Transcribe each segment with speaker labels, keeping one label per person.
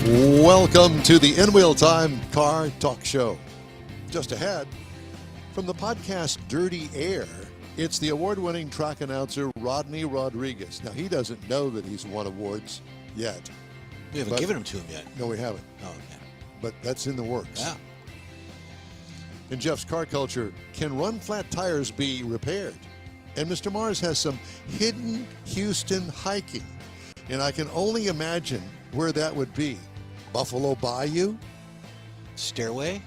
Speaker 1: Welcome to the In Wheel Time Car Talk Show. Just ahead, from the podcast Dirty Air, it's the award-winning track announcer Rodney Rodriguez. Now, he doesn't know that he's won awards yet.
Speaker 2: We haven't given them to him yet.
Speaker 1: No, we haven't.
Speaker 2: Oh, yeah.
Speaker 1: But that's in the works.
Speaker 2: Yeah.
Speaker 1: In Jeff's car culture, can run flat tires be repaired? And Mr. Mars has some hidden Houston hiking. And I can only imagine where that would be. Buffalo Bayou?
Speaker 2: Stairway?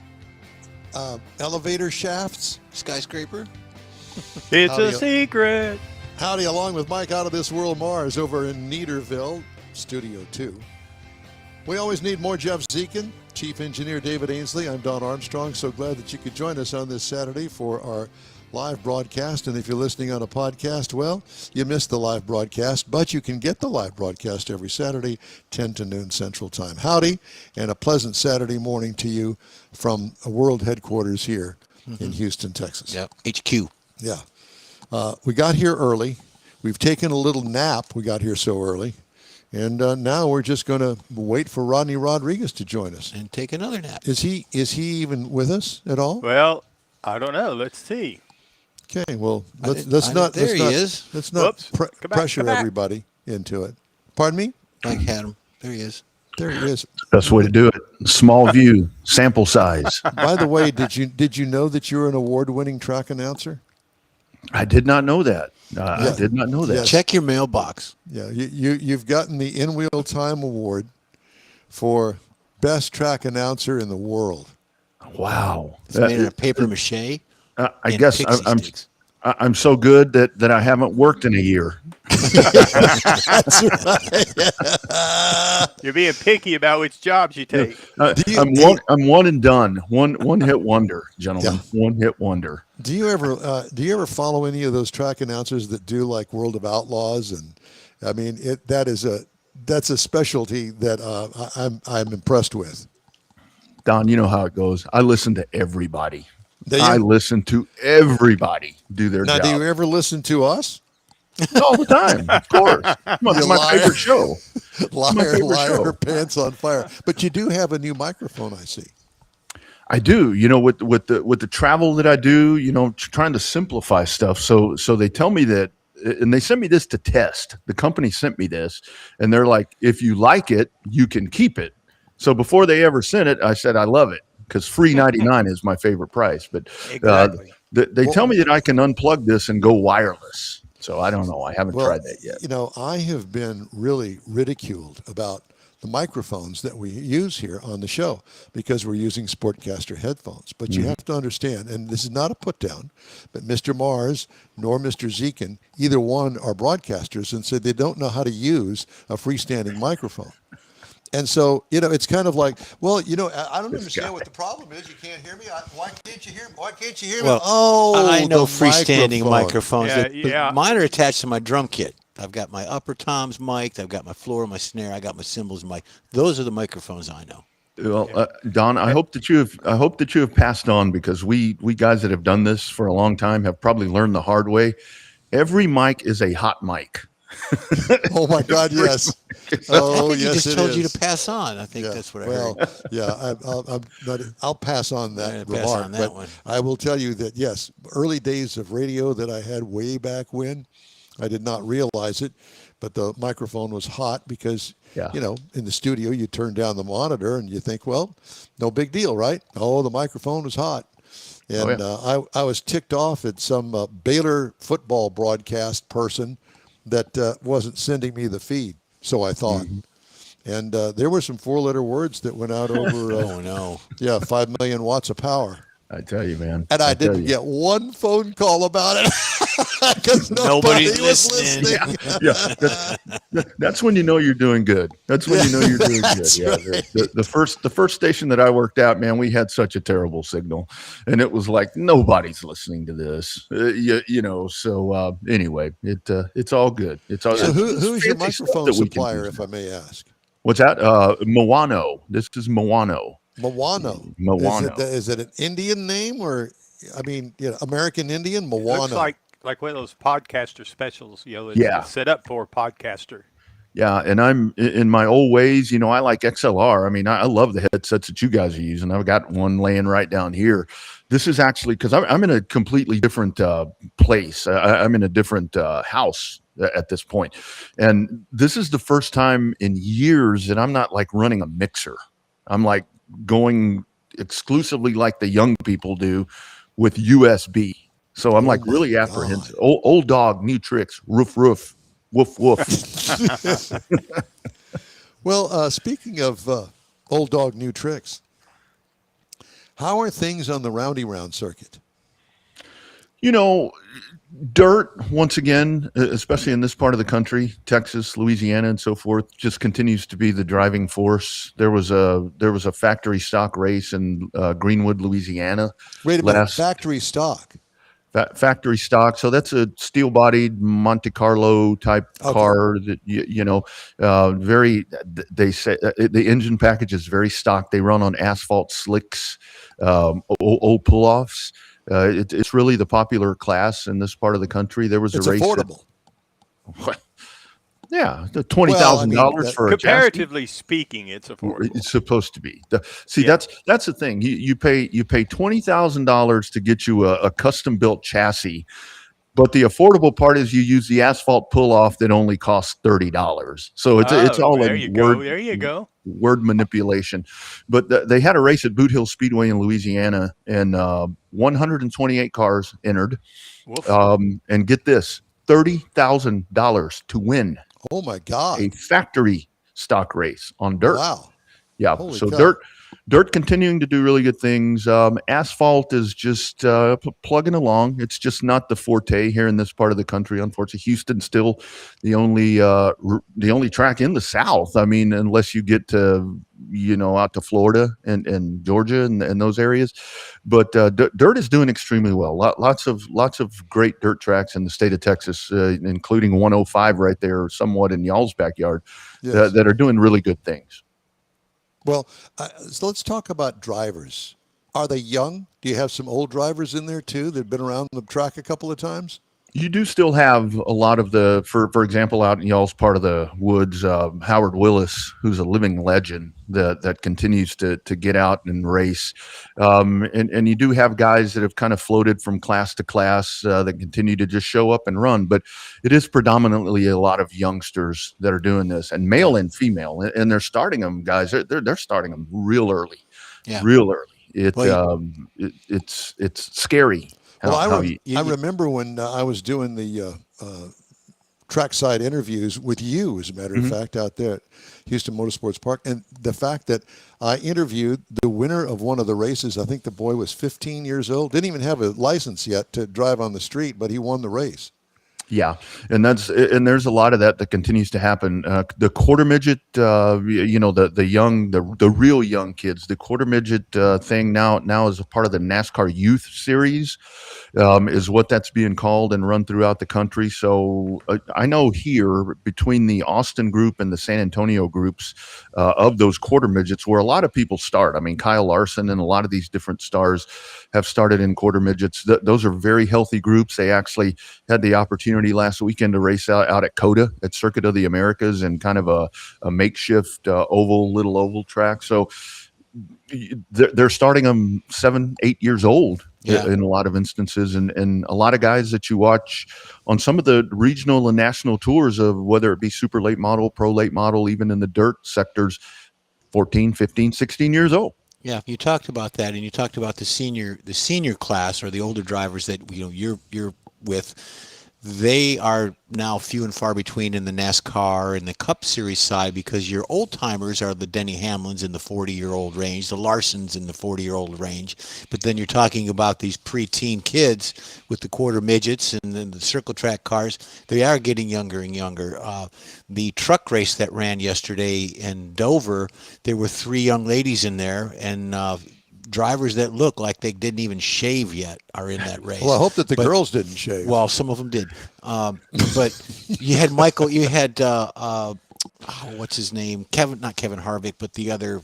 Speaker 1: Elevator shafts?
Speaker 2: Skyscraper?
Speaker 3: It's a secret.
Speaker 1: Howdy, along with Mike out of this world Mars over in Neaterville, Studio 2. We always need more Jeff Zekin, Chief Engineer David Ainsley. I'm Don Armstrong. So glad that you could join us on this Saturday for our live broadcast. And if you're listening on a podcast, well, you missed the live broadcast, but you can get the live broadcast every Saturday, 10 to noon Central Time. Howdy, and a pleasant Saturday morning to you from a world headquarters here in Houston, Texas.
Speaker 2: Yep, HQ.
Speaker 1: Yeah. We got here early. We've taken a little nap. We got here so early. And now we're just going to wait for Rodney Rodriguez to join us.
Speaker 2: And take another nap.
Speaker 1: Is he even with us at all?
Speaker 3: Well, I don't know. Let's see.
Speaker 1: Okay, well, let's
Speaker 2: not
Speaker 1: pressure everybody into it. Pardon me?
Speaker 2: Mike had him. There he is.
Speaker 1: There he is.
Speaker 4: Best way to do it. Small view, sample size.
Speaker 1: By the way, did you know that you're an award-winning track announcer?
Speaker 4: I did not know that. I did not know that.
Speaker 1: Yes.
Speaker 2: Check your mailbox.
Speaker 1: Yeah, you've gotten the In Wheel Time Award for best track announcer in the world.
Speaker 4: Wow.
Speaker 2: It's made out of paper mache.
Speaker 4: I guess I'm so good that I haven't worked in a year.
Speaker 1: That's right.
Speaker 3: You're being picky about which jobs you take.
Speaker 4: I'm one and done. One hit wonder, gentlemen. Yeah. One hit wonder.
Speaker 1: Do you ever follow any of those track announcers that do like World of Outlaws? And I mean, that's a specialty that I'm impressed with.
Speaker 4: Don, you know how it goes. I listen to everybody. I listen to everybody do their job.
Speaker 1: Now, do you ever listen to us?
Speaker 4: All the time, of course. It's my favorite show.
Speaker 1: Liar, pants on fire. But you do have a new microphone, I see.
Speaker 4: I do. You know, with the travel that I do, you know, trying to simplify stuff. So they tell me that, and they sent me this to test. The company sent me this, and they're like, if you like it, you can keep it. So before they ever sent it, I said I love it because free 99 is my favorite price. But
Speaker 3: exactly.
Speaker 4: They tell me that I can unplug this and go wireless. So I don't know. I haven't tried that yet.
Speaker 1: You know, I have been really ridiculed about the microphones that we use here on the show because we're using Sportcaster headphones. But you have to understand, and this is not a put down, but Mr. Mars nor Mr. Zekin, either one are broadcasters and said they don't know how to use a freestanding microphone. And so, you know, it's kind of like, well, you know, I don't understand what the problem is. You can't hear me. Why can't you hear me? Why can't you hear me?
Speaker 2: Well, I know freestanding microphones.
Speaker 3: Yeah.
Speaker 2: Mine are attached to my drum kit. I've got my upper toms mic. I've got my floor, my snare. I got my cymbals mic. Those are the microphones I know.
Speaker 4: Well, Don, I hope that you have passed on because we guys that have done this for a long time have probably learned the hard way. Every mic is a hot mic.
Speaker 1: Oh my God! Yes. Oh yes,
Speaker 2: he just told you to pass on. I think that's what I heard.
Speaker 1: I'll pass on that remark.
Speaker 2: Pass on that one.
Speaker 1: I will tell you that yes, early days of radio that I had way back when, I did not realize it, but the microphone was hot because you know in the studio you turn down the monitor and you think, well, no big deal, right? Oh, the microphone was hot. And I was ticked off at some Baylor football broadcast person that wasn't sending me the feed, so I thought. And there were some 4-letter words that went out over 5 million watts of power.
Speaker 4: I tell you, man.
Speaker 1: And I didn't get one phone call about it because nobody was listening.
Speaker 4: That's when you know you're doing good. That's when you know you're doing good. Right. The first station that I worked at, man, we had such a terrible signal, and it was like nobody's listening to this. You know. So anyway, it's all good. It's all.
Speaker 1: So who's your microphone supplier, if I may ask?
Speaker 4: What's that? Moano. This is Moano.
Speaker 1: Moano. Is it an Indian name or, I mean, American Indian? Moano.
Speaker 3: Looks like one of those podcaster specials, it's set up for a podcaster.
Speaker 4: Yeah, and I'm in my old ways. I like XLR. I mean, I love the headsets that you guys are using. I've got one laying right down here. This is actually because I'm in a completely different place. I'm in a different house at this point, and this is the first time in years that I'm not like running a mixer. I'm like going exclusively like the young people do with USB. So I'm
Speaker 1: Oh
Speaker 4: like
Speaker 1: my
Speaker 4: really
Speaker 1: God.
Speaker 4: apprehensive. Old dog, new tricks. Roof, roof. Woof, woof.
Speaker 1: Well, speaking of old dog, new tricks, how are things on the roundy round circuit?
Speaker 4: You know, dirt, once again, especially in this part of the country, Texas, Louisiana, and so forth, just continues to be the driving force. There was a factory stock race in Greenwood, Louisiana,
Speaker 1: Wait a minute,
Speaker 4: last
Speaker 1: factory stock.
Speaker 4: factory stock. So that's a steel-bodied Monte Carlo type
Speaker 1: Okay.
Speaker 4: car that very. They say the engine package is very stock. They run on asphalt slicks, old pull-offs. It's really the popular class in this part of the country. There was a
Speaker 1: It's
Speaker 4: race that,
Speaker 1: affordable.
Speaker 4: yeah, the twenty
Speaker 1: Well, I
Speaker 4: thousand
Speaker 1: mean,
Speaker 4: dollars
Speaker 1: that,
Speaker 4: for a chassis.
Speaker 3: Comparatively speaking, it's affordable.
Speaker 4: It's supposed to be. See,
Speaker 3: Yeah.
Speaker 4: that's the thing. You pay $20,000 to get you a custom built chassis, but the affordable part is you use the asphalt pull off that only costs $30. So it's
Speaker 3: Oh,
Speaker 4: all
Speaker 3: there
Speaker 4: in
Speaker 3: you go. There you go.
Speaker 4: word manipulation. But they had a race at Boot Hill Speedway in Louisiana, and 128 cars entered.
Speaker 3: Woof.
Speaker 4: And get this, $30,000 to win
Speaker 1: oh my God.
Speaker 4: a factory stock race on dirt.
Speaker 1: Wow.
Speaker 4: Yeah.
Speaker 1: Holy
Speaker 4: So
Speaker 1: cow.
Speaker 4: dirt continuing to do really good things. Asphalt is just plugging along. It's just not the forte here in this part of the country. Unfortunately, Houston's still the only track in the South. I mean, unless you get to out to Florida and Georgia and those areas. But dirt is doing extremely well. Lots of great dirt tracks in the state of Texas, including 105 right there, somewhat in y'all's backyard,
Speaker 1: Yes.
Speaker 4: that are doing really good things.
Speaker 1: Well, so let's talk about drivers. Are they young? Do you have some old drivers in there too that have been around the track a couple of times?
Speaker 4: You do still have a lot of for example, out in y'all's part of the woods, Howard Willis, who's a living legend that continues to get out and race, and you do have guys that have kind of floated from class to class that continue to just show up and run, but it is predominantly a lot of youngsters that are doing this, and male and female, and they're starting them, guys. They're starting them real early,
Speaker 2: Yeah.
Speaker 4: real early.
Speaker 1: Well,
Speaker 4: It's scary.
Speaker 1: Well,
Speaker 4: How
Speaker 1: I remember when I was doing the trackside interviews with you, as a matter of fact, out there at Houston Motorsports Park, and the fact that I interviewed the winner of one of the races. I think the boy was 15 years old, didn't even have a license yet to drive on the street, but he won the race.
Speaker 4: Yeah, and there's a lot of that continues to happen. The quarter midget, the real young kids, the quarter midget thing now is a part of the NASCAR Youth Series, is what that's being called and run throughout the country. So I know here between the Austin group and the San Antonio groups of those quarter midgets, where a lot of people start. I mean, Kyle Larson and a lot of these different stars have started in quarter midgets. Those are very healthy groups. They actually had the opportunity last weekend to race out at COTA at Circuit of the Americas in kind of a makeshift little oval track. So they're starting them 7-8 years old in a lot of instances, and a lot of guys that you watch on some of the regional and national tours of whether it be super late model, pro late model, even in the dirt sectors, 14, 15, 16 years old.
Speaker 2: Yeah, you talked about that, and you talked about the senior class, or the older drivers that you're with. They are now few and far between in the NASCAR and the Cup Series side, because your old timers are the Denny Hamlins in the 40-year-old range, the Larsons in the 40-year-old range. But then you're talking about these preteen kids with the quarter midgets and then the circle track cars. They are getting younger and younger. The truck race that ran yesterday in Dover, there were 3 young ladies in there, and drivers that look like they didn't even shave yet are in that race.
Speaker 1: Well, I hope that the girls didn't shave.
Speaker 2: Well, some of them did. But you had Michael, you had, what's his name? Not Kevin Harvick, but the other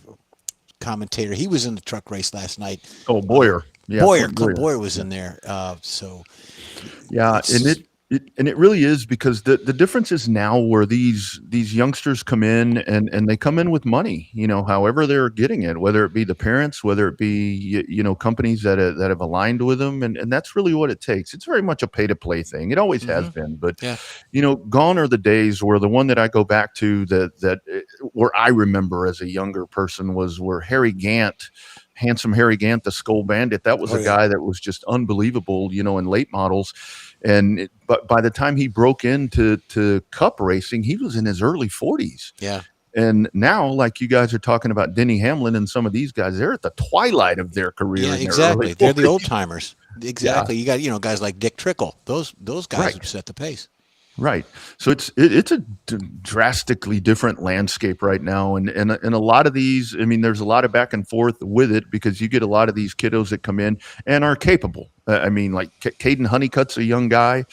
Speaker 2: commentator. He was in the truck race last night.
Speaker 4: Oh, Boyer. Yeah,
Speaker 2: Boyer. Clint Boyer was in there.
Speaker 4: Yeah, and And it really is, because the difference is now where these youngsters come in, and they come in with money, however they're getting it, whether it be the parents, whether it be, companies that have aligned with them. And that's really what it takes. It's very much a pay to play thing. It always has been. But,
Speaker 2: Yeah.
Speaker 4: gone are the days where the one that I go back to where I remember as a younger person was where handsome Harry Gant, the Skull Bandit, that was a guy that was just unbelievable, in late models. But by the time he broke into cup racing, he was in his early 40s.
Speaker 2: Yeah.
Speaker 4: And now, like you guys are talking about Denny Hamlin and some of these guys, they're at the twilight of their career.
Speaker 2: Yeah, exactly. They're the old timers. Exactly.
Speaker 4: Yeah.
Speaker 2: You got, guys like Dick Trickle. Those guys
Speaker 4: Right.
Speaker 2: would set the pace.
Speaker 4: Right. So it's a drastically different landscape right now. And a lot of these, I mean, there's a lot of back and forth with it, because you get a lot of these kiddos that come in and are capable. I mean, like Caden Honeycutt's a young guy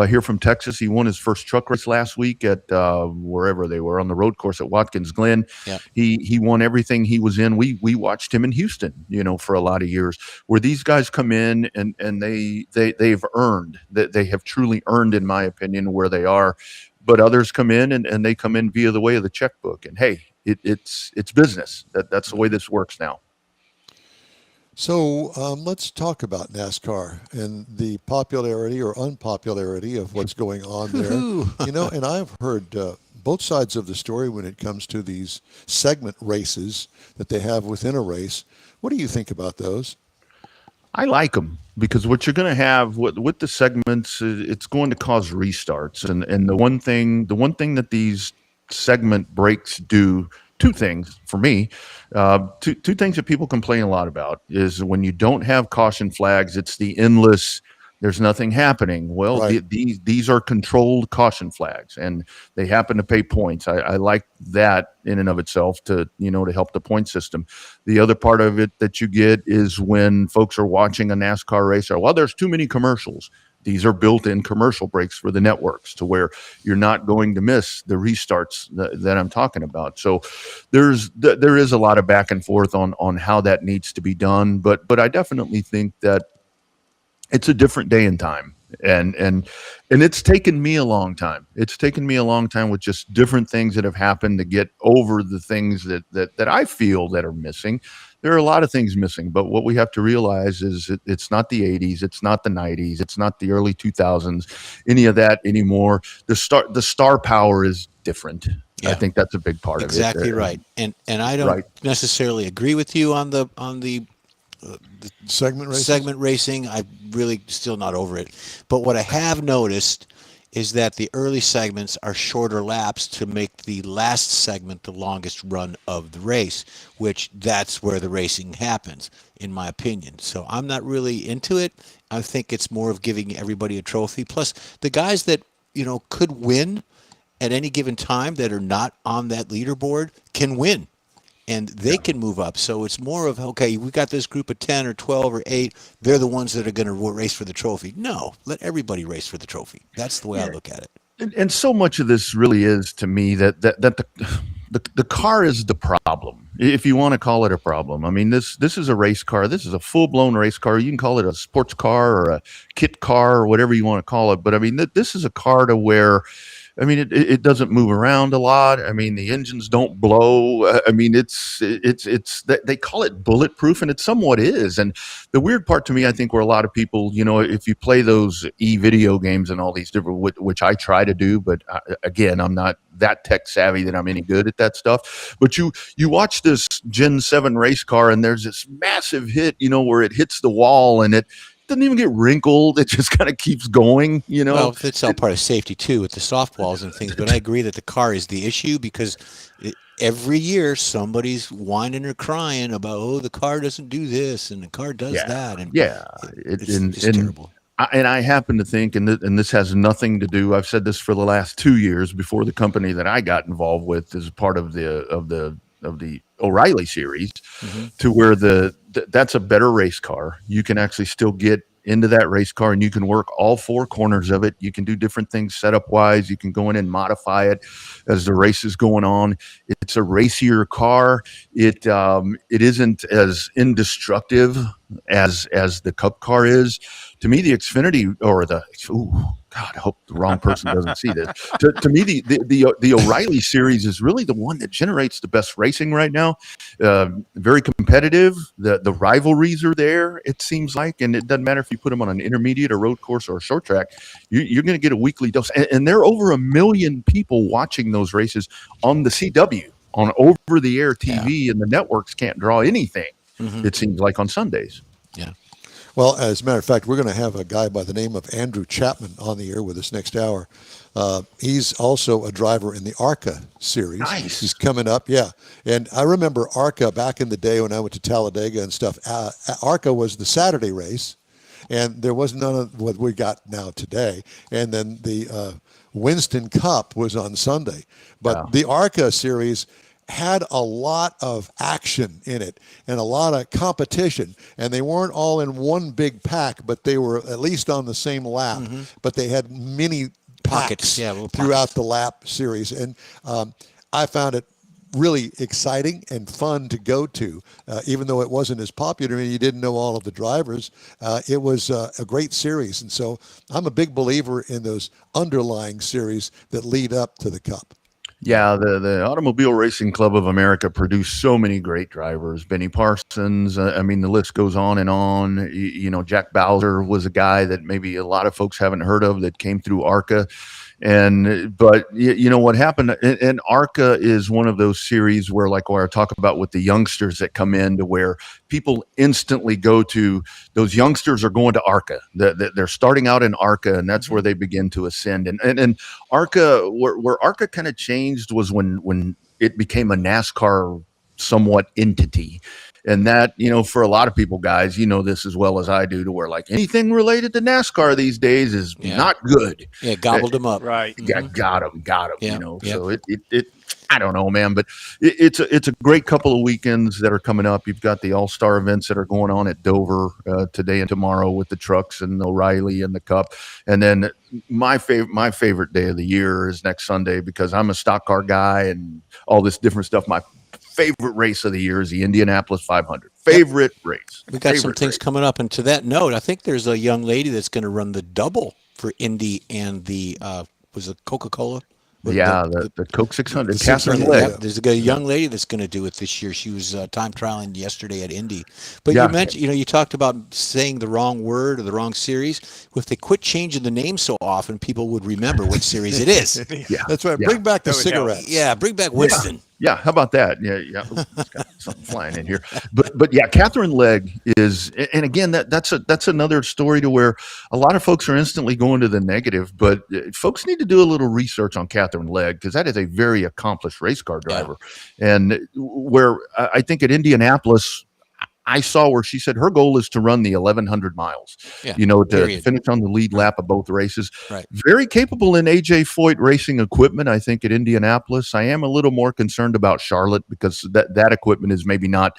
Speaker 4: here from Texas. He won his first truck race last week at wherever they were on the road course at Watkins Glen.
Speaker 2: Yeah.
Speaker 4: He won everything he was in. We watched him in Houston, for a lot of years, where these guys come in and they've earned that. They have truly earned, in my opinion, where they are. But others come in and they come in via the way of the checkbook. And hey, it's business. That's the way this works now.
Speaker 1: So let's talk about NASCAR and the popularity or unpopularity of what's going on there. And I've heard both sides of the story when it comes to these segment races that they have within a race. What do you think about those?
Speaker 4: I like them, because what you're going to have with the segments, it's going to cause restarts. And the one thing that these segment breaks do, two things for me. Two things that people complain a lot about is when you don't have caution flags, it's the endless, there's nothing happening. Well,
Speaker 1: Right.
Speaker 4: these are controlled caution flags, and they happen to pay points. I like that in and of itself to help the point system. The other part of it that you get is when folks are watching a NASCAR race, well, there's too many commercials. These are built-in commercial breaks for the networks to where you're not going to miss the restarts that I'm talking about. So there is a lot of back and forth on how that needs to be done. But I definitely think that it's a different day and time. And it's taken me a long time. It's taken me a long time with just different things that have happened to get over the things that I feel that are missing. There are a lot of things missing, but what we have to realize is it's not the 80s, it's not the 90s, it's not the early 2000s, any of that anymore. The star power is different.
Speaker 2: Yeah.
Speaker 4: I think that's a big part of it.
Speaker 2: Exactly right. And I don't necessarily agree with you on the segment racing. I'm really still not over it. But what I have noticed is that the early segments are shorter laps to make the last segment the longest run of the race, which that's where the racing happens, in my opinion. So I'm not really into it. I think it's more of giving everybody a trophy. Plus, the guys that, could win at any given time that are not on that leaderboard can win. And they can move up. So it's more of, okay, we got this group of 10 or 12 or 8. They're the ones that are going to race for the trophy. No, let everybody race for the trophy. That's the way I look at it.
Speaker 4: And so much of this really is, to me, that the car is the problem, if you want to call it a problem. I mean, this is a race car. This is a full-blown race car. You can call it a sports car or a kit car or whatever you want to call it. But, I mean, this is a car to where, I mean, it doesn't move around a lot. I mean, the engines don't blow. I mean, it's they call it bulletproof, and it somewhat is. And the weird part to me, I think, where a lot of people, if you play those video games and all these different, which I try to do, but again, I'm not that tech savvy that I'm any good at that stuff. But you watch this Gen 7 race car, and there's this massive hit, where it hits the wall and it doesn't even get wrinkled. It just kind of keeps going,
Speaker 2: Well, it's all part of safety too with the soft walls and things. But I agree that the car is the issue, because every year somebody's whining or crying about, the car doesn't do this and the car does that. And it's terrible.
Speaker 4: I happen to think, and this has nothing to do. I've said this for the last 2 years before the company that I got involved with as part of the O'Reilly series, to where that's a better race car. You can actually still get into that race car and you can work all four corners of it. You can do different things setup wise. You can go in and modify it as the race is going on. It's a racier car. It isn't as indestructible as the Cup car is. To me, the Xfinity, or God, I hope the wrong person doesn't see this. To me, the O'Reilly series is really the one that generates the best racing right now. Very competitive. The rivalries are there, it seems like, and it doesn't matter if you put them on an intermediate, a road course, or a short track. You're going to get a weekly dose, and there are over 1 million people watching those races on the CW, on over-the-air TV, and the networks can't draw anything. It seems like on Sundays.
Speaker 2: Yeah.
Speaker 1: Well, as a matter of fact, we're going to have a guy by the name of Andrew Chapman on the air with us next hour. He's also a driver in the ARCA series.
Speaker 4: Nice.
Speaker 1: He's coming up, yeah. And I remember ARCA back in the day when I went to Talladega and stuff. ARCA was the Saturday race, and there was none of what we got now today. And then the Winston Cup was on Sunday. But the ARCA series had a lot of action in it and a lot of competition, and they weren't all in one big pack, but they were at least on the same lap, but they had mini
Speaker 2: Pockets,
Speaker 1: packs
Speaker 2: little
Speaker 1: throughout
Speaker 2: pockets.
Speaker 1: the lap series. And I found it really exciting and fun to go to, even though it wasn't as popular and you didn't know all of the drivers. It was a great series. And so I'm a big believer in those underlying series that lead up to the Cup.
Speaker 4: Yeah, the Automobile Racing Club of America produced so many great drivers. Benny Parsons, I mean, the list goes on and on. You know, Jack Bowser was a guy that maybe a lot of folks haven't heard of that came through ARCA. But you know what happened, and ARCA is one of those series where, like where I talk about with the youngsters that come in, to where people instantly go to, those youngsters are going to ARCA. They're starting out in ARCA, and that's where they begin to ascend. And ARCA, where ARCA kind of changed was when it became a NASCAR somewhat entity. And that, you know, for a lot of people, guys, you know this as well as I do, to where like anything related to NASCAR these days is not good.
Speaker 2: Yeah, gobbled them up.
Speaker 3: Right.
Speaker 4: Got them,
Speaker 2: Yeah,
Speaker 4: you know.
Speaker 2: yeah.
Speaker 4: So it I don't know, man, but it's a great couple of weekends that are coming up. You've got the All-Star events that are going on at Dover today and tomorrow with the trucks and O'Reilly and the Cup. And then my favorite day of the year is next Sunday, because I'm a stock car guy and all this different stuff. My favorite race of the year is the Indianapolis 500. Favorite race.
Speaker 2: We got some
Speaker 4: Favorite
Speaker 2: things
Speaker 4: race.
Speaker 2: coming up. And to that note, I think there's a young lady that's going to run the double for Indy and the, was it Coca-Cola?
Speaker 4: Yeah, the Coke 600.
Speaker 1: the
Speaker 4: Catherine
Speaker 1: 600,
Speaker 4: Legg.
Speaker 1: yeah.
Speaker 2: There's a young lady that's going to do it this year. She was time trialing yesterday at Indy. But
Speaker 4: Yeah.
Speaker 2: you mentioned, you talked about saying the wrong word or the wrong series. If they quit changing the name so often, people would remember what series it is.
Speaker 4: Yeah,
Speaker 1: That's right.
Speaker 4: yeah.
Speaker 1: Bring back the
Speaker 3: That would help.
Speaker 1: cigarettes.
Speaker 2: Yeah, bring back Winston.
Speaker 4: Yeah, how about that? Yeah. Ooh, it's got something flying in here. But yeah, Catherine Legg is, and again, that's another story to where a lot of folks are instantly going to the negative, but folks need to do a little research on Catherine Legg, because that is a very accomplished race car driver. And where I think at Indianapolis, I saw where she said her goal is to run the 1,100 miles,
Speaker 2: Yeah,
Speaker 4: to
Speaker 2: period.
Speaker 4: finish on the lead lap of both races.
Speaker 2: Right.
Speaker 4: Very capable in AJ Foyt racing equipment, I think, at Indianapolis. I am a little more concerned about Charlotte, because that equipment is maybe not,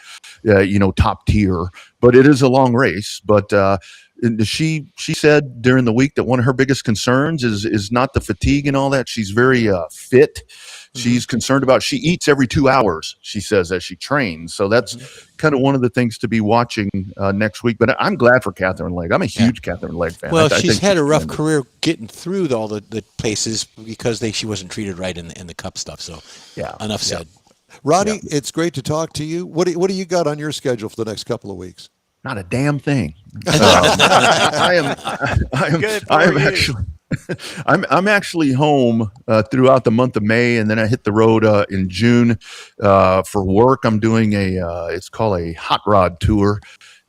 Speaker 4: top tier, but it is a long race. But she said during the week that one of her biggest concerns is not the fatigue and all that. She's very fit. She's concerned about, she eats every 2 hours, she says, as she trains. So that's kind of one of the things to be watching next week. But I'm glad for Catherine Legg. I'm a huge Catherine Legg fan.
Speaker 2: Well,
Speaker 4: I
Speaker 2: she's
Speaker 4: think
Speaker 2: had a rough
Speaker 4: tremendous.
Speaker 2: career getting through all the places because she wasn't treated right in the Cup stuff. So enough said.
Speaker 1: Ronnie, it's great to talk to you. What do you got on your schedule for the next couple of weeks?
Speaker 4: Not a damn thing. I
Speaker 3: Good for
Speaker 4: am
Speaker 3: you.
Speaker 4: actually. I'm actually home throughout the month of May, and then I hit the road in June for work. I'm doing it's called a hot rod tour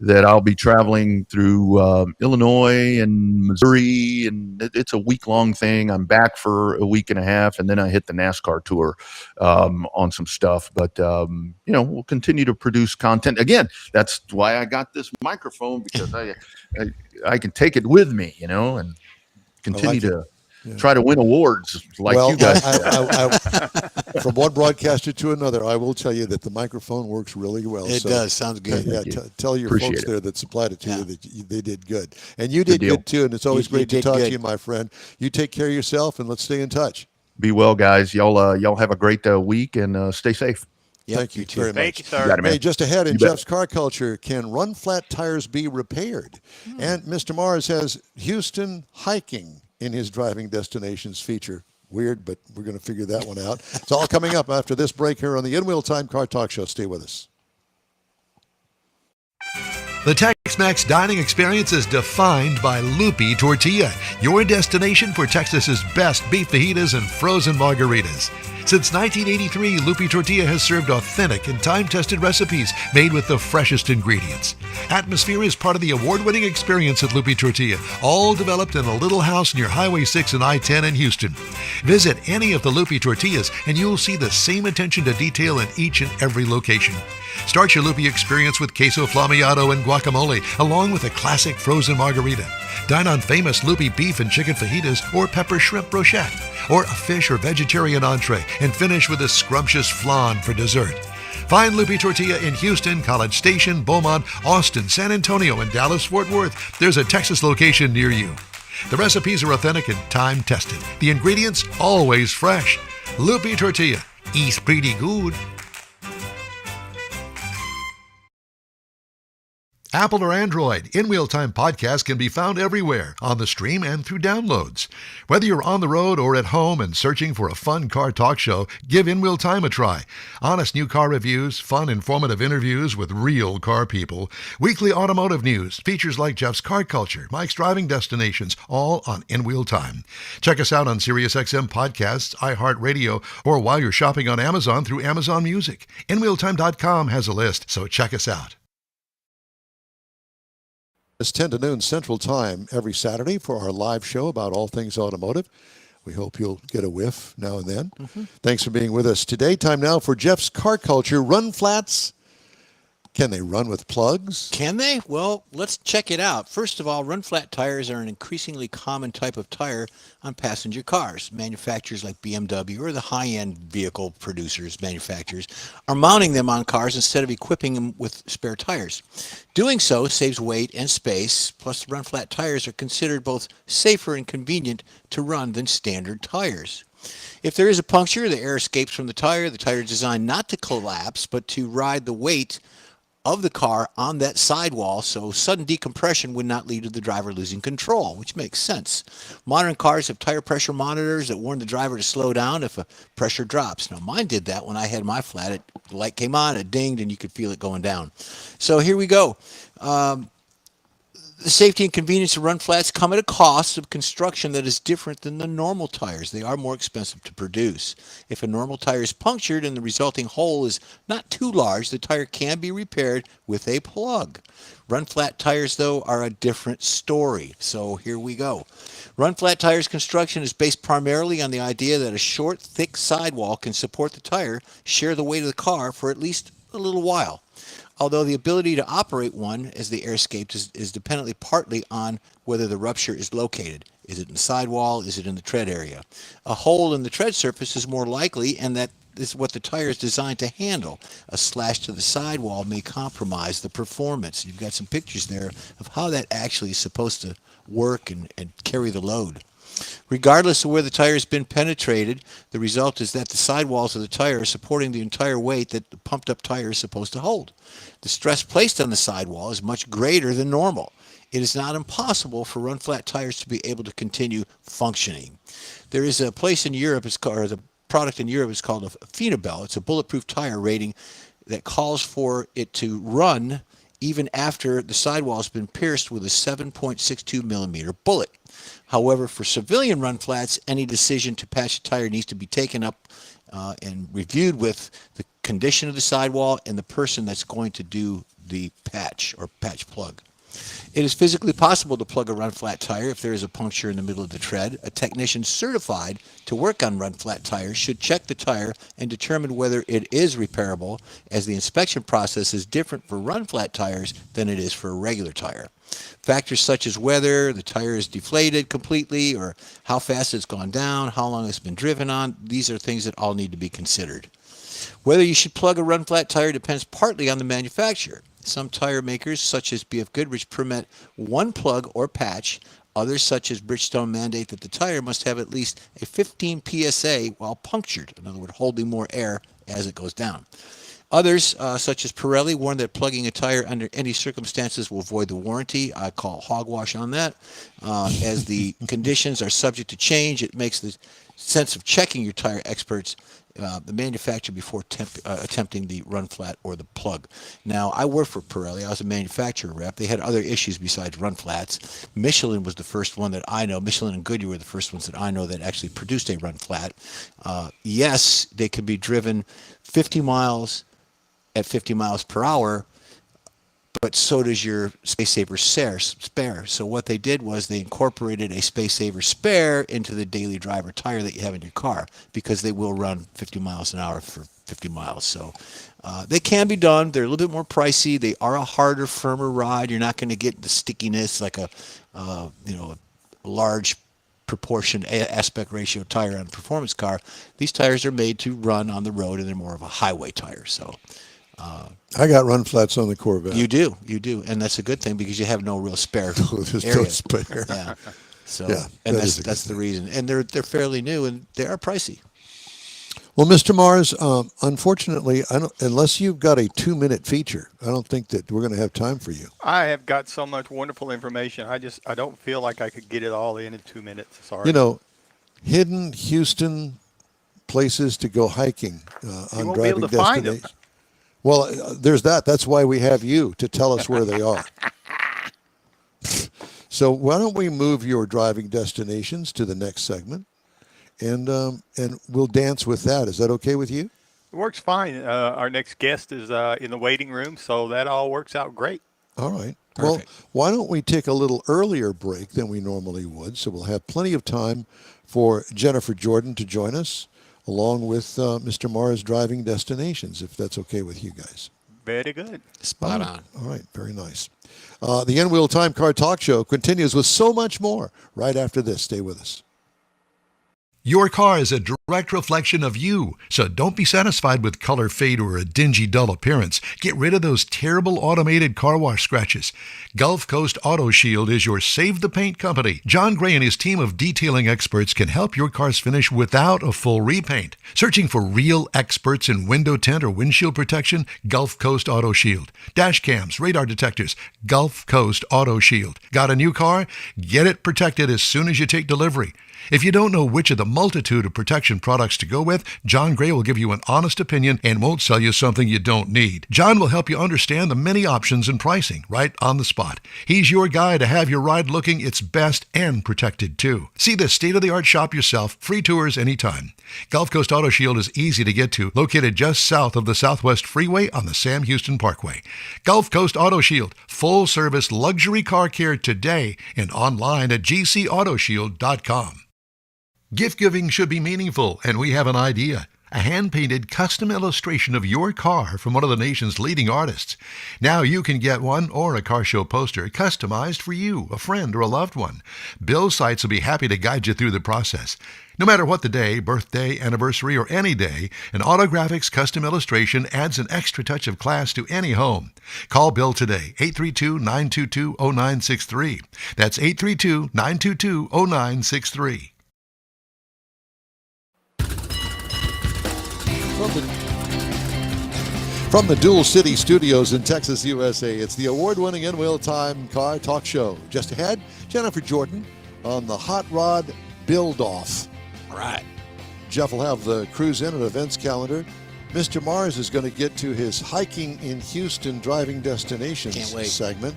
Speaker 4: that I'll be traveling through Illinois and Missouri, and it's a week-long thing. I'm back for a week and a half, and then I hit the NASCAR tour on some stuff. But we'll continue to produce content. Again, that's why I got this microphone, because I can take it with me, and continue to try to win awards like you guys.
Speaker 1: From one broadcaster to another, I will tell you that the microphone works really well.
Speaker 2: It does. Sounds good.
Speaker 1: Tell your
Speaker 4: Appreciate
Speaker 1: folks
Speaker 4: it.
Speaker 1: there that supplied it to you that they did good. And you did
Speaker 4: deal.
Speaker 1: good, too, and it's always
Speaker 2: You
Speaker 1: great to
Speaker 2: did
Speaker 1: talk to
Speaker 2: good.
Speaker 1: you, my friend. You take care of yourself, and let's stay in touch.
Speaker 4: Be well, guys. Y'all have a great week, and stay safe.
Speaker 2: Yep,
Speaker 1: Thank you
Speaker 2: you too.
Speaker 1: very much.
Speaker 3: Thank you, sir.
Speaker 4: got it, man.
Speaker 1: Hey, just ahead in
Speaker 4: You bet.
Speaker 1: Jeff's Car Culture, can run flat tires be repaired? And Mr. Mars has Houston hiking in his Driving Destinations feature. Weird, but we're going to figure that one out. It's all coming up after this break here on the In Wheel Time Car Talk Show. Stay with us.
Speaker 5: The Tex-Mex dining experience is defined by Lupi Tortilla, your destination for Texas's best beef fajitas and frozen margaritas. Since 1983, Lupi Tortilla has served authentic and time-tested recipes made with the freshest ingredients. Atmosphere is part of the award-winning experience at Lupi Tortilla, all developed in a little house near Highway 6 and I-10 in Houston. Visit any of the Lupi Tortillas and you'll see the same attention to detail in each and every location. Start your Lupi experience with queso flammeado and guacamole, along with a classic frozen margarita. Dine on famous Lupi beef and chicken fajitas or pepper shrimp brochette, or a fish or vegetarian entree, and finish with a scrumptious flan for dessert. Find Lupi Tortilla in Houston, College Station, Beaumont, Austin, San Antonio, and Dallas-Fort Worth. There's a Texas location near you. The recipes are authentic and time-tested. The ingredients always fresh. Lupi Tortilla. Eats pretty good. Apple or Android, In Wheel Time podcast can be found everywhere, on the stream and through downloads. Whether you're on the road or at home and searching for a fun car talk show, give In Wheel Time a try. Honest new car reviews, fun, informative interviews with real car people, weekly automotive news, features like Jeff's Car Culture, Mike's Driving Destinations, all on In Wheel Time. Check us out on SiriusXM Podcasts, iHeartRadio, or while you're shopping on Amazon through Amazon Music. InWheelTime.com has a list, so check us out.
Speaker 1: It's 10 to noon Central Time every Saturday for our live show about all things automotive. We hope you'll get a whiff now and then. Thanks for being with us today. Time now for Jeff's Car Culture. Run flats. Can they run with plugs?
Speaker 2: Can they? Well, let's check it out. First of all, run flat tires are an increasingly common type of tire on passenger cars. Manufacturers like BMW or the high-end vehicle producers, manufacturers, are mounting them on cars instead of equipping them with spare tires. Doing so saves weight and space, plus run flat tires are considered both safer and convenient to run than standard tires. If there is a puncture, the air escapes from the tire. The tire is designed not to collapse, but to ride the weight of the car on that sidewall, so sudden decompression would not lead to the driver losing control, which makes sense. Modern cars have tire pressure monitors that warn the driver to slow down if a pressure drops. Now, mine did that when I had my flat. The light came on, it dinged, and you could feel it going down. So here we go. The safety and convenience of run flats come at a cost of construction that is different than the normal tires. They are more expensive to produce. If a normal tire is punctured and the resulting hole is not too large, the tire can be repaired with a plug. Run flat tires, though, are a different story. So here we go. Run flat tires construction is based primarily on the idea that a short, thick sidewall can support the tire, share the weight of the car for at least a little while. Although the ability to operate one as the air escapes is dependently partly on whether the rupture is located. Is it in the sidewall? Is it in the tread area? A hole in the tread surface is more likely, and that is what the tire is designed to handle. A slash to the sidewall may compromise the performance. You've got some pictures there of how that actually is supposed to work and carry the load. Regardless of where the tire has been penetrated, the result is that the sidewalls of the tire are supporting the entire weight that the pumped up tire is supposed to hold. The stress placed on the sidewall is much greater than normal. It is not impossible for run flat tires to be able to continue functioning. There is a place in Europe, the product in Europe is called a Phenabel. It's a bulletproof tire rating that calls for it to run even after the sidewall has been pierced with a 7.62 millimeter bullet. However, for civilian run flats, any decision to patch a tire needs to be taken up and reviewed with the condition of the sidewall and the person that's going to do the patch or patch plug. It is physically possible to plug a run flat tire if there is a puncture in the middle of the tread. A technician certified to work on run flat tires should check the tire and determine whether it is repairable, as the inspection process is different for run flat tires than it is for a regular tire. Factors such as whether the tire is deflated completely or how fast it's gone down, how long it's been driven on, these are things that all need to be considered. Whether you should plug a run flat tire depends partly on the manufacturer. Some tire makers, such as BF Goodrich, permit one plug or patch. Others, such as Bridgestone, mandate that the tire must have at least a 15 psa while punctured, in other words, holding more air as it goes down. Others, such as Pirelli, warn that plugging a tire under any circumstances will void the warranty. I call hogwash on that. As the conditions are subject to change, it makes the sense of checking your tire experts, the manufacturer, before attempting the run flat or the plug. Now, I worked for Pirelli. I was a manufacturer rep. They had other issues besides run flats. Michelin was the first one that I know. Michelin and Goodyear were the first ones that I know that actually produced a run flat. Yes, they could be driven 50 miles at 50 miles per hour, but so does your Space Saver spare. So what they did was they incorporated a Space Saver spare into the daily driver tire that you have in your car, because they will run 50 miles an hour for 50 miles. So they can be done. They're a little bit more pricey. They are a harder, firmer ride. You're not going to get the stickiness like a large proportion aspect ratio tire on a performance car. These tires are made to run on the road, and they're more of a highway tire. So
Speaker 1: I got run flats on the Corvette.
Speaker 2: you do, and that's a good thing, because you have no real spare
Speaker 1: There's
Speaker 2: area.
Speaker 1: no spare.
Speaker 2: Yeah. So,
Speaker 1: Yeah,
Speaker 2: and
Speaker 1: that is a
Speaker 2: that's
Speaker 1: good
Speaker 2: the reason. And they're fairly new, and they are pricey.
Speaker 1: Well, Mr. Mars, unfortunately, unless you've got a 2-minute feature, I don't think that we're going to have time for you.
Speaker 3: I have got so much wonderful information. I don't feel like I could get it all in 2 minutes. Sorry.
Speaker 1: Hidden Houston places to go hiking on
Speaker 3: won't be able
Speaker 1: driving
Speaker 3: to find them.
Speaker 1: destinations. Well, there's that. That's why we have you to tell us where they are. So why don't we move your driving destinations to the next segment, and we'll dance with that. Is that okay with you?
Speaker 3: It works fine. Our next guest is in the waiting room, so that all works out great.
Speaker 1: All right.
Speaker 2: Perfect.
Speaker 1: Well, why don't we take a little earlier break than we normally would, so we'll have plenty of time for Jennifer Jordan to join us, along with Mr. Mars driving destinations, if that's okay with you guys.
Speaker 3: Very good.
Speaker 2: Spot on.
Speaker 1: All right, very nice. The N-Wheel Time Car Talk Show continues with so much more right after this. Stay with us.
Speaker 5: Your car is a direct reflection of you, so don't be satisfied with color fade or a dingy, dull appearance. Get rid of those terrible automated car wash scratches. Gulf Coast Auto Shield is your Save the Paint company. John Gray and his team of detailing experts can help your cars finish without a full repaint. Searching for real experts in window tint or windshield protection? Gulf Coast Auto Shield. Dash cams, radar detectors, Gulf Coast Auto Shield. Got a new car? Get it protected as soon as you take delivery. If you don't know which of the multitude of protection products to go with, John Gray will give you an honest opinion and won't sell you something you don't need. John will help you understand the many options and pricing right on the spot. He's your guy to have your ride looking its best and protected too. See the state-of-the-art shop yourself. Free tours anytime. Gulf Coast Auto Shield is easy to get to, located just south of the Southwest Freeway on the Sam Houston Parkway. Gulf Coast Auto Shield, full-service luxury car care today and online at gcautoshield.com. Gift giving should be meaningful, and we have an idea. A hand-painted custom illustration of your car from one of the nation's leading artists. Now you can get one or a car show poster customized for you, a friend, or a loved one. Bill Sites will be happy to guide you through the process. No matter what the day, birthday, anniversary, or any day, an Autographics custom illustration adds an extra touch of class to any home. Call Bill today, 832-922-0963. That's 832-922-0963.
Speaker 1: From the Dual City Studios in Texas, USA, it's the award-winning N-Wheel Time Car Talk Show. Just ahead, Jennifer Jordan on the Hot Rod Build-Off.
Speaker 2: All right.
Speaker 1: Jeff will have the cruise in and events calendar. Mr. Mars is going to get to his hiking in Houston driving destinations
Speaker 2: Can't wait.
Speaker 1: segment.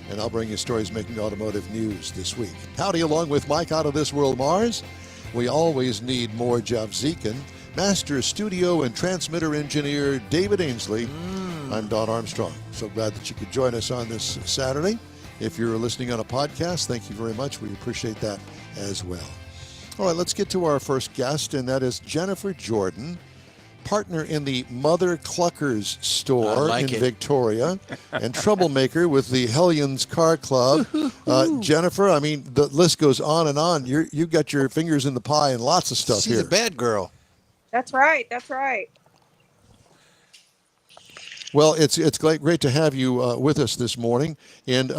Speaker 1: And I'll bring you stories making automotive news this week. Howdy, along with Mike Out of This World Mars. We always need more Jeff Zekin. Master Studio and Transmitter Engineer David Ainsley. I'm Don Armstrong. So glad that you could join us on this Saturday. If you're listening on a podcast, thank you very much. We appreciate that as well. All right, let's get to our first guest, and that is Jennifer Jordan, partner in the Mother Cluckers store in Victoria, and troublemaker with the Hellions Car Club. Jennifer, I mean, the list goes on and on. You've got your fingers in the pie and lots of stuff here.
Speaker 2: She's a bad girl.
Speaker 6: That's right. That's right.
Speaker 1: Well, it's great to have you with us this morning. And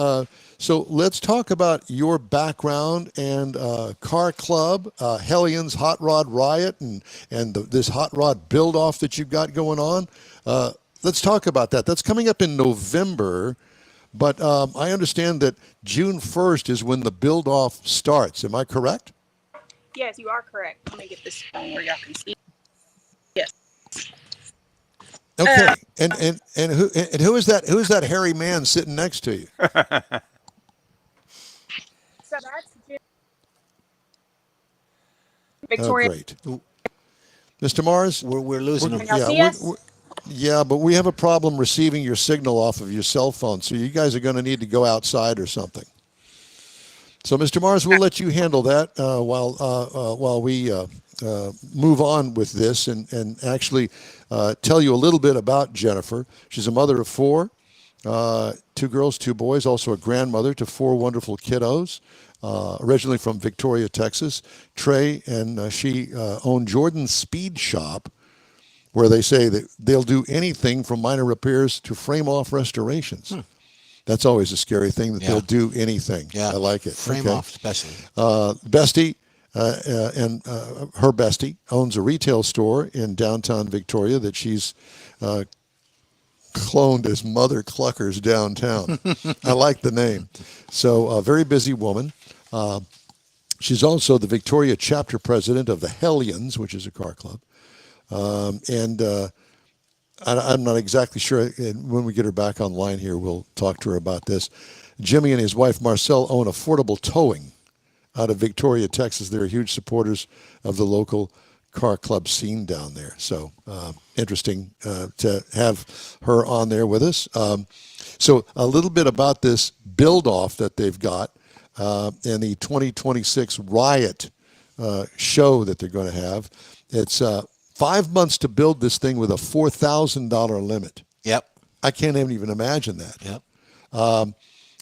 Speaker 1: so let's talk about your background and Car Club, Hellions Hot Rod Riot, and this Hot Rod Build-Off that you've got going on. let's talk about that. That's coming up in November, but I understand that June 1st is when the build-off starts. Am I correct?
Speaker 6: Yes, you are correct. Let me get this phone where y'all can see. Yes.
Speaker 1: Okay. And who is that? Who is that hairy man sitting next to you?
Speaker 6: So that's
Speaker 1: Oh,
Speaker 6: Victoria.
Speaker 1: great. Mr. Mars,
Speaker 2: We're losing
Speaker 6: Can
Speaker 2: them.
Speaker 6: y'all
Speaker 1: yeah,
Speaker 6: see us?
Speaker 1: yeah, but we have a problem receiving your signal off of your cell phone, so you guys are going to need to go outside or something. So, Mr. Mars, we'll let you handle that while we move on with this and actually tell you a little bit about Jennifer. She's a mother of four, 2 girls, 2 boys, also a grandmother to 4 wonderful kiddos. Originally from Victoria, Texas. Trey and she own Jordan's Speed Shop, where they say that they'll do anything from minor repairs to frame-off restorations. That's always a scary thing, that they'll do anything.
Speaker 2: Yeah,
Speaker 1: I like it.
Speaker 2: Frame off, especially.
Speaker 1: Bestie and her bestie owns a retail store in downtown Victoria that she's cloned as Mother Cluckers Downtown. I like the name. So a very busy woman. She's also the Victoria chapter president of the Hellions, which is a car club. I'm not exactly sure. And when we get her back online here, we'll talk to her about this. Jimmy and his wife Marcel own Affordable Towing out of Victoria, Texas. They're huge supporters of the local car club scene down there. So interesting to have her on there with us. So a little bit about this build-off that they've got and the 2026 Riot show that they're going to have. It's 5 months to build this thing with a $4,000 limit.
Speaker 2: Yep.
Speaker 1: I can't even imagine that.
Speaker 2: Yep.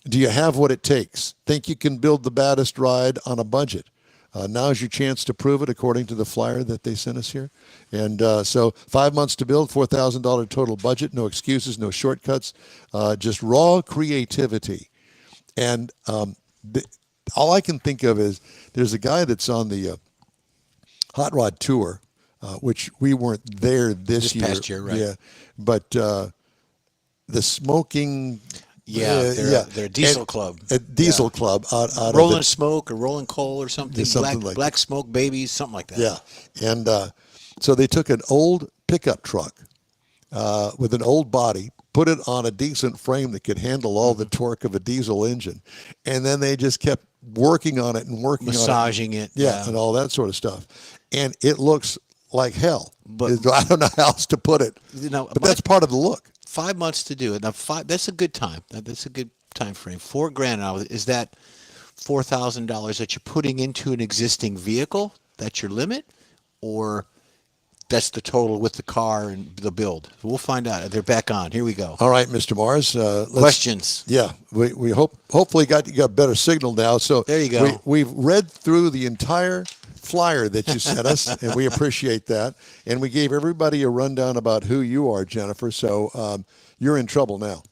Speaker 1: Do you have what it takes? Think you can build the baddest ride on a budget? Now's your chance to prove it, according to the flyer that they sent us here. And so 5 months to build, $4,000 total budget, no excuses, no shortcuts, just raw creativity. And all I can think of is there's a guy that's on the Hot Rod Tour, which we weren't there this year.
Speaker 2: Past year, right?
Speaker 1: Yeah, but the smoking.
Speaker 2: They're a diesel club.
Speaker 1: A diesel club out
Speaker 2: Rolling
Speaker 1: of
Speaker 2: Smoke or Rolling Coal or something.
Speaker 1: Something like
Speaker 2: Black Smoke Babies, something like that.
Speaker 1: Yeah, and so they took an old pickup truck with an old body, put it on a decent frame that could handle all the torque of a diesel engine, and then they just kept working on it and
Speaker 2: massaging it.
Speaker 1: Yeah, and all that sort of stuff, and it looks like hell. But I don't know how else to put it. But that's part of the look.
Speaker 2: 5 months to do it. Now, that's a good time. That's a good time frame. $4,000 now. Is that $4,000 that you're putting into an existing vehicle? That's your limit, or that's the total with the car and the build? We'll find out. They're back on. Here we go.
Speaker 1: All right, Mr. Mars.
Speaker 2: Questions?
Speaker 1: Yeah, we hopefully got better signal now. So
Speaker 2: there you go.
Speaker 1: We've read through the entire flyer that you sent us, and we appreciate that. And we gave everybody a rundown about who you are, Jennifer. So you're in trouble now.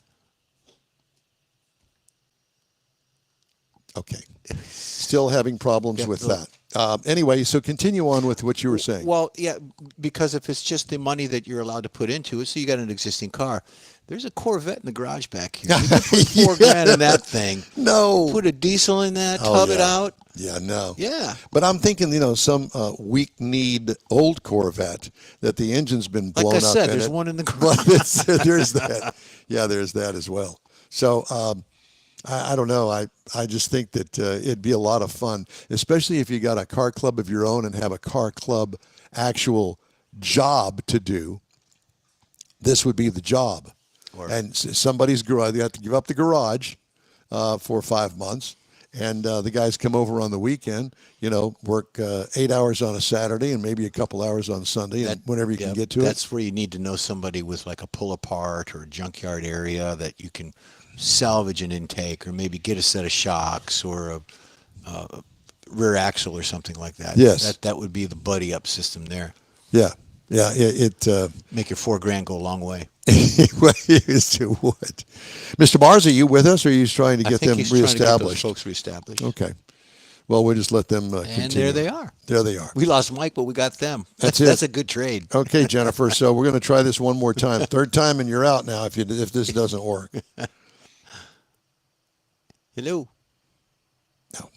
Speaker 1: Okay. Still having problems with that. Anyway, so continue on with what you were saying.
Speaker 2: Well, yeah, because if it's just the money that you're allowed to put into it, so you got an existing car, there's a Corvette in the garage back here. You could put $4,000 in that thing.
Speaker 1: No.
Speaker 2: Put a diesel in that, tub it out.
Speaker 1: Yeah, no.
Speaker 2: Yeah.
Speaker 1: But I'm thinking, some weak-kneed old Corvette that the engine's been blown up.
Speaker 2: Like I said,
Speaker 1: in
Speaker 2: there's
Speaker 1: it.
Speaker 2: one in the garage.
Speaker 1: There's that. Yeah, there's that as well. So I don't know. I just think that it'd be a lot of fun, especially if you got a car club of your own and have a car club actual job to do. This would be the job. And somebody's garage, they have to give up the garage for 5 months. And the guys come over on the weekend, work 8 hours on a Saturday and maybe a couple hours on Sunday, and whenever you can get to it.
Speaker 2: That's where you need to know somebody with like a pull apart or a junkyard area that you can salvage an intake, or maybe get a set of shocks or a rear axle or something like that.
Speaker 1: Yes.
Speaker 2: That would be the buddy up system there.
Speaker 1: Yeah. Yeah. It
Speaker 2: make your $4,000 go a long way.
Speaker 1: Yes, it would. Mr. Mars, are you with us, or are you trying to get them
Speaker 2: reestablished?
Speaker 1: reestablished?
Speaker 2: Folks reestablished.
Speaker 1: Okay. Well, we'll just let them
Speaker 2: And
Speaker 1: continue.
Speaker 2: there they are.
Speaker 1: There they are.
Speaker 2: We lost Mike, but we got them.
Speaker 1: That's it.
Speaker 2: That's a good trade.
Speaker 1: Okay, Jennifer. So we're going to try this one more time. Third time, and you're out now. If this doesn't work.
Speaker 2: Hello.
Speaker 1: No,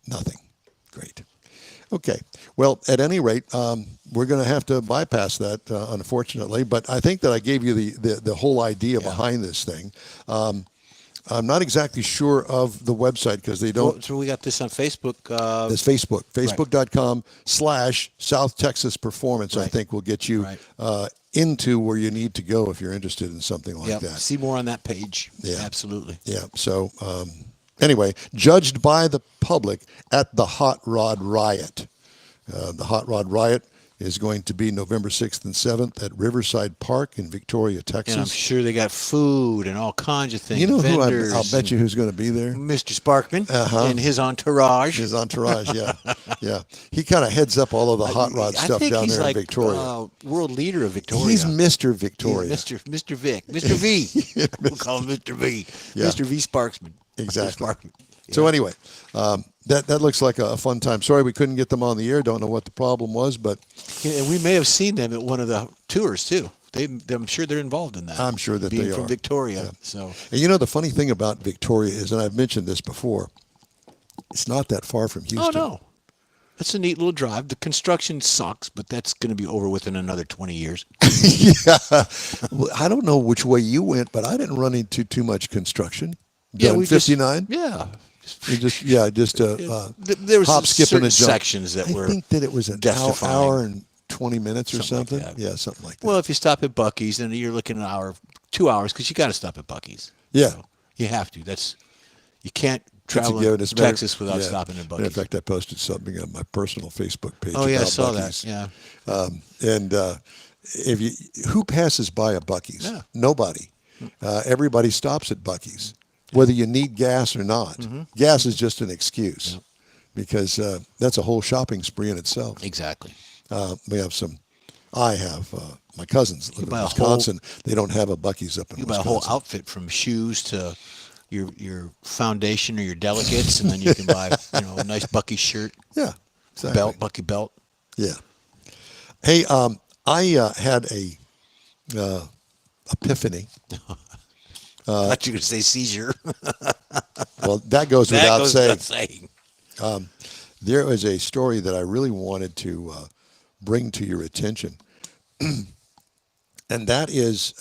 Speaker 1: nothing. Great. Okay. Well, at any rate, we're going to have to bypass that, unfortunately. But I think that I gave you the whole idea behind this thing. I'm not exactly sure of the website because they don't.
Speaker 2: Well, so we got this on Facebook.
Speaker 1: There's Facebook. Facebook.com/South Texas Performance, I think, will get you into where you need to go if you're interested in something like that.
Speaker 2: See more on that page.
Speaker 1: Yeah.
Speaker 2: Absolutely.
Speaker 1: Yeah. So anyway, judged by the public at the Hot Rod Riot. The Hot Rod Riot is going to be November 6th and 7th at Riverside Park in Victoria, Texas.
Speaker 2: And I'm sure they got food and all kinds of things.
Speaker 1: You know who
Speaker 2: vendors
Speaker 1: I'll bet you who's going to be there?
Speaker 2: Mr. Sparkman and his entourage.
Speaker 1: His entourage, yeah. Yeah. He kind of heads up all of the hot rod stuff down there in Victoria.
Speaker 2: World leader of Victoria.
Speaker 1: He's Mr. Victoria.
Speaker 2: Mr. Vic. Mr. V. We'll call him Mr. V.
Speaker 1: Yeah.
Speaker 2: Mr. V. Sparksman.
Speaker 1: Exactly.
Speaker 2: Sparkman. Yeah.
Speaker 1: So anyway, that looks like a fun time. Sorry we couldn't get them on the air. Don't know what the problem was, but
Speaker 2: And we may have seen them at one of the tours too. I'm sure they're involved in that.
Speaker 1: I'm sure that
Speaker 2: being
Speaker 1: they
Speaker 2: from
Speaker 1: are.
Speaker 2: Victoria.
Speaker 1: Yeah.
Speaker 2: So.
Speaker 1: And you know the funny thing about Victoria is, and I've mentioned this before, it's not that far from Houston.
Speaker 2: Oh no, that's a neat little drive. The construction sucks, but that's going to be over within another 20 years.
Speaker 1: Yeah. Well, I don't know which way you went, but I didn't run into too much construction.
Speaker 2: Yeah,
Speaker 1: we 59.
Speaker 2: Yeah.
Speaker 1: You just
Speaker 2: there was
Speaker 1: hop, skip, and a jump.
Speaker 2: sections that were.
Speaker 1: I think that it was an
Speaker 2: death-defying.
Speaker 1: hour and 20 minutes or something.
Speaker 2: Like that.
Speaker 1: Yeah, something like that.
Speaker 2: Well, if you stop at Buc-ee's, then you're looking at an hour, 2 hours, because you got to stop at Buc-ee's.
Speaker 1: Yeah.
Speaker 2: So you have to. You can't
Speaker 1: That's a
Speaker 2: travel
Speaker 1: given.
Speaker 2: to
Speaker 1: As a matter-
Speaker 2: Texas without
Speaker 1: yeah.
Speaker 2: stopping at
Speaker 1: Matter
Speaker 2: Buc-ee's.
Speaker 1: of fact, I posted something on my personal Facebook page.
Speaker 2: Oh yeah, I
Speaker 1: about
Speaker 2: saw
Speaker 1: Buc-ee's.
Speaker 2: that. Yeah.
Speaker 1: And who passes by a Buc-ee's?
Speaker 2: Yeah.
Speaker 1: Nobody. Everybody stops at Buc-ee's, whether you need gas or not.
Speaker 2: Mm-hmm.
Speaker 1: Gas is just an excuse because that's a whole shopping spree in itself.
Speaker 2: Exactly.
Speaker 1: I have my cousins live in
Speaker 2: buy a
Speaker 1: Wisconsin. They don't have a Buc-ee's up in
Speaker 2: You buy
Speaker 1: Wisconsin.
Speaker 2: a whole outfit from shoes to your foundation or your delegates, and then you can buy a nice Bucky shirt,
Speaker 1: Yeah, exactly.
Speaker 2: Bucky belt.
Speaker 1: Yeah. Hey, I had a epiphany.
Speaker 2: I thought you were going to say seizure.
Speaker 1: Well, that goes
Speaker 2: That
Speaker 1: without
Speaker 2: goes
Speaker 1: saying.
Speaker 2: without saying.
Speaker 1: There was a story that I really wanted to bring to your attention, and that is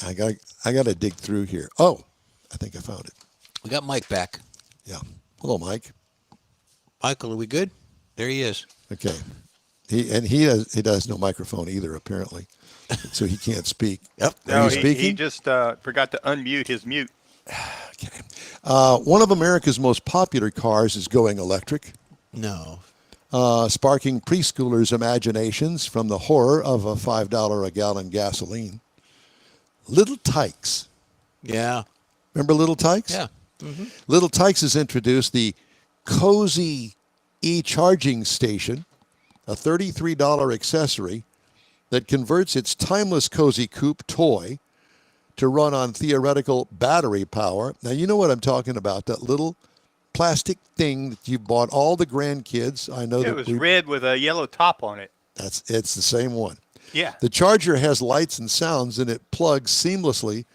Speaker 1: I got to dig through here. Oh, I think I found it.
Speaker 2: We got Mike back.
Speaker 1: Yeah. Hello, Mike.
Speaker 2: Michael, are we good? There he is.
Speaker 1: Okay. He does no microphone either, apparently, so he can't speak.
Speaker 2: Yep.
Speaker 1: Are
Speaker 3: No,
Speaker 1: you
Speaker 3: he
Speaker 1: speaking?
Speaker 3: just forgot to unmute his mute.
Speaker 1: Okay. One of America's most popular cars is going electric,
Speaker 2: No.
Speaker 1: sparking preschoolers' imaginations from the horror of a $5 a gallon gasoline. Little Tykes.
Speaker 2: Yeah.
Speaker 1: Remember Little Tykes?
Speaker 2: Yeah.
Speaker 1: Little Tykes has introduced the Cozy e-charging station, a $33 accessory that converts its timeless Cozy Coupe toy to run on theoretical battery power. Now, you know what I'm talking about, that little plastic thing that you bought all the grandkids. I know
Speaker 3: It
Speaker 1: that
Speaker 3: was red with a yellow top on it.
Speaker 1: it's the same one.
Speaker 3: Yeah.
Speaker 1: The charger has lights and sounds, and it plugs seamlessly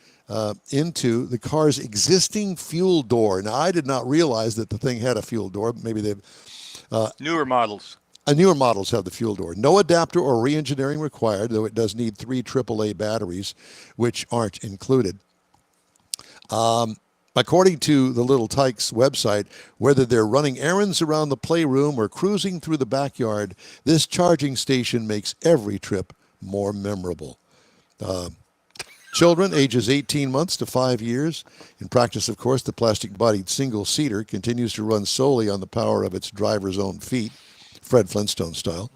Speaker 1: into the car's existing fuel door. Now, I did not realize that the thing had a fuel door. Maybe they've
Speaker 3: Newer models.
Speaker 1: newer models have the fuel door. No adapter or re-engineering required, though it does need 3 AAA batteries, which aren't included. According to the Little Tykes website, whether they're running errands around the playroom or cruising through the backyard, this charging station makes every trip more memorable. Children ages 18 months to 5 years. In practice, of course, the plastic-bodied single-seater continues to run solely on the power of its driver's own feet, Fred Flintstone style.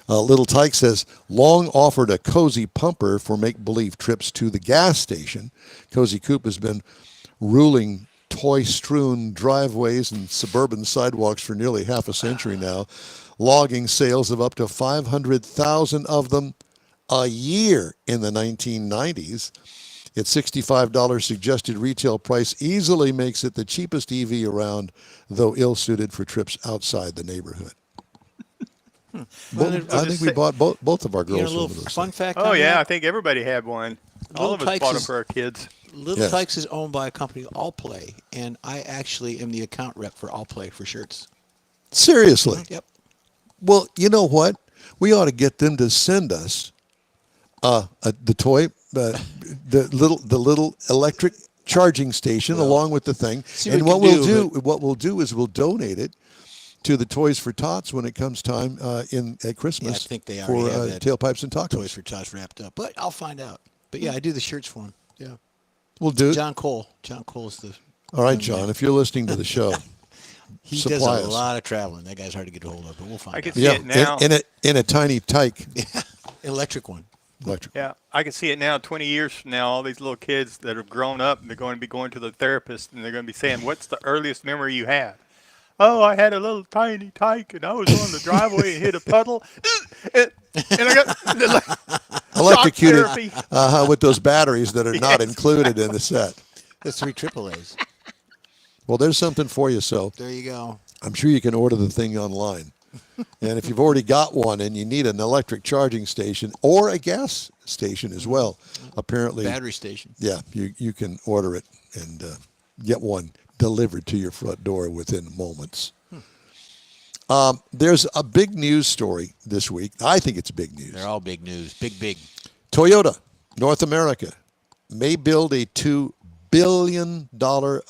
Speaker 1: Little Tykes has long offered a Cozy pumper for make-believe trips to the gas station. Cozy Coupe has been ruling toy-strewn driveways and suburban sidewalks for nearly half a century now, logging sales of up to 500,000 of them a year in the 1990s. Its $65 suggested retail price easily makes it the cheapest EV around, though ill-suited for trips outside the neighborhood. I think we bought both of our
Speaker 2: You know, a
Speaker 1: girls
Speaker 2: little
Speaker 1: one of those
Speaker 2: fun
Speaker 1: things.
Speaker 2: fact
Speaker 3: Oh
Speaker 2: on
Speaker 3: yeah, I
Speaker 2: that.
Speaker 3: think everybody had one. All
Speaker 2: Little
Speaker 3: of us
Speaker 2: Tykes
Speaker 3: bought them
Speaker 2: is-
Speaker 3: for our kids.
Speaker 2: Little
Speaker 1: Yes.
Speaker 2: Tykes is owned by a company, Allplay, and I actually am the account rep for Allplay for shirts.
Speaker 1: Seriously.
Speaker 2: Yep.
Speaker 1: Well, you know what? We ought to get them to send us the toy, the little electric charging station along with the thing.
Speaker 2: see what
Speaker 1: And
Speaker 2: we
Speaker 1: what
Speaker 2: can
Speaker 1: we'll
Speaker 2: do,
Speaker 1: what we'll do is we'll donate it to the Toys for Tots when it comes time at Christmas.
Speaker 2: Yeah, I think they
Speaker 1: for
Speaker 2: already have that
Speaker 1: tailpipes and
Speaker 2: Toys
Speaker 1: tacos.
Speaker 2: for Tots wrapped up, but I'll find out. But yeah, I do the shirts for him. Yeah.
Speaker 1: We'll do it.
Speaker 2: John Cole. John Cole's the.
Speaker 1: All right, John. If you're listening to the show,
Speaker 2: He
Speaker 1: supply
Speaker 2: does a
Speaker 1: us.
Speaker 2: lot of traveling. That guy's hard to get a hold of, but we'll find
Speaker 3: I
Speaker 2: out.
Speaker 3: can see
Speaker 1: Yeah,
Speaker 3: it now.
Speaker 1: in a tiny tyke
Speaker 2: Electric one.
Speaker 1: electric.
Speaker 3: Yeah, I can see it now. 20 years from now, all these little kids that have grown up, they're going to be going to the therapist, and they're going to be saying, "What's the earliest memory you had?" Oh, I had a little tiny tyke, and I was on the driveway and hit a puddle, and I got
Speaker 1: Electrocuted
Speaker 3: therapy.
Speaker 1: with those batteries that are not
Speaker 3: Yes.
Speaker 1: included in the set.
Speaker 2: The 3 AAAs.
Speaker 1: Well, there's something for you, so
Speaker 2: There you go.
Speaker 1: I'm sure you can order the thing online. And if you've already got one and you need an electric charging station or a gas station as well, apparently,
Speaker 2: Battery station.
Speaker 1: yeah, you can order it and get one delivered to your front door within moments. There's a big news story this week. I think it's big news.
Speaker 2: They're all big news. Big.
Speaker 1: Toyota, North America, may build a $2 billion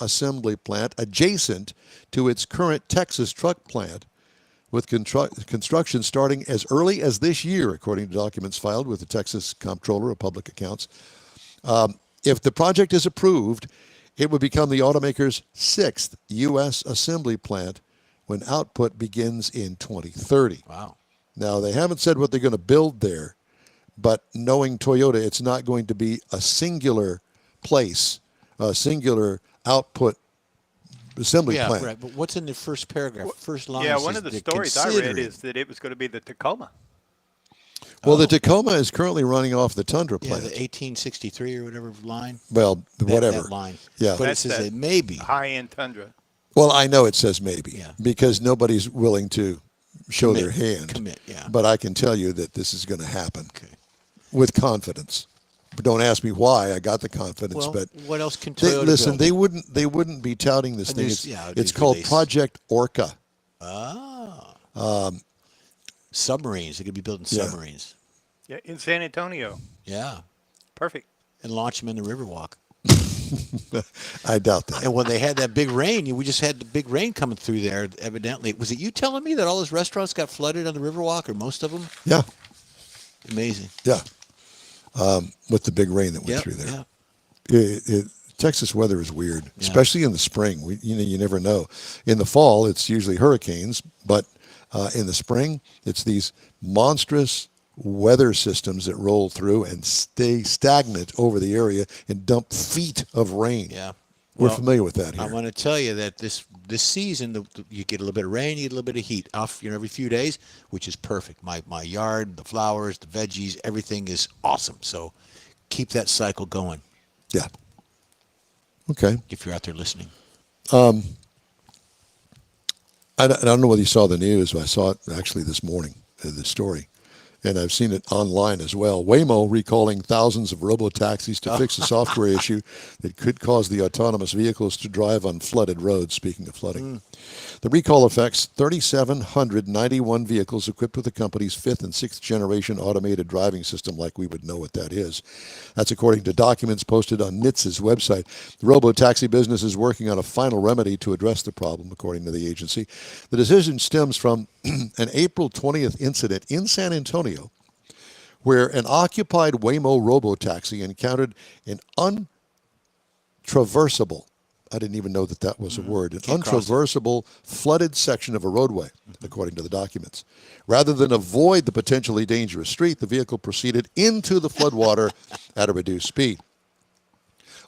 Speaker 1: assembly plant adjacent to its current Texas truck plant, with construction starting as early as this year, according to documents filed with the Texas Comptroller of Public Accounts. If the project is approved, it would become the automaker's 6th U.S. assembly plant when output begins in 2030.
Speaker 2: Wow.
Speaker 1: Now, they haven't said what they're going to build there, but knowing Toyota, it's not going to be a singular place, a singular output assembly
Speaker 2: Yeah,
Speaker 1: plant.
Speaker 2: right. But what's in the first paragraph? First line.
Speaker 3: Yeah,
Speaker 2: says
Speaker 3: one of the
Speaker 2: they're
Speaker 3: stories I read
Speaker 2: considering.
Speaker 3: is that it was going to be the Tacoma.
Speaker 1: Well, the Tacoma is currently running off the Tundra
Speaker 2: Yeah,
Speaker 1: plant.
Speaker 2: the 1863 or whatever line.
Speaker 1: Well, whatever.
Speaker 2: That line.
Speaker 1: Yeah.
Speaker 2: But it
Speaker 3: That's
Speaker 2: says
Speaker 3: that
Speaker 2: it may be.
Speaker 3: high-end Tundra.
Speaker 1: Well, I know it says maybe
Speaker 2: Yeah.
Speaker 1: because nobody's willing to show
Speaker 2: Commit.
Speaker 1: their hand.
Speaker 2: Commit, yeah.
Speaker 1: But I can tell you that this is going to happen
Speaker 2: Okay.
Speaker 1: with confidence. But don't ask me why I got the confidence.
Speaker 2: Well,
Speaker 1: but
Speaker 2: what else can
Speaker 1: they,
Speaker 2: Toyota
Speaker 1: listen,
Speaker 2: build?
Speaker 1: they wouldn't be touting this
Speaker 2: A
Speaker 1: thing.
Speaker 2: news-
Speaker 1: It's,
Speaker 2: yeah, a
Speaker 1: it's
Speaker 2: news
Speaker 1: called
Speaker 2: release.
Speaker 1: Project Orca.
Speaker 2: Submarines. They're going to be building
Speaker 1: Yeah.
Speaker 2: submarines.
Speaker 3: Yeah, in San Antonio.
Speaker 2: Yeah.
Speaker 3: Perfect.
Speaker 2: And launch them in the Riverwalk.
Speaker 1: I doubt that.
Speaker 2: And when they had that big rain, we just had the big rain coming through there, evidently. Was it you telling me that all those restaurants got flooded on the Riverwalk, or most of them?
Speaker 1: Yeah,
Speaker 2: Amazing.
Speaker 1: yeah. With the big rain that went
Speaker 2: Yep,
Speaker 1: through there.
Speaker 2: yeah.
Speaker 1: Texas weather is weird,
Speaker 2: Yeah.
Speaker 1: especially in the spring. You never know. In the fall, it's usually hurricanes, but in the spring, it's these monstrous weather systems that roll through and stay stagnant over the area and dump feet of rain.
Speaker 2: Yeah.
Speaker 1: We're
Speaker 2: Well,
Speaker 1: familiar with that
Speaker 2: I
Speaker 1: here.
Speaker 2: want to tell you that this season, you get a little bit of rain, you get a little bit of heat off, every few days, which is perfect. My yard, the flowers, the veggies, everything is awesome. So keep that cycle going
Speaker 1: Yeah. Okay.
Speaker 2: if you're out there listening.
Speaker 1: I don't know whether you saw the news, but I saw it actually this morning, the story. And I've seen it online as well. Waymo recalling thousands of robo-taxis to fix a software issue that could cause the autonomous vehicles to drive on flooded roads, speaking of flooding. The recall affects 3,791 vehicles equipped with the company's 5th and 6th generation automated driving system, like we would know what that is. That's according to documents posted on NHTSA's website. The robo-taxi business is working on a final remedy to address the problem, according to the agency. The decision stems from an April 20th incident in San Antonio where an occupied Waymo robo-taxi encountered an untraversable, I didn't even know that was a word, an
Speaker 2: Can't cross it.
Speaker 1: untraversable flooded section of a roadway, according to the documents. Rather than avoid the potentially dangerous street, the vehicle proceeded into the floodwater at a reduced speed.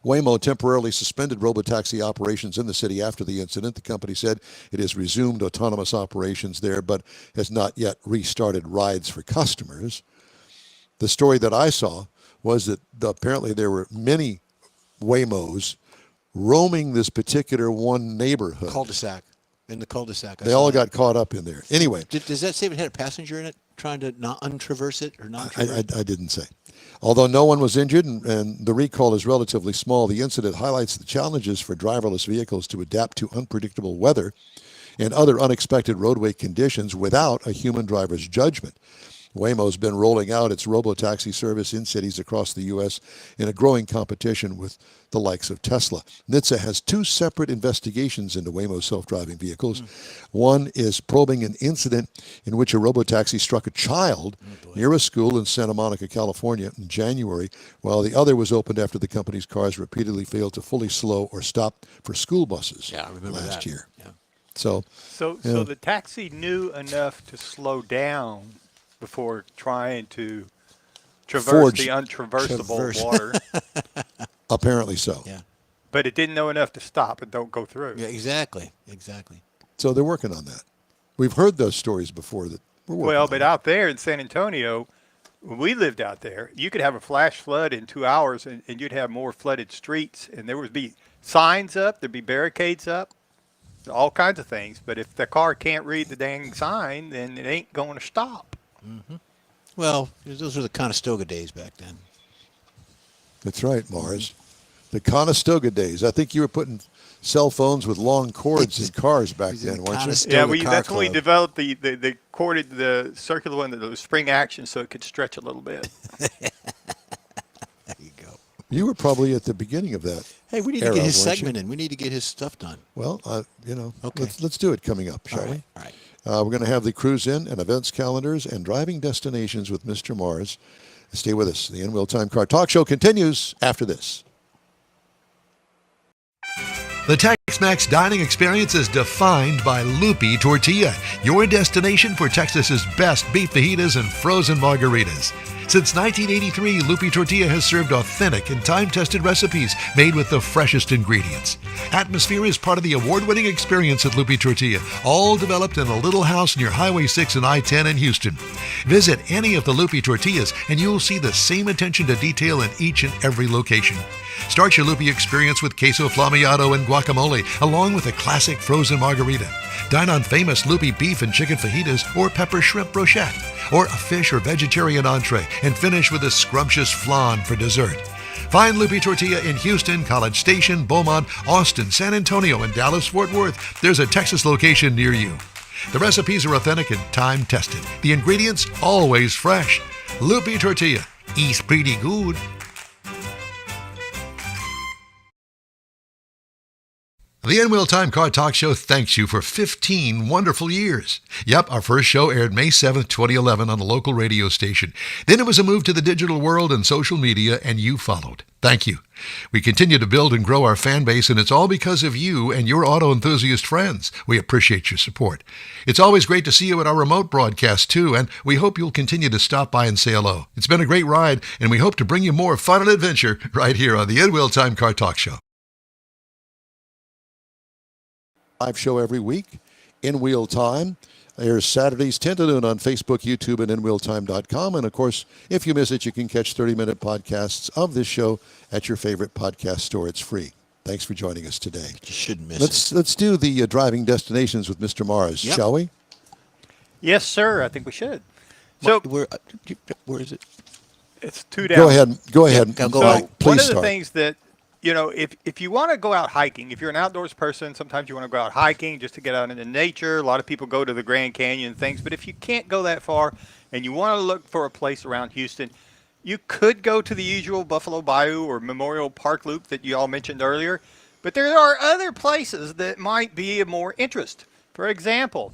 Speaker 1: Waymo temporarily suspended robotaxi operations in the city after the incident. The company said it has resumed autonomous operations there, but has not yet restarted rides for customers. The story that I saw was that apparently there were many Waymos roaming this particular one neighborhood.
Speaker 2: Cul-de-sac. In the cul-de-sac.
Speaker 1: They all got caught up in there. Anyway.
Speaker 2: Does that say it had a passenger in it trying to not untraverse it or not?
Speaker 1: I didn't say. Although no one was injured and the recall is relatively small, the incident highlights the challenges for driverless vehicles to adapt to unpredictable weather and other unexpected roadway conditions without a human driver's judgment. Waymo's been rolling out its robotaxi service in cities across the U.S. in a growing competition with the likes of Tesla. NHTSA has two separate investigations into Waymo self-driving vehicles. One is probing an incident in which a robotaxi struck a child near a school in Santa Monica, California in January, while the other was opened after the company's cars repeatedly failed to fully slow or stop for school buses last year.
Speaker 2: Yeah.
Speaker 3: So the taxi knew enough to slow down before trying to traverse the untraversable water.
Speaker 1: Apparently so.
Speaker 2: Yeah.
Speaker 3: But it didn't know enough to stop and don't go through.
Speaker 2: Yeah, exactly.
Speaker 1: So they're working on that. We've heard those stories before.
Speaker 3: But out there in San Antonio, when we lived out there, you could have a flash flood in 2 hours and you'd have more flooded streets. And there would be signs up, there'd be barricades up, all kinds of things. But if the car can't read the dang sign, then it ain't going to stop.
Speaker 2: Mm-hmm. Well, those were the Conestoga days back then.
Speaker 1: That's right, Mars. The Conestoga days. I think you were putting cell phones with long cords in cars back then, weren't you?
Speaker 3: Yeah, that's when we developed the corded, the circular one, the spring action, so it could stretch a little bit.
Speaker 2: There you go.
Speaker 1: You were probably at the beginning of that.
Speaker 2: Hey, we need to get his segment in. We need to get his stuff done.
Speaker 1: Well,
Speaker 2: okay.
Speaker 1: Let's do it coming up, shall we?
Speaker 2: All right.
Speaker 1: We're going to have the cruise in and events calendars and driving destinations with Mr. Mars. Stay with us. The In-Wheel Time Car Talk Show continues after this.
Speaker 5: The Tex-Mex dining experience is defined by Loopy Tortilla, your destination for Texas's best beef fajitas and frozen margaritas. Since 1983, Loopy Tortilla has served authentic and time-tested recipes made with the freshest ingredients. Atmosphere is part of the award-winning experience at Loopy Tortilla, all developed in a little house near Highway 6 and I-10 in Houston. Visit any of the Loopy Tortillas and you'll see the same attention to detail in each and every location. Start your Loopy experience with queso flamiado and guacamole, along with a classic frozen margarita. Dine on famous Loopy beef and chicken fajitas or pepper shrimp brochette, or a fish or vegetarian entree, and finish with a scrumptious flan for dessert. Find Loopy Tortilla in Houston, College Station, Beaumont, Austin, San Antonio, and Dallas-Fort Worth. There's a Texas location near you. The recipes are authentic and time-tested. The ingredients always fresh. Loopy Tortilla. Eats pretty good. The In-Wheel Time Car Talk Show thanks you for 15 wonderful years. Yep, our first show aired May 7th, 2011 on the local radio station. Then it was a move to the digital world and social media, and you followed. Thank you. We continue to build and grow our fan base, and it's all because of you and your auto enthusiast friends. We appreciate your support. It's always great to see you at our remote broadcast, too, and we hope you'll continue to stop by and say hello. It's been a great ride, and we hope to bring you more fun and adventure right here on the In-Wheel Time Car Talk Show.
Speaker 1: Live show every week, In-Wheel Time. Airs Saturdays 10 to noon on Facebook, YouTube, and InWheelTime.com. And, of course, if you miss it, you can catch 30-minute podcasts of this show at your favorite podcast store. It's free. Thanks for joining us today.
Speaker 2: You shouldn't miss it.
Speaker 1: Let's do the driving destinations with Mr. Mars, shall we?
Speaker 3: Yes, sir. I think we should. So
Speaker 2: where is it?
Speaker 3: It's 2 down.
Speaker 1: Go ahead.
Speaker 2: Go
Speaker 3: so
Speaker 2: ahead.
Speaker 1: Please
Speaker 3: one of the
Speaker 1: start.
Speaker 3: things that, if you want to go out hiking, if you're an outdoors person, sometimes you want to go out hiking just to get out into nature. A lot of people go to the Grand Canyon and things. But if you can't go that far and you want to look for a place around Houston, you could go to the usual Buffalo Bayou or Memorial Park loop that you all mentioned earlier. But there are other places that might be of more interest. For example,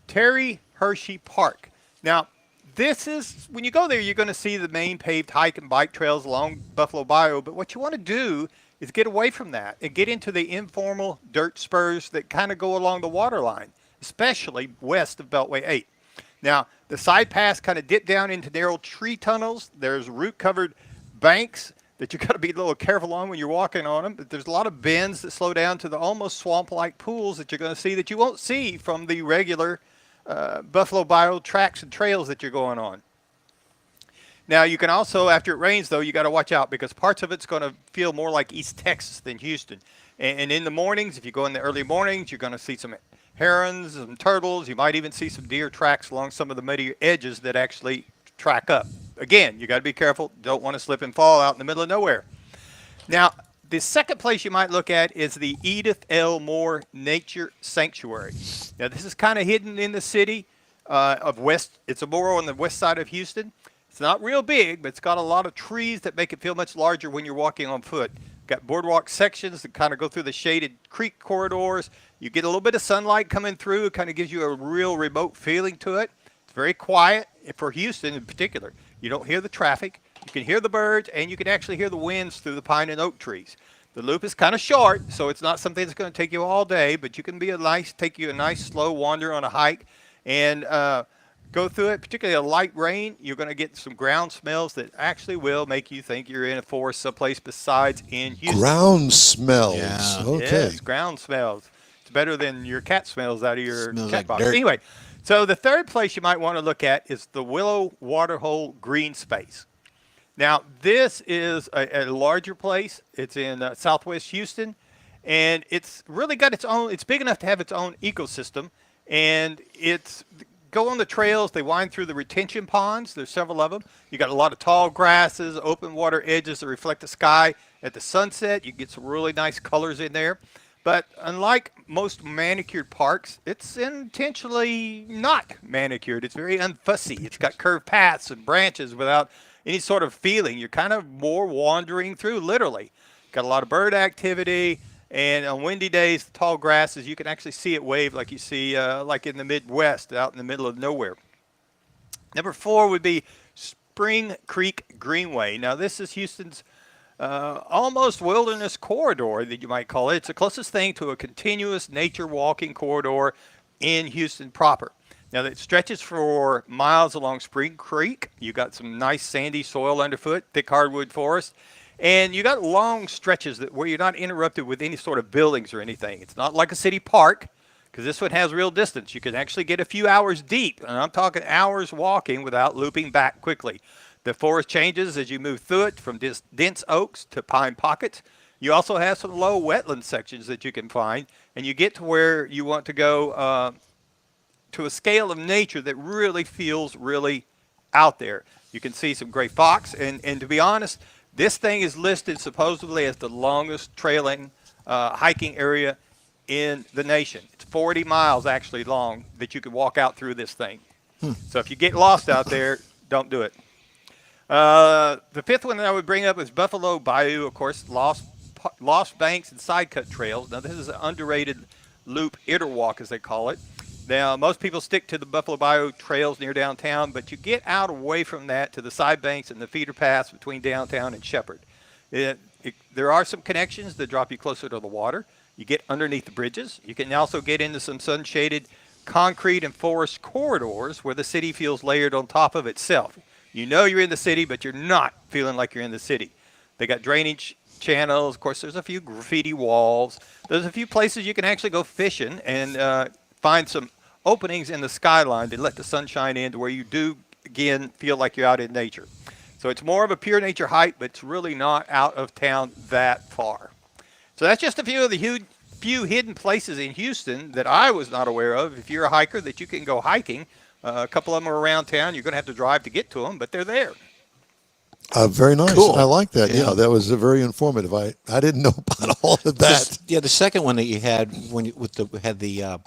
Speaker 3: Terry Hershey Park. Now, this is, when you go there, you're going to see the main paved hike and bike trails along Buffalo Bayou. But what you want to do is get away from that and get into the informal dirt spurs that kind of go along the water line, especially west of Beltway 8. Now, the side paths kind of dip down into narrow tree tunnels. There's root-covered banks that you got to be a little careful on when you're walking on them. But there's a lot of bends that slow down to the almost swamp-like pools that you're going to see that you won't see from the regular Buffalo Bayou tracks and trails that you're going on. Now, you can also, after it rains, though, you got to watch out because parts of it's going to feel more like East Texas than Houston. And in the mornings, if you go in the early mornings, you're going to see some herons, some turtles. You might even see some deer tracks along some of the muddy edges that actually track up. Again, you got to be careful. Don't want to slip and fall out in the middle of nowhere. Now, the second place you might look at is the Edith L. Moore Nature Sanctuary. Now, this is kind of hidden in the city of West. It's a more on the west side of Houston. It's not real big, but it's got a lot of trees that make it feel much larger when you're walking on foot. Got boardwalk sections that kind of go through the shaded creek corridors. You get a little bit of sunlight coming through. It kind of gives you a real remote feeling to it. It's very quiet for Houston in particular. You don't hear the traffic. You can hear the birds, and you can actually hear the winds through the pine and oak trees. The loop is kind of short, so it's not something that's going to take you all day, but you can take you a nice slow wander on a hike and go through it. Particularly a light rain, you're going to get some ground smells that actually will make you think you're in a forest someplace besides in Houston.
Speaker 1: Ground smells.
Speaker 2: Yeah.
Speaker 1: Okay.
Speaker 3: Yes, ground smells. It's better than your cat smells out of your
Speaker 2: Smells
Speaker 3: cat
Speaker 2: like
Speaker 3: box.
Speaker 2: dirt.
Speaker 3: Anyway, so the third place you might want to look at is the Willow Waterhole Green Space. Now, this is a larger place. It's in southwest Houston, and it's really got its own, it's big enough to have its own ecosystem, and it's go on the trails. They wind through the retention ponds. There's several of them. You got a lot of tall grasses, open water edges that reflect the sky at the sunset. You get some really nice colors in there. But unlike most manicured parks, it's intentionally not manicured. It's very unfussy. It's got curved paths and branches without any sort of feeling. You're kind of more wandering through, literally. Got a lot of bird activity, and on windy days, the tall grasses, you can actually see it wave like you see like in the Midwest, out in the middle of nowhere. Number 4 would be Spring Creek Greenway. Now, this is Houston's almost wilderness corridor that you might call it. It's the closest thing to a continuous nature walking corridor in Houston proper. Now, it stretches for miles along Spring Creek. You got some nice sandy soil underfoot, thick hardwood forest, and you got long stretches where you're not interrupted with any sort of buildings or anything. It's not like a city park, because this one has real distance. You can actually get a few hours deep, and I'm talking hours walking without looping back quickly. The forest changes as you move through it from dense oaks to pine pockets. You also have some low wetland sections that you can find, and you get to where you want to go to a scale of nature that really feels really out there. You can see some gray fox, and to be honest, this thing is listed supposedly as the longest trailing hiking area in the nation. It's 40 miles actually long that you could walk out through this thing. So if you get lost out there, don't do it. The fifth one that I would bring up is Buffalo Bayou, of course, Lost Banks and Side Cut Trails. Now, this is an underrated loop interwalk, as they call it. Now, most people stick to the Buffalo Bayou trails near downtown, but you get out away from that to the side banks and the feeder paths between downtown and Shepherd. There are some connections that drop you closer to the water. You get underneath the bridges. You can also get into some sun-shaded concrete and forest corridors where the city feels layered on top of itself. You know you're in the city, but you're not feeling like you're in the city. They got drainage channels. Of course, there's a few graffiti walls. There's a few places you can actually go fishing and find some openings in the skyline to let the sunshine in to where you do, again, feel like you're out in nature. So it's more of a pure nature hike, but it's really not out of town that far. So that's just a few of the few hidden places in Houston that I was not aware of. If you're a hiker, that you can go hiking. A couple of them are around town. You're going to have to drive to get to them, but they're there.
Speaker 1: Very nice.
Speaker 2: Cool.
Speaker 1: I like that.
Speaker 2: Yeah.
Speaker 1: Yeah, that was very informative. I didn't know about all of that.
Speaker 2: Yeah, the second one that you had when you had the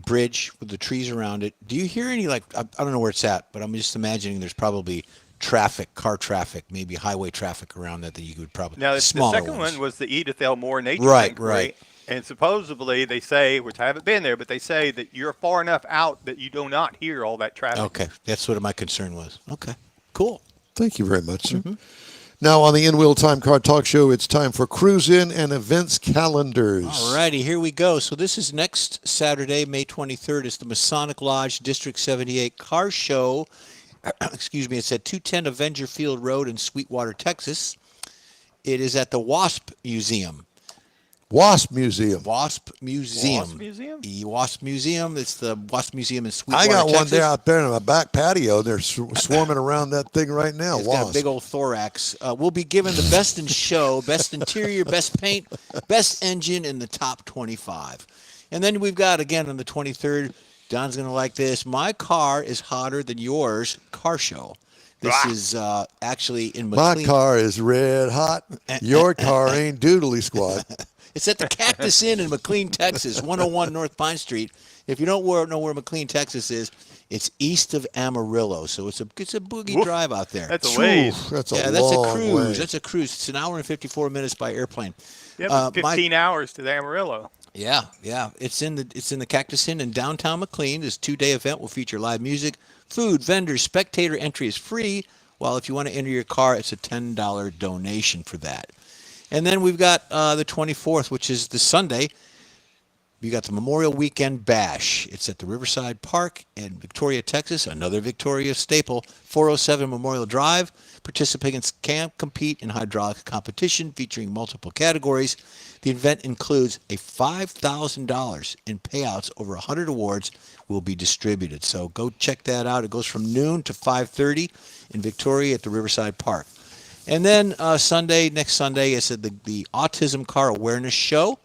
Speaker 2: bridge with the trees around it. Do you hear any I don't know where it's at, but I'm just imagining there's probably car traffic, maybe highway traffic around that you would probably.
Speaker 3: Now, the
Speaker 2: smaller
Speaker 3: second
Speaker 2: ones.
Speaker 3: one was the Edith L. Moore Nature
Speaker 2: Right,
Speaker 3: Sanctuary.
Speaker 2: right.
Speaker 3: And supposedly they say, which I haven't been there, but they say that you're far enough out that you do not hear all that traffic.
Speaker 2: Okay, that's what my concern was. Okay, cool.
Speaker 1: Thank you very much, sir. Now on the In-Wheel Time Car Talk Show, it's time for Cruise In and events calendars.
Speaker 2: All righty, here we go. So this is next Saturday, May 23rd. It's the Masonic Lodge District 78 Car Show. Excuse me, it's at 210 Avenger Field Road in Sweetwater, Texas. It is at the WASP Museum.
Speaker 1: Wasp Museum.
Speaker 2: Wasp Museum.
Speaker 3: Wasp Museum?
Speaker 2: The Wasp Museum. It's the Wasp Museum in Sweetwater,
Speaker 1: I got one
Speaker 2: Texas.
Speaker 1: there out there in my back patio. They're swarming around that thing right now.
Speaker 2: It's got a big old thorax. We'll be given the best in show, best interior, best paint, best engine in the top 25. And then we've got, again, on the 23rd, Don's going to like this, My Car is Hotter Than Yours car show. This is actually in McLean.
Speaker 1: My car is red hot. Your car ain't doodly squat.
Speaker 2: It's at the Cactus Inn in McLean, Texas, 101 North Pine Street. If you don't know where McLean, Texas is, it's east of Amarillo, so it's a boogie drive out there.
Speaker 3: That's a ways.
Speaker 1: That's
Speaker 2: that's
Speaker 1: long
Speaker 2: a cruise.
Speaker 1: way.
Speaker 2: That's a cruise. It's an hour and 54 minutes by airplane.
Speaker 3: Yeah, 15 hours to the Amarillo.
Speaker 2: Yeah. It's in the Cactus Inn in downtown McLean. This 2-day event will feature live music, food, vendors, spectator entry is free. While if you want to enter your car, it's a $10 donation for that. And then we've got the 24th, which is the Sunday. You got the Memorial Weekend Bash. It's at the Riverside Park in Victoria, Texas, another Victoria staple, 407 Memorial Drive. Participants can compete in hydraulic competition featuring multiple categories. The event includes a $5,000 in payouts. Over 100 awards will be distributed. So go check that out. It goes from noon to 5:30 in Victoria at the Riverside Park. And then next Sunday, is the Autism Car Awareness Show.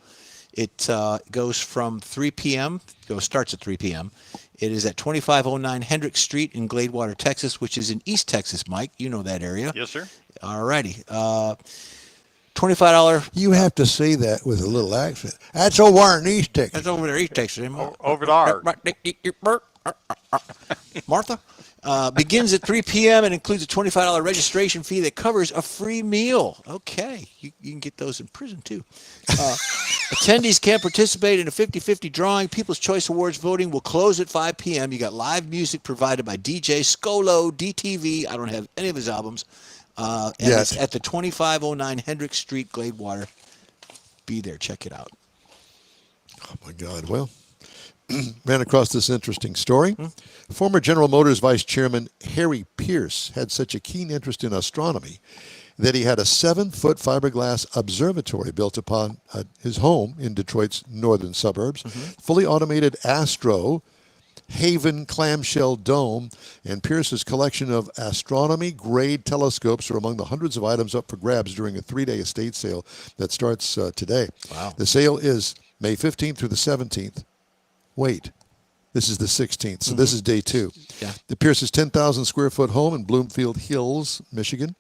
Speaker 2: It goes from 3 p.m. Starts at 3 p.m. It is at 2509 Hendricks Street in Gladewater, Texas, which is in East Texas, Mike. You know that area.
Speaker 3: Yes, sir.
Speaker 2: All righty. $25.
Speaker 1: You have to say that with a little accent. That's over in East Texas.
Speaker 2: That's over there, East Texas.
Speaker 3: Over there.
Speaker 2: Martha. Begins at 3 p.m. and includes a $25 registration fee that covers a free meal. Okay. You can get those in prison, too. Attendees can participate in a 50-50 drawing. People's Choice Awards voting will close at 5 p.m. You got live music provided by DJ Scolo, DTV. I don't have any of his albums. And it's at the 2509 Hendricks Street, Gladewater. Be there. Check it out.
Speaker 1: Oh, my God. Well, ran across this interesting story. Former General Motors Vice Chairman Harry Pierce had such a keen interest in astronomy that he had a 7-foot fiberglass observatory built upon his home in Detroit's northern suburbs. Fully automated Astro Haven clamshell dome, and Pierce's collection of astronomy-grade telescopes are among the hundreds of items up for grabs during a 3-day estate sale that starts today.
Speaker 2: Wow.
Speaker 1: The sale is May 15th through the 17th. Wait, this is the 16th, so this is day 2.
Speaker 2: Yeah.
Speaker 1: The Pierce's 10,000 square foot home in Bloomfield Hills, Michigan.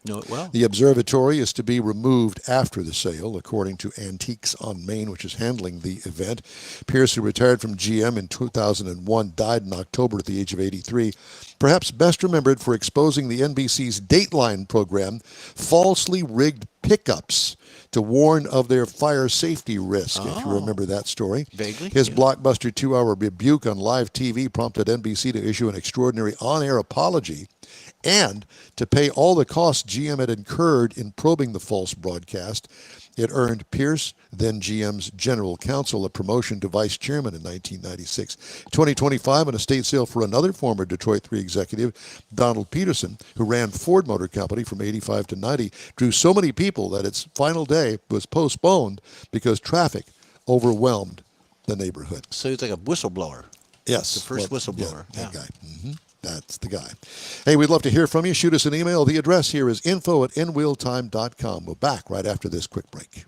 Speaker 2: Know it well.
Speaker 1: The observatory is to be removed after the sale, according to Antiques on Main, which is handling the event. Pierce, who retired from GM in 2001, died in October at the age of 83. Perhaps best remembered for exposing the NBC's Dateline program, falsely rigged pickups to warn of their fire safety risk, if you remember that story.
Speaker 2: Vaguely.
Speaker 1: His blockbuster 2-hour rebuke on live TV prompted NBC to issue an extraordinary on-air apology and to pay all the costs GM had incurred in probing the false broadcast. It earned Pierce, then GM's general counsel, a promotion to vice chairman in 1996. 2025, an estate sale for another former Detroit 3 executive, Donald Peterson, who ran Ford Motor Company from 85 to 90, drew so many people that its final day was postponed because traffic overwhelmed the neighborhood.
Speaker 2: So he's like a whistleblower.
Speaker 1: Yes.
Speaker 2: The first whistleblower.
Speaker 1: Yeah, that guy. That's the guy. Hey, we'd love to hear from you. Shoot us an email. The address here is info@nwheeltime.com. We're back right after this quick break.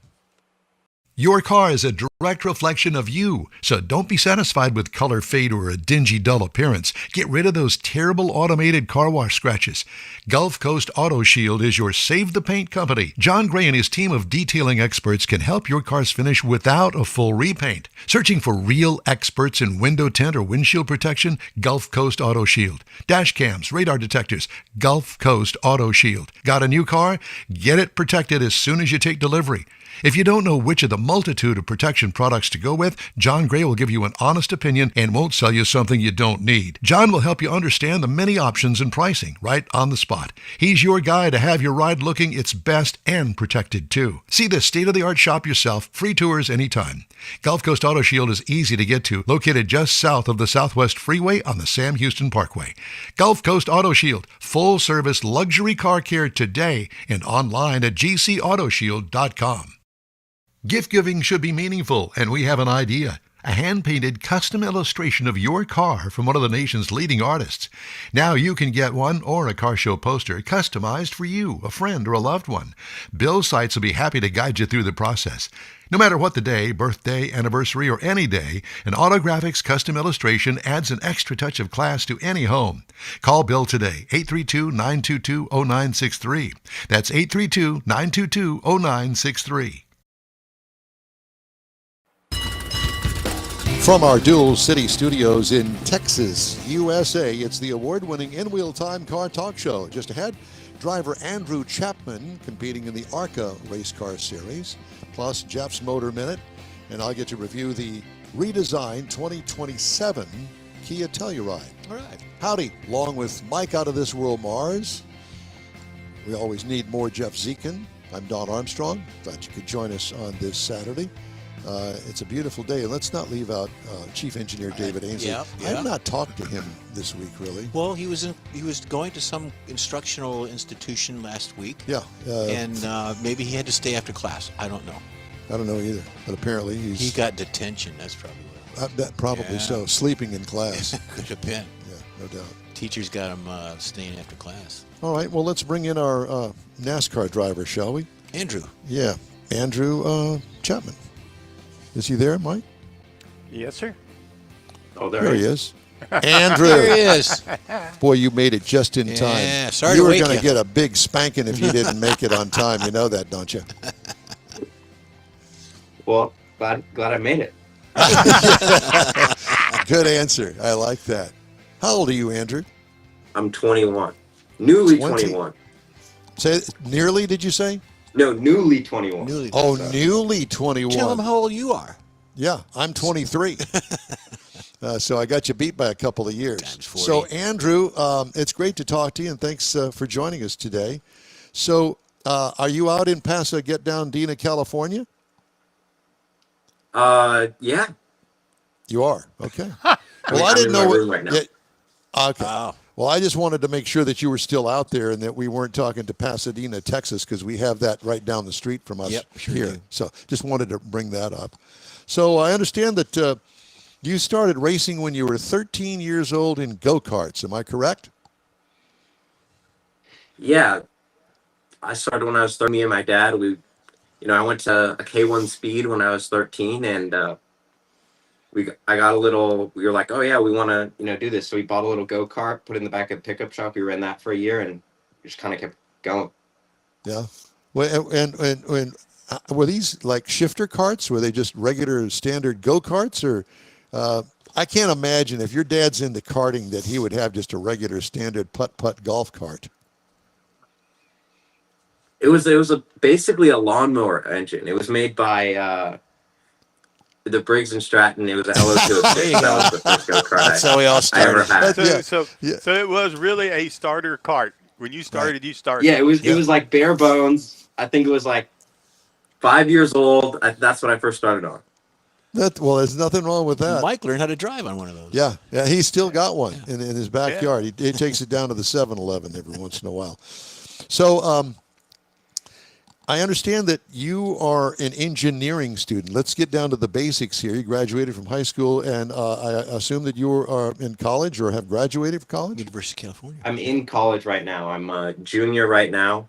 Speaker 5: Your car is a direct reflection of you, so don't be satisfied with color fade or a dingy, dull appearance. Get rid of those terrible automated car wash scratches. Gulf Coast Auto Shield is your save-the-paint company. John Gray and his team of detailing experts can help your car's finish without a full repaint. Searching for real experts in window tint or windshield protection? Gulf Coast Auto Shield. Dash cams, radar detectors, Gulf Coast Auto Shield. Got a new car? Get it protected as soon as you take delivery. If you don't know which of the multitude of protection products to go with, John Gray will give you an honest opinion and won't sell you something you don't need. John will help you understand the many options and pricing right on the spot. He's your guy to have your ride looking its best and protected too. See the state-of-the-art shop yourself. Free tours anytime. Gulf Coast Auto Shield is easy to get to, located just south of the Southwest Freeway on the Sam Houston Parkway. Gulf Coast Auto Shield, full-service luxury car care today and online at gcautoshield.com. Gift giving should be meaningful, and we have an idea. A hand-painted custom illustration of your car from one of the nation's leading artists. Now you can get one or a car show poster customized for you, a friend, or a loved one. Bill's Sites will be happy to guide you through the process. No matter what the day, birthday, anniversary, or any day, an Autographics custom illustration adds an extra touch of class to any home. Call Bill today, 832-922-0963. That's 832-922-0963.
Speaker 1: From our Dual City studios in Texas, USA, it's the award-winning in-wheel time car talk show. Just ahead, driver Andrew Chapman competing in the ARCA race car series, plus Jeff's Motor Minute, and I'll get to review the redesigned 2027 Kia Telluride.
Speaker 2: All right.
Speaker 1: Howdy, along with Mike out of this world Mars. We always need more Jeff Zekin. I'm Don Armstrong. Glad you could join us on this Saturday. It's a beautiful day. Let's not leave out Chief Engineer David Ainsley.
Speaker 2: Yeah.
Speaker 1: I have not talked to him this week, really.
Speaker 2: Well, he was going to some instructional institution last week.
Speaker 1: Yeah.
Speaker 2: And maybe he had to stay after class. I don't know.
Speaker 1: I don't know either. But apparently
Speaker 2: he got detention. That's probably what.
Speaker 1: Probably so. Sleeping in class.
Speaker 2: Could have been.
Speaker 1: Yeah, no doubt.
Speaker 2: Teachers got him staying after class.
Speaker 1: All right. Well, let's bring in our NASCAR driver, shall we?
Speaker 2: Andrew.
Speaker 1: Yeah. Andrew Chapman. Is he there, Mike?
Speaker 3: Yes, sir.
Speaker 7: Oh,
Speaker 1: there he is. Andrew.
Speaker 2: There he is.
Speaker 1: Boy, you made it just in time.
Speaker 2: Yeah, sorry
Speaker 1: you
Speaker 2: to
Speaker 1: were
Speaker 2: wake
Speaker 1: going
Speaker 2: you.
Speaker 1: to get a big spanking if you didn't make it on time. You know that, don't you?
Speaker 7: Well, glad I made it.
Speaker 1: Good answer. I like that. How old are you, Andrew?
Speaker 7: I'm 21. Newly
Speaker 1: 20.
Speaker 7: 21.
Speaker 1: Say nearly, did you say?
Speaker 7: No, newly 21.
Speaker 1: Newly 21.
Speaker 2: Tell him how old you are.
Speaker 1: Yeah, I'm 23. So I got you beat by a couple of years.
Speaker 2: Times 40.
Speaker 1: So, Andrew, it's great to talk to you, and thanks for joining us today. So, are you out in Pasadena, California?
Speaker 7: Yeah.
Speaker 1: You are? Okay.
Speaker 7: Well,
Speaker 1: I didn't know what.
Speaker 7: Right now.
Speaker 1: Okay.
Speaker 2: Wow.
Speaker 1: Well, I just wanted to make sure that you were still out there and that we weren't talking to Pasadena, Texas, because we have that right down the street from us
Speaker 2: sure
Speaker 1: here.
Speaker 2: do.
Speaker 1: So just wanted to bring that up. So I understand that you started racing when you were 13 years old in go-karts. Am I correct?
Speaker 7: Yeah. I started when I was 13. Me and my dad, I went to a K1 Speed when I was 13, and we were like, oh yeah, we want to, do this. So we bought a little go-kart, put it in the back of the pickup truck. We ran that for a year and just kind of kept going.
Speaker 1: Yeah. Well, and were these like shifter carts? Were they just regular standard go-karts? Or I can't imagine if your dad's into karting that he would have just a regular standard putt-putt golf cart.
Speaker 7: It was basically a lawnmower engine. It was made by the Briggs and Stratton. It was an LO206. That was the first go-kart
Speaker 2: That's how we all
Speaker 7: I ever
Speaker 2: started.
Speaker 7: had.
Speaker 3: So it was really a starter cart. When you started, you started.
Speaker 7: Yeah, it was like bare bones. I think it was like 5 years old. That's what I first started on.
Speaker 1: Well, there's nothing wrong with that.
Speaker 2: Mike learned how to drive on one of those.
Speaker 1: Yeah, he's still got one in his backyard. He takes it down to the 7-Eleven every once in a while. So I understand that you are an engineering student. Let's get down to the basics here. You graduated from high school, and I assume that you are in college or have graduated from college?
Speaker 2: University of California.
Speaker 7: I'm in college right now. I'm a junior right now,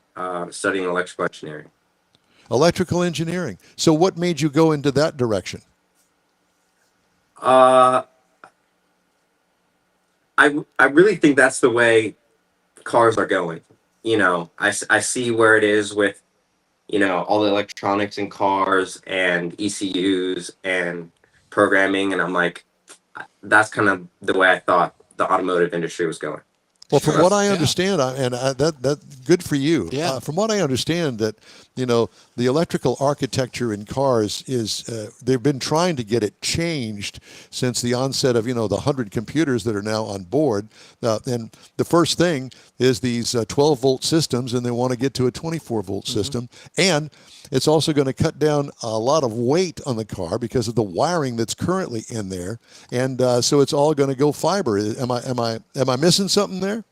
Speaker 7: studying electrical engineering.
Speaker 1: Electrical engineering. So what made you go into that direction?
Speaker 7: I really think that's the way cars are going. I see where it is with, all the electronics in cars and ECUs and programming. And I'm like, that's kind of the way I thought the automotive industry was going.
Speaker 1: Well, from what I understand, that good for you.
Speaker 2: Yeah.
Speaker 1: From what I understand, that the electrical architecture in cars is they've been trying to get it changed since the onset of the 100 computers that are now on board. And the first thing is these 12-volt systems, and they want to get to a 24-volt system. And it's also going to cut down a lot of weight on the car because of the wiring that's currently in there, and so it's all going to go fiber. Am I missing something there?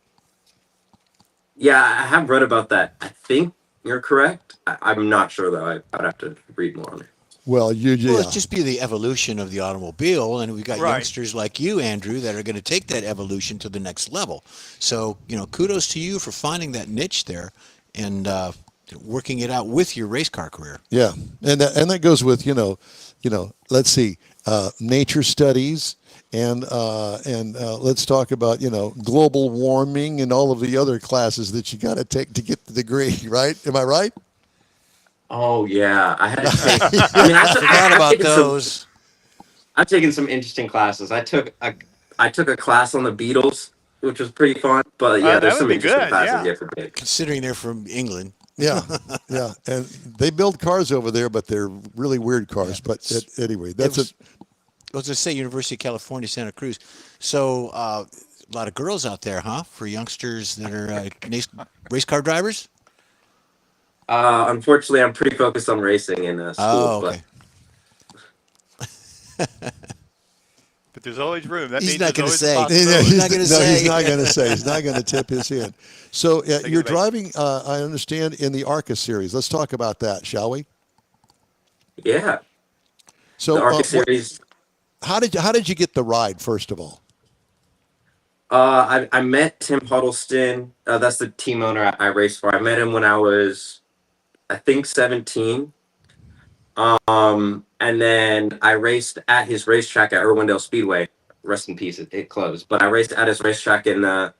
Speaker 7: Yeah, I have read about that. I think you're correct. I'm not sure though. I would have to read more on it.
Speaker 1: Well,
Speaker 2: Well, it's just be the evolution of the automobile, and we've got
Speaker 3: Right.
Speaker 2: youngsters like you, Andrew, that are going to take that evolution to the next level. So, kudos to you for finding that niche there and working it out with your race car career.
Speaker 1: Yeah, and that goes with let's see, nature studies and let's talk about global warming and all of the other classes that you got to take to get the degree. Right? Am I right?
Speaker 7: Oh yeah, I had to take. I mean,
Speaker 2: Forgot
Speaker 7: I've
Speaker 2: about
Speaker 7: taken
Speaker 2: those.
Speaker 7: I've taken some interesting classes. I took a class on the Beatles, which was pretty fun. But yeah,
Speaker 3: That
Speaker 7: there's
Speaker 3: would
Speaker 7: some
Speaker 3: be
Speaker 7: interesting
Speaker 3: good,
Speaker 7: classes
Speaker 3: yeah.
Speaker 7: you have to take.
Speaker 2: Considering they're from England.
Speaker 1: Yeah, yeah, and they build cars over there, but they're really weird cars. But anyway, that's it.
Speaker 2: I was going to say University of California, Santa Cruz. So a lot of girls out there, huh? For youngsters that are race car drivers?
Speaker 7: Unfortunately, I'm pretty focused on racing in school.
Speaker 2: Oh, okay.
Speaker 3: But there's always room. That
Speaker 2: He's
Speaker 3: means
Speaker 2: not
Speaker 3: there's
Speaker 2: gonna
Speaker 3: always a
Speaker 2: say.
Speaker 3: possibility.
Speaker 2: He's not gonna say.
Speaker 1: He's not going to say. He's not going to tip his hand. So you're
Speaker 3: it back.
Speaker 1: driving. I understand in the ARCA series. Let's talk about that, shall we?
Speaker 7: Yeah,
Speaker 1: So
Speaker 7: the ARCA series.
Speaker 1: how did you get the ride? First of all,
Speaker 7: I met Tim Huddleston. That's the team owner I raced for. I met him when I was, I think, 17. And then I raced at his racetrack at Irwindale Speedway. Rest in peace, it closed. But I raced at his racetrack in the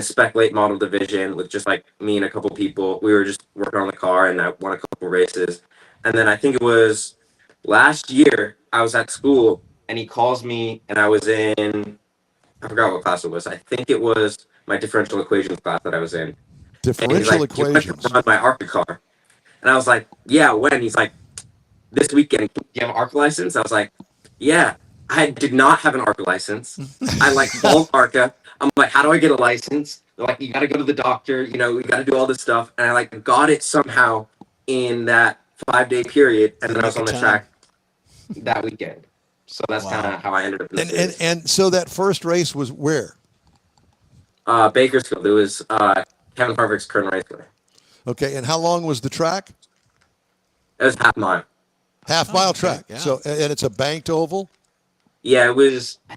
Speaker 7: spec late model division with just like me and a couple people. We were just working on the car, and I won a couple races. And then I think it was last year I was at school, and he calls me, and I was in, I forgot what class it was. I think it was my differential equations class that I was in. And he's
Speaker 1: differential
Speaker 7: like, "You want to
Speaker 1: equations.
Speaker 7: run my ARCA car?" And I was like, "Yeah, when?" He's like, "This weekend. Do you have an ARCA license?" I was like, "Yeah." I did not have an ARCA license. I bought ARCA. I'm like, "How do I get a license?" They're like, "You got to go to the doctor. We got to do all this stuff." And I got it somehow in that 5-day period, and then I was on the track that weekend. So that's kind of how I ended up in the series.
Speaker 1: And so that first race was where?
Speaker 7: Bakersfield. It was Kevin Harvick's current raceway.
Speaker 1: Okay, and how long was the track?
Speaker 7: It was half mile.
Speaker 1: Half mile track.
Speaker 2: yeah.
Speaker 1: So and it's a banked oval.
Speaker 7: Yeah, it was. I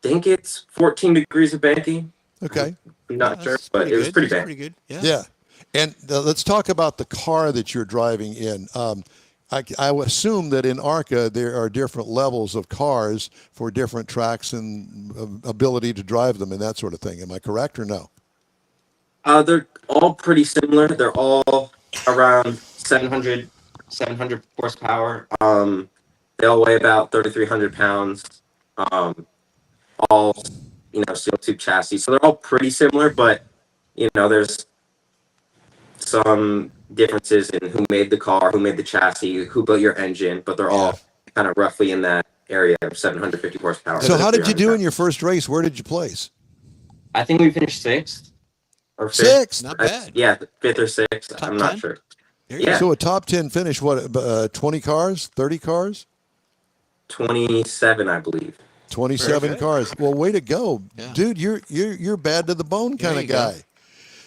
Speaker 7: think it's 14 degrees of banking.
Speaker 1: Okay.
Speaker 7: I'm not sure,
Speaker 2: That's
Speaker 7: but it was
Speaker 2: good.
Speaker 7: pretty
Speaker 2: That's
Speaker 7: bad.
Speaker 2: pretty good. Yeah.
Speaker 1: Yeah. And let's talk about the car that you're driving in. I would assume that in ARCA there are different levels of cars for different tracks and ability to drive them and that sort of thing. Am I correct or no?
Speaker 7: They're all pretty similar. They're all around 700 horsepower. They all weigh about 3,300 pounds. All steel tube chassis. So they're all pretty similar, but there's some differences in who made the car, who made the chassis, who built your engine, but they're all kind of roughly in that area of 750 horsepower.
Speaker 1: So how did you do in your first race? Where did you place?
Speaker 7: I think we finished sixth or fifth.
Speaker 1: Sixth.
Speaker 2: Not bad.
Speaker 7: Yeah, fifth or sixth.
Speaker 2: Top
Speaker 7: I'm not
Speaker 2: 10?
Speaker 7: sure.
Speaker 2: There you
Speaker 7: Yeah.
Speaker 1: So a top 10 finish, what, 20 cars, 30 cars?
Speaker 7: 27, I believe.
Speaker 1: 27
Speaker 3: good.
Speaker 1: cars. Well, way to go.
Speaker 2: Yeah.
Speaker 1: Dude, you're bad to the bone kind
Speaker 2: There
Speaker 1: of
Speaker 2: you go.
Speaker 1: guy.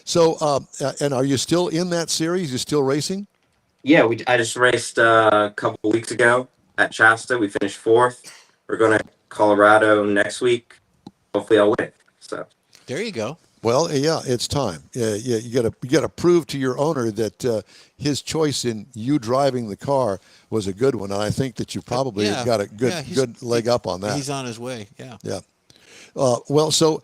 Speaker 1: So, and are you still in that series? You still racing?
Speaker 7: Yeah, I just raced a couple weeks ago at Shasta. We finished fourth. We're going to Colorado next week. Hopefully I'll win. So
Speaker 2: There you go.
Speaker 1: Well, yeah, it's time. You got to prove to your owner that his choice in you driving the car was a good one. And I think that you probably
Speaker 2: Yeah.
Speaker 1: got a
Speaker 2: Yeah,
Speaker 1: good leg up on that.
Speaker 2: He's on his way. Yeah.
Speaker 1: Yeah. So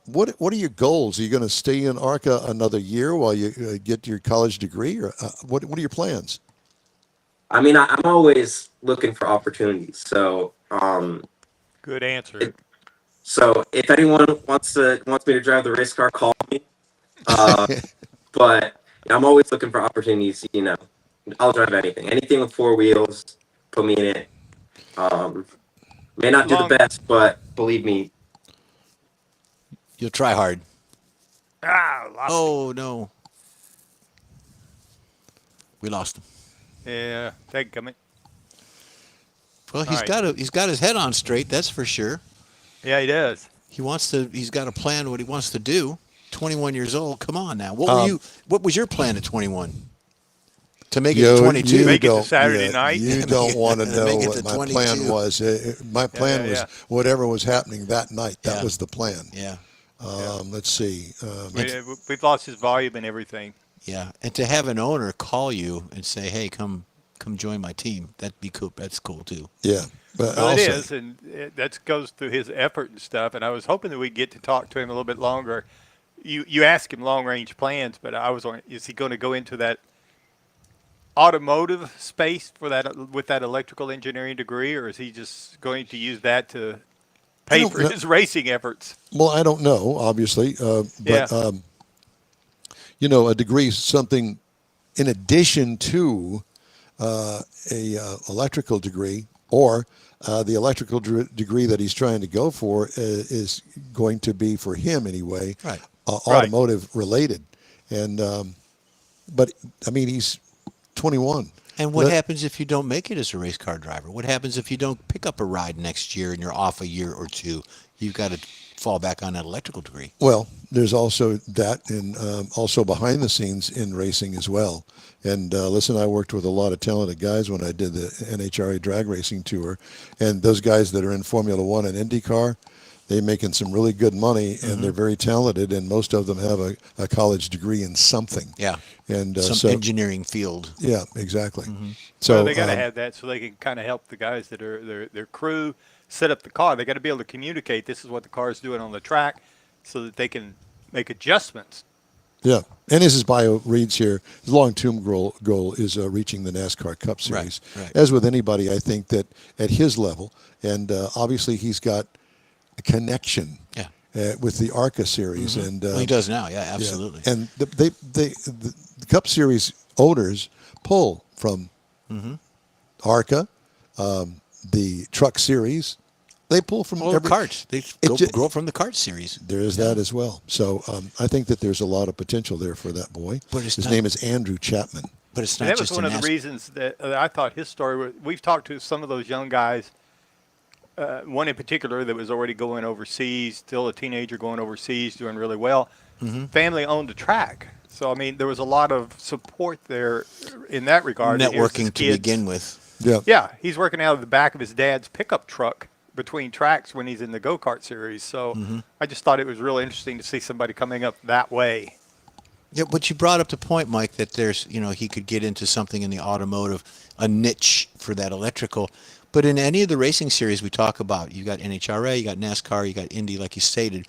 Speaker 1: what are your goals? Are you going to stay in ARCA another year while you get your college degree, or what are your plans?
Speaker 7: I mean, I'm always looking for opportunities. So
Speaker 3: Good answer.
Speaker 7: so if anyone wants me to drive the race car, call me. But I'm always looking for opportunities. I'll drive anything with four wheels. Put me in it. May not do the best, but believe me,
Speaker 2: You'll try hard.
Speaker 3: Lost
Speaker 2: Oh no. We lost him.
Speaker 3: Yeah, thank you.
Speaker 2: Well,
Speaker 3: All right.
Speaker 2: he's got his head on straight, that's for sure.
Speaker 3: Yeah, he does.
Speaker 2: He's got a plan what he wants to do. 21 years old. Come on now. What was your plan at 21? To make it to 22.
Speaker 1: You
Speaker 3: Make it to
Speaker 1: don't-
Speaker 3: Saturday night.
Speaker 1: You don't want to know
Speaker 2: Make it
Speaker 1: what
Speaker 2: to
Speaker 1: my
Speaker 2: 22.
Speaker 1: plan was. My plan was whatever was happening that night. That
Speaker 2: Yeah.
Speaker 1: was the plan.
Speaker 2: Yeah.
Speaker 1: Let's see.
Speaker 3: We've lost his volume and everything.
Speaker 2: Yeah. And to have an owner call you and say, hey, come join my team, that'd be cool. That's cool too.
Speaker 1: Yeah. But
Speaker 3: Well,
Speaker 1: I'll
Speaker 3: it
Speaker 1: say,
Speaker 3: is, and that goes through his effort and stuff. And I was hoping that we'd get to talk to him a little bit longer. You ask him long range plans, but I was on. Is he going to go into that automotive space for that with that electrical engineering degree, or is he just going to use that to pay
Speaker 1: don't
Speaker 3: for
Speaker 1: know.
Speaker 3: his racing efforts?
Speaker 1: well, I don't know, obviously, but
Speaker 3: Yeah.
Speaker 1: a degree is something in addition to a electrical degree, or the electrical degree that he's trying to go for is going to be for him anyway,
Speaker 2: Right.
Speaker 1: automotive related, and but I mean he's 21.
Speaker 2: And what
Speaker 1: Let-
Speaker 2: happens if you don't make it as a race car driver? What happens if you don't pick up a ride next year and you're off a year or two? You've got to fall back on that electrical degree.
Speaker 1: Well, there's also that, and also behind the scenes in racing as well. And listen, I worked with a lot of talented guys when I did the NHRA drag racing tour, and those guys that are in Formula One and IndyCar, they're making some really good money, and they're very talented, and most of them have a college degree in something.
Speaker 2: Yeah.
Speaker 1: And
Speaker 2: Some
Speaker 1: so,
Speaker 2: engineering field.
Speaker 1: yeah, exactly.
Speaker 3: So
Speaker 1: So
Speaker 3: they got to have that so they can kind of help the guys that are their crew set up the car. They got to be able to communicate. This is what the car is doing on the track, so that they can make adjustments.
Speaker 1: yeah, and as his bio reads here, his long-term goal is reaching the NASCAR Cup Series.
Speaker 2: right.
Speaker 1: As with anybody, I think that at his level, and obviously he's got a connection
Speaker 2: Yeah.
Speaker 1: with the ARCA Series, and
Speaker 2: Well, he does now. Yeah,
Speaker 1: yeah.
Speaker 2: absolutely.
Speaker 1: And the Cup Series owners pull from ARCA, the Truck Series. They pull from
Speaker 2: Well,
Speaker 1: every
Speaker 2: karts. They grow from the kart series.
Speaker 1: There is that as well. So I think that there's a lot of potential there for that boy.
Speaker 2: But it's
Speaker 1: His
Speaker 2: not-
Speaker 1: name is Andrew Chapman.
Speaker 2: But it's
Speaker 3: And
Speaker 2: not
Speaker 3: that was
Speaker 2: just
Speaker 3: one
Speaker 2: a
Speaker 3: of the reasons that I thought his story. We've talked to some of those young guys. One in particular that was already going overseas, still a teenager going overseas, doing really well. Family owned a track, so I mean there was a lot of support there in that regard. And here's his
Speaker 2: networking to
Speaker 3: kids-
Speaker 2: begin with.
Speaker 1: Yeah.
Speaker 3: Yeah, he's working out of the back of his dad's pickup truck between tracks when he's in the go-kart series. So I just thought it was really interesting to see somebody coming up that way.
Speaker 2: Yeah, but you brought up the point, Mike, that there's, he could get into something in the automotive, a niche for that electrical. But in any of the racing series we talk about, you got NHRA, you got NASCAR, you got Indy, like you stated.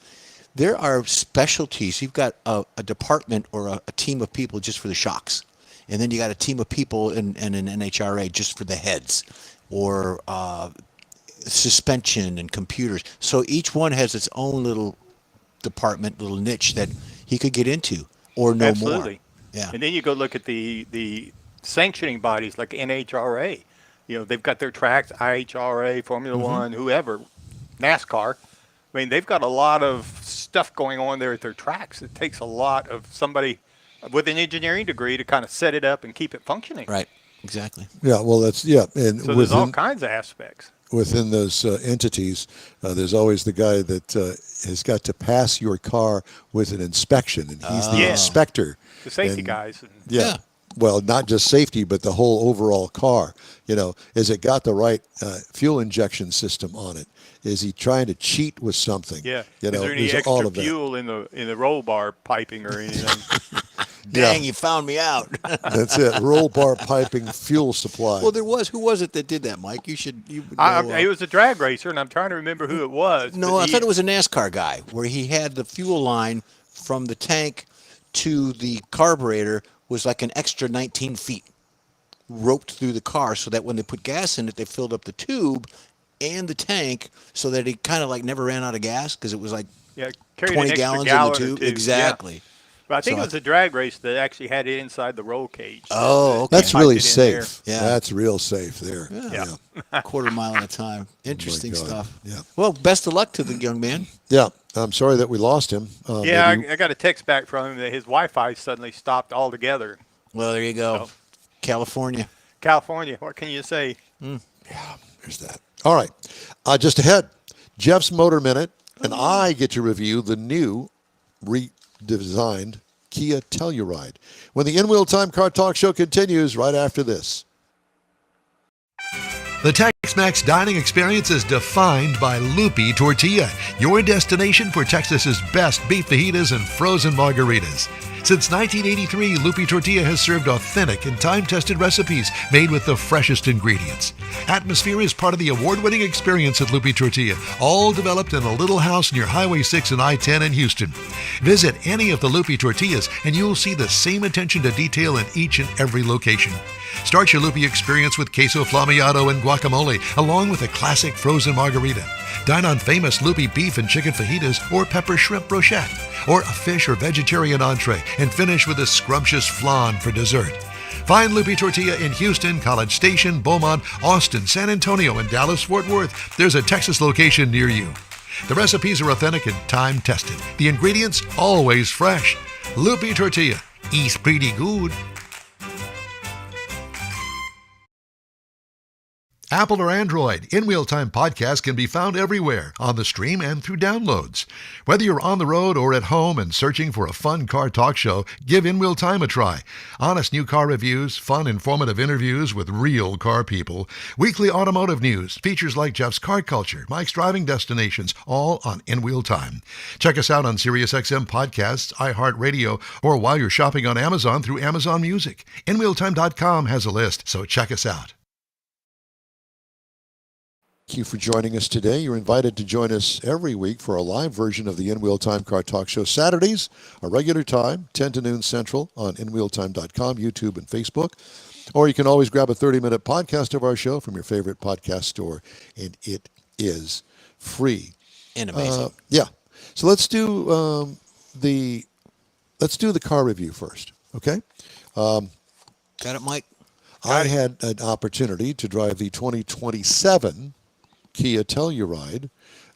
Speaker 2: There are specialties. You've got a department or a team of people just for the shocks. And then you got a team of people in an NHRA just for the heads or suspension and computers. So each one has its own little department, little niche that he could get into or no
Speaker 3: Absolutely.
Speaker 2: more. Yeah.
Speaker 3: And then you go look at the sanctioning bodies like NHRA. They've got their tracks, IHRA, Formula One, whoever, NASCAR. I mean, they've got a lot of stuff going on there at their tracks. It takes a lot of somebody with an engineering degree to kind of set it up and keep it functioning.
Speaker 2: Right. Exactly.
Speaker 1: Yeah, well, and
Speaker 3: So there's all kinds of aspects.
Speaker 1: within those entities, there's always the guy that has got to pass your car with an inspection, and he's the
Speaker 3: Yeah.
Speaker 1: inspector.
Speaker 3: The safety
Speaker 1: And-
Speaker 3: guys.
Speaker 1: Yeah.
Speaker 2: Yeah.
Speaker 1: Well, not just safety, but the whole overall car. Is it got the right fuel injection system on it? Is he trying to cheat with something?
Speaker 3: Yeah.
Speaker 1: You
Speaker 3: Is
Speaker 1: know,
Speaker 3: there any
Speaker 1: there's all
Speaker 3: extra
Speaker 1: of that.
Speaker 3: fuel in the roll bar piping or anything?
Speaker 2: Dang, you found me out.
Speaker 1: That's it. Roll bar piping fuel supply.
Speaker 2: Well, there was. Who was it that did that, Mike? You should. You would
Speaker 3: I,
Speaker 2: know,
Speaker 3: it was a drag racer, and I'm trying to remember who it was.
Speaker 2: No,
Speaker 3: but
Speaker 2: I
Speaker 3: he-
Speaker 2: thought it was a NASCAR guy where he had the fuel line from the tank to the carburetor was like an extra 19 feet roped through the car so that when they put gas in it, they filled up the tube and the tank so that it kind of like never ran out of gas because it was like
Speaker 3: Yeah, carried
Speaker 2: 20
Speaker 3: an extra
Speaker 2: gallons in the
Speaker 3: gallon or
Speaker 2: tube.
Speaker 3: two,
Speaker 2: Exactly.
Speaker 3: Yeah. But I think
Speaker 2: So
Speaker 3: it was a drag race that actually had it inside the roll cage.
Speaker 2: Oh, okay.
Speaker 1: That's
Speaker 3: Piped
Speaker 1: really
Speaker 3: it in there.
Speaker 1: safe.
Speaker 2: Yeah.
Speaker 1: That's real safe there.
Speaker 3: Yeah.
Speaker 2: Quarter mile at a time. Interesting
Speaker 1: God.
Speaker 2: stuff.
Speaker 1: Yeah.
Speaker 2: Well, best of luck to the young man.
Speaker 1: Yeah. I'm sorry that we lost him.
Speaker 3: Yeah,
Speaker 1: maybe-
Speaker 3: I got a text back from him that his Wi-Fi suddenly stopped altogether.
Speaker 2: Well, there you go.
Speaker 3: So-
Speaker 2: California.
Speaker 3: California, what can you say?
Speaker 1: There's that. All right. Just ahead, Jeff's Motor Minute, and I get to review the new redesigned Kia Telluride. When the In-Wheel Time Car Talk Show continues right after this.
Speaker 5: The Tex-Mex dining experience is defined by Loopy Tortilla, your destination for Texas's best beef fajitas and frozen margaritas. Since 1983, Loopy Tortilla has served authentic and time-tested recipes made with the freshest ingredients. Atmosphere is part of the award-winning experience at Loopy Tortilla, all developed in a little house near Highway 6 and I-10 in Houston. Visit any of the Loopy Tortillas and you'll see the same attention to detail in each and every location. Start your Loopy experience with queso flamiado and guacamole, along with a classic frozen margarita. Dine on famous Loopy beef and chicken fajitas or pepper shrimp brochette, or a fish or vegetarian entree, and finish with a scrumptious flan for dessert. Find Loopy Tortilla in Houston, College Station, Beaumont, Austin, San Antonio, and Dallas-Fort Worth. There's a Texas location near you. The recipes are authentic and time-tested. The ingredients always fresh. Loopy Tortilla. Eats pretty good. Apple or Android, In-Wheel Time podcast can be found everywhere, on the stream and through downloads. Whether you're on the road or at home and searching for a fun car talk show, give In-Wheel Time a try. Honest new car reviews, fun, informative interviews with real car people, weekly automotive news, features like Jeff's Car Culture, Mike's Driving Destinations, all on In-Wheel Time. Check us out on SiriusXM Podcasts, iHeartRadio, or while you're shopping on Amazon through Amazon Music. InWheelTime.com has a list, so check us out.
Speaker 1: Thank you for joining us today. You're invited to join us every week for a live version of the In-Wheel Time Car Talk Show. Saturdays, a regular time, 10 to noon Central on InWheelTime.com, YouTube, and Facebook. Or you can always grab a 30-minute podcast of our show from your favorite podcast store, and it is free.
Speaker 2: And amazing.
Speaker 1: Yeah. So let's do the car review first, okay?
Speaker 2: Got it, Mike?
Speaker 1: I had an opportunity to drive the 2027 Kia Telluride.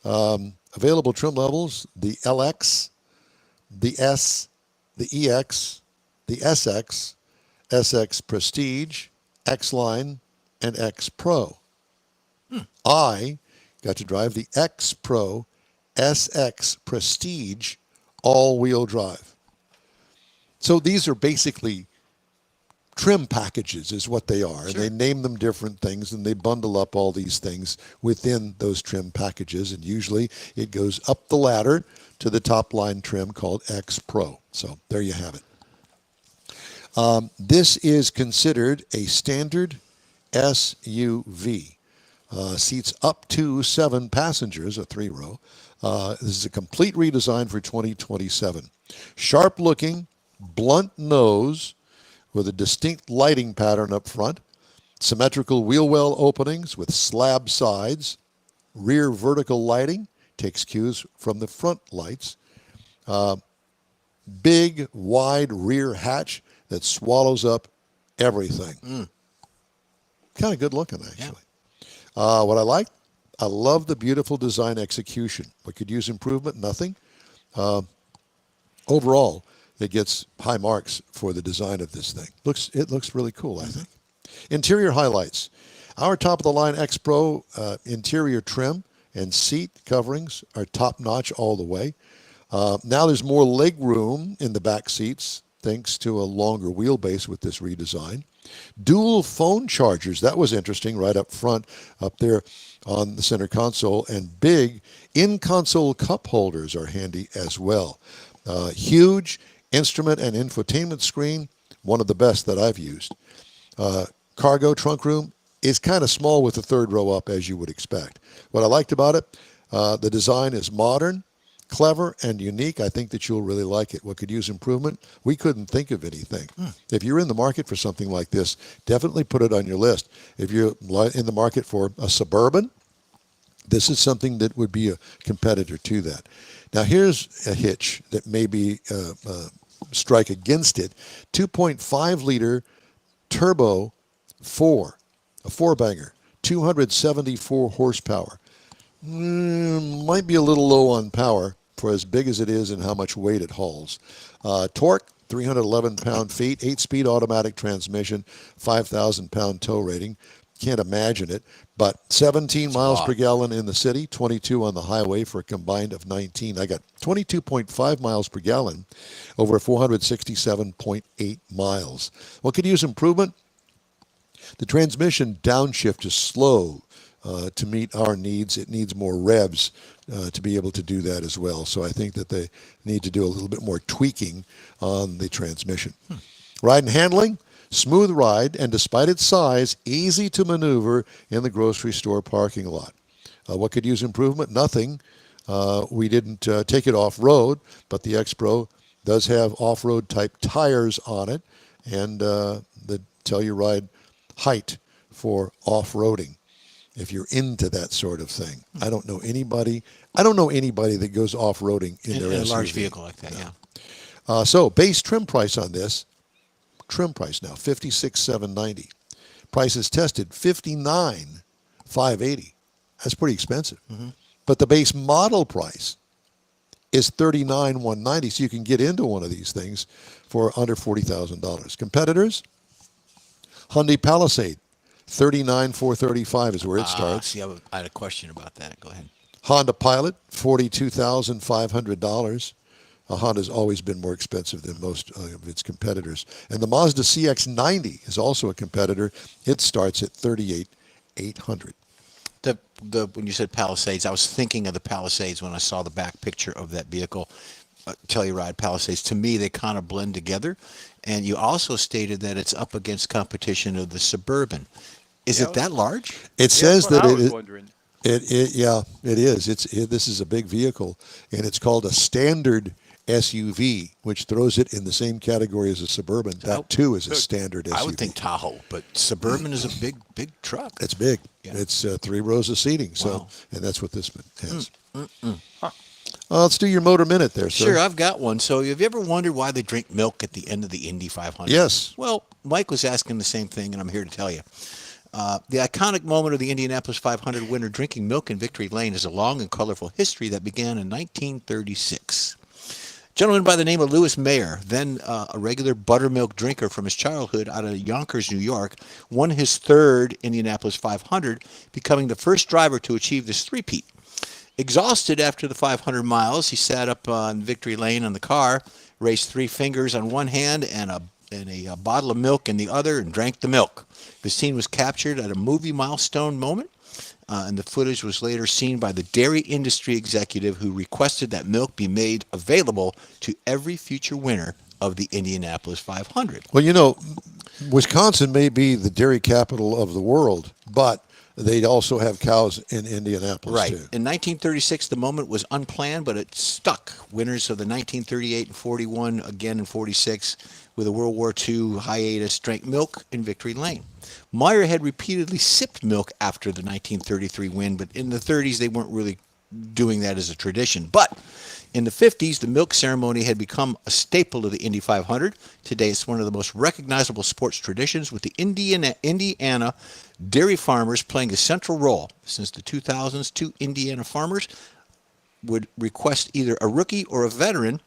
Speaker 1: Available trim levels, the LX, the S, the EX, the SX, SX Prestige, X-Line, and X Pro. I got to drive the X Pro SX Prestige all-wheel drive. So these are basically trim packages is what they are. And they name them different things, and they bundle up all these things within those trim packages. And usually it goes up the ladder to the top line trim called X Pro. So there you have it. This is considered a standard SUV. Seats up to 7 passengers, a 3-row. This is a complete redesign for 2027. Sharp looking, blunt nose, with a distinct lighting pattern up front, symmetrical wheel well openings with slab sides, rear vertical lighting, takes cues from the front lights, big, wide rear hatch that swallows up everything. Kind of good looking, actually. Yeah. What I love the beautiful design execution. What could use improvement? Nothing. Overall, it gets high marks for the design of this thing. It looks really cool, I think. Interior highlights. Our top-of-the-line X Pro interior trim and seat coverings are top-notch all the way. Now there's more leg room in the back seats thanks to a longer wheelbase with this redesign. Dual phone chargers. That was interesting right up front, up there on the center console. And big in-console cup holders are handy as well. Huge instrument and infotainment screen, one of the best that I've used. Cargo trunk room is kind of small with the third row up, as you would expect. What I liked about it, the design is modern, clever, and unique. I think that you'll really like it. What could use improvement? We couldn't think of anything. If you're in the market for something like this, definitely put it on your list. If you're in the market for a Suburban, this is something that would be a competitor to that. Now, here's a hitch that maybe strike against it. 2.5-liter turbo 4, a 4-banger, 274 horsepower. Might be a little low on power for as big as it is and how much weight it hauls. Torque, 311 pound-feet, 8-speed automatic transmission, 5,000 pound tow rating. can't imagine it. But 17 miles per gallon in the city, 22 on the highway for a combined of 19. I got 22.5 miles per gallon over 467.8 miles. What could use improvement? The transmission downshift is slow to meet our needs. It needs more revs to be able to do that as well. So I think that they need to do a little bit more tweaking on the transmission. Ride and handling, smooth ride, and despite its size, easy to maneuver in the grocery store parking lot. What could use improvement? Nothing. We didn't take it off-road, but the X-Pro does have off-road type tires on it and the Telluride height for off-roading. If you're into that sort of thing, I don't know anybody that goes off-roading in their
Speaker 2: a
Speaker 1: SUV.
Speaker 2: large vehicle like that. Yeah.
Speaker 1: So base trim price on this, trim price now $56,790. Prices tested $59,580. That's pretty expensive. But the base model price is $39,190. So you can get into one of these things for under $40,000. Competitors, Hyundai Palisade, $39,435 is where it starts.
Speaker 2: See, I had a question about that. Go ahead.
Speaker 1: Honda Pilot, $42,500. Honda's always been more expensive than most of its competitors. And the Mazda CX-90 is also a competitor. It starts at $38,800.
Speaker 2: When you said Palisades, I was thinking of the Palisades when I saw the back picture of that vehicle. Telluride Palisades. To me, they kind of blend together. And you also stated that it's up against competition of the Suburban. Is it that large?
Speaker 1: It says that it is.
Speaker 3: Wondering.
Speaker 1: It is. This is a big vehicle, and it's called a standard SUV, which throws it in the same category as a Suburban. That too is a standard SUV.
Speaker 2: I would think Tahoe, but Suburban is a big truck.
Speaker 1: It's big.
Speaker 2: Yeah.
Speaker 1: It's 3 rows of seating.
Speaker 2: Wow.
Speaker 1: So, and that's what this one has. Let's do your Motor Minute there, sir.
Speaker 2: Sure, I've got one. So have you ever wondered why they drink milk at the end of the Indy 500?
Speaker 1: Yes.
Speaker 2: Well, Mike was asking the same thing, and I'm here to tell you. The iconic moment of the Indianapolis 500 winner drinking milk in Victory Lane is a long and colorful history that began in 1936. A gentleman by the name of Louis Mayer, then a regular buttermilk drinker from his childhood out of Yonkers, New York, won his third Indianapolis 500, becoming the first driver to achieve this three-peat. Exhausted after the 500 miles, he sat up on Victory Lane in the car, raised 3 fingers on one hand and a bottle of milk in the other, and drank the milk. The scene was captured at a movie milestone moment, and the footage was later seen by the dairy industry executive who requested that milk be made available to every future winner of the Indianapolis 500.
Speaker 1: Well, Wisconsin may be the dairy capital of the world, but they also have cows in Indianapolis,
Speaker 2: right.
Speaker 1: too.
Speaker 2: In 1936, the moment was unplanned, but it stuck. Winners of the 1938 and 41, again in 46, with a World War II hiatus, drank milk in Victory Lane. Meyer had repeatedly sipped milk after the 1933 win, but in the 30s, they weren't really doing that as a tradition. But in the 50s, the milk ceremony had become a staple of the Indy 500. Today, it's one of the most recognizable sports traditions, with the Indiana dairy farmers playing a central role. Since the 2000s, 2 Indiana farmers would request either a rookie or a veteran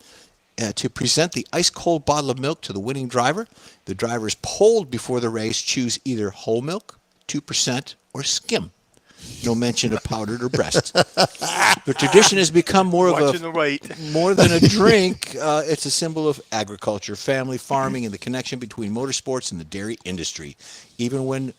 Speaker 2: to present the ice-cold bottle of milk to the winning driver. The drivers polled before the race choose either whole milk, 2%, or skim. No mention of powdered or breast. The tradition has become more than a drink. It's a symbol of agriculture, family farming, and the connection between motorsports and the dairy industry. Even when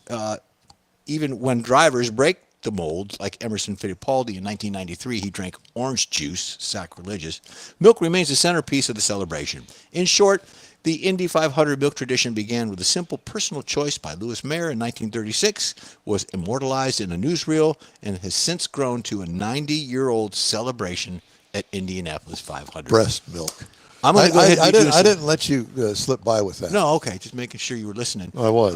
Speaker 2: drivers break the mold, like Emerson Fittipaldi in 1993, he drank orange juice, sacrilegious. Milk remains the centerpiece of the celebration. In short, the Indy 500 milk tradition began with a simple personal choice by Louis Mayer in 1936, was immortalized in a newsreel, and has since grown to a 90-year-old celebration at Indianapolis 500.
Speaker 1: Breast milk.
Speaker 2: I'm going to go ahead and
Speaker 1: I didn't let you slip by with that.
Speaker 2: No, okay. Just making sure you were listening.
Speaker 1: I was.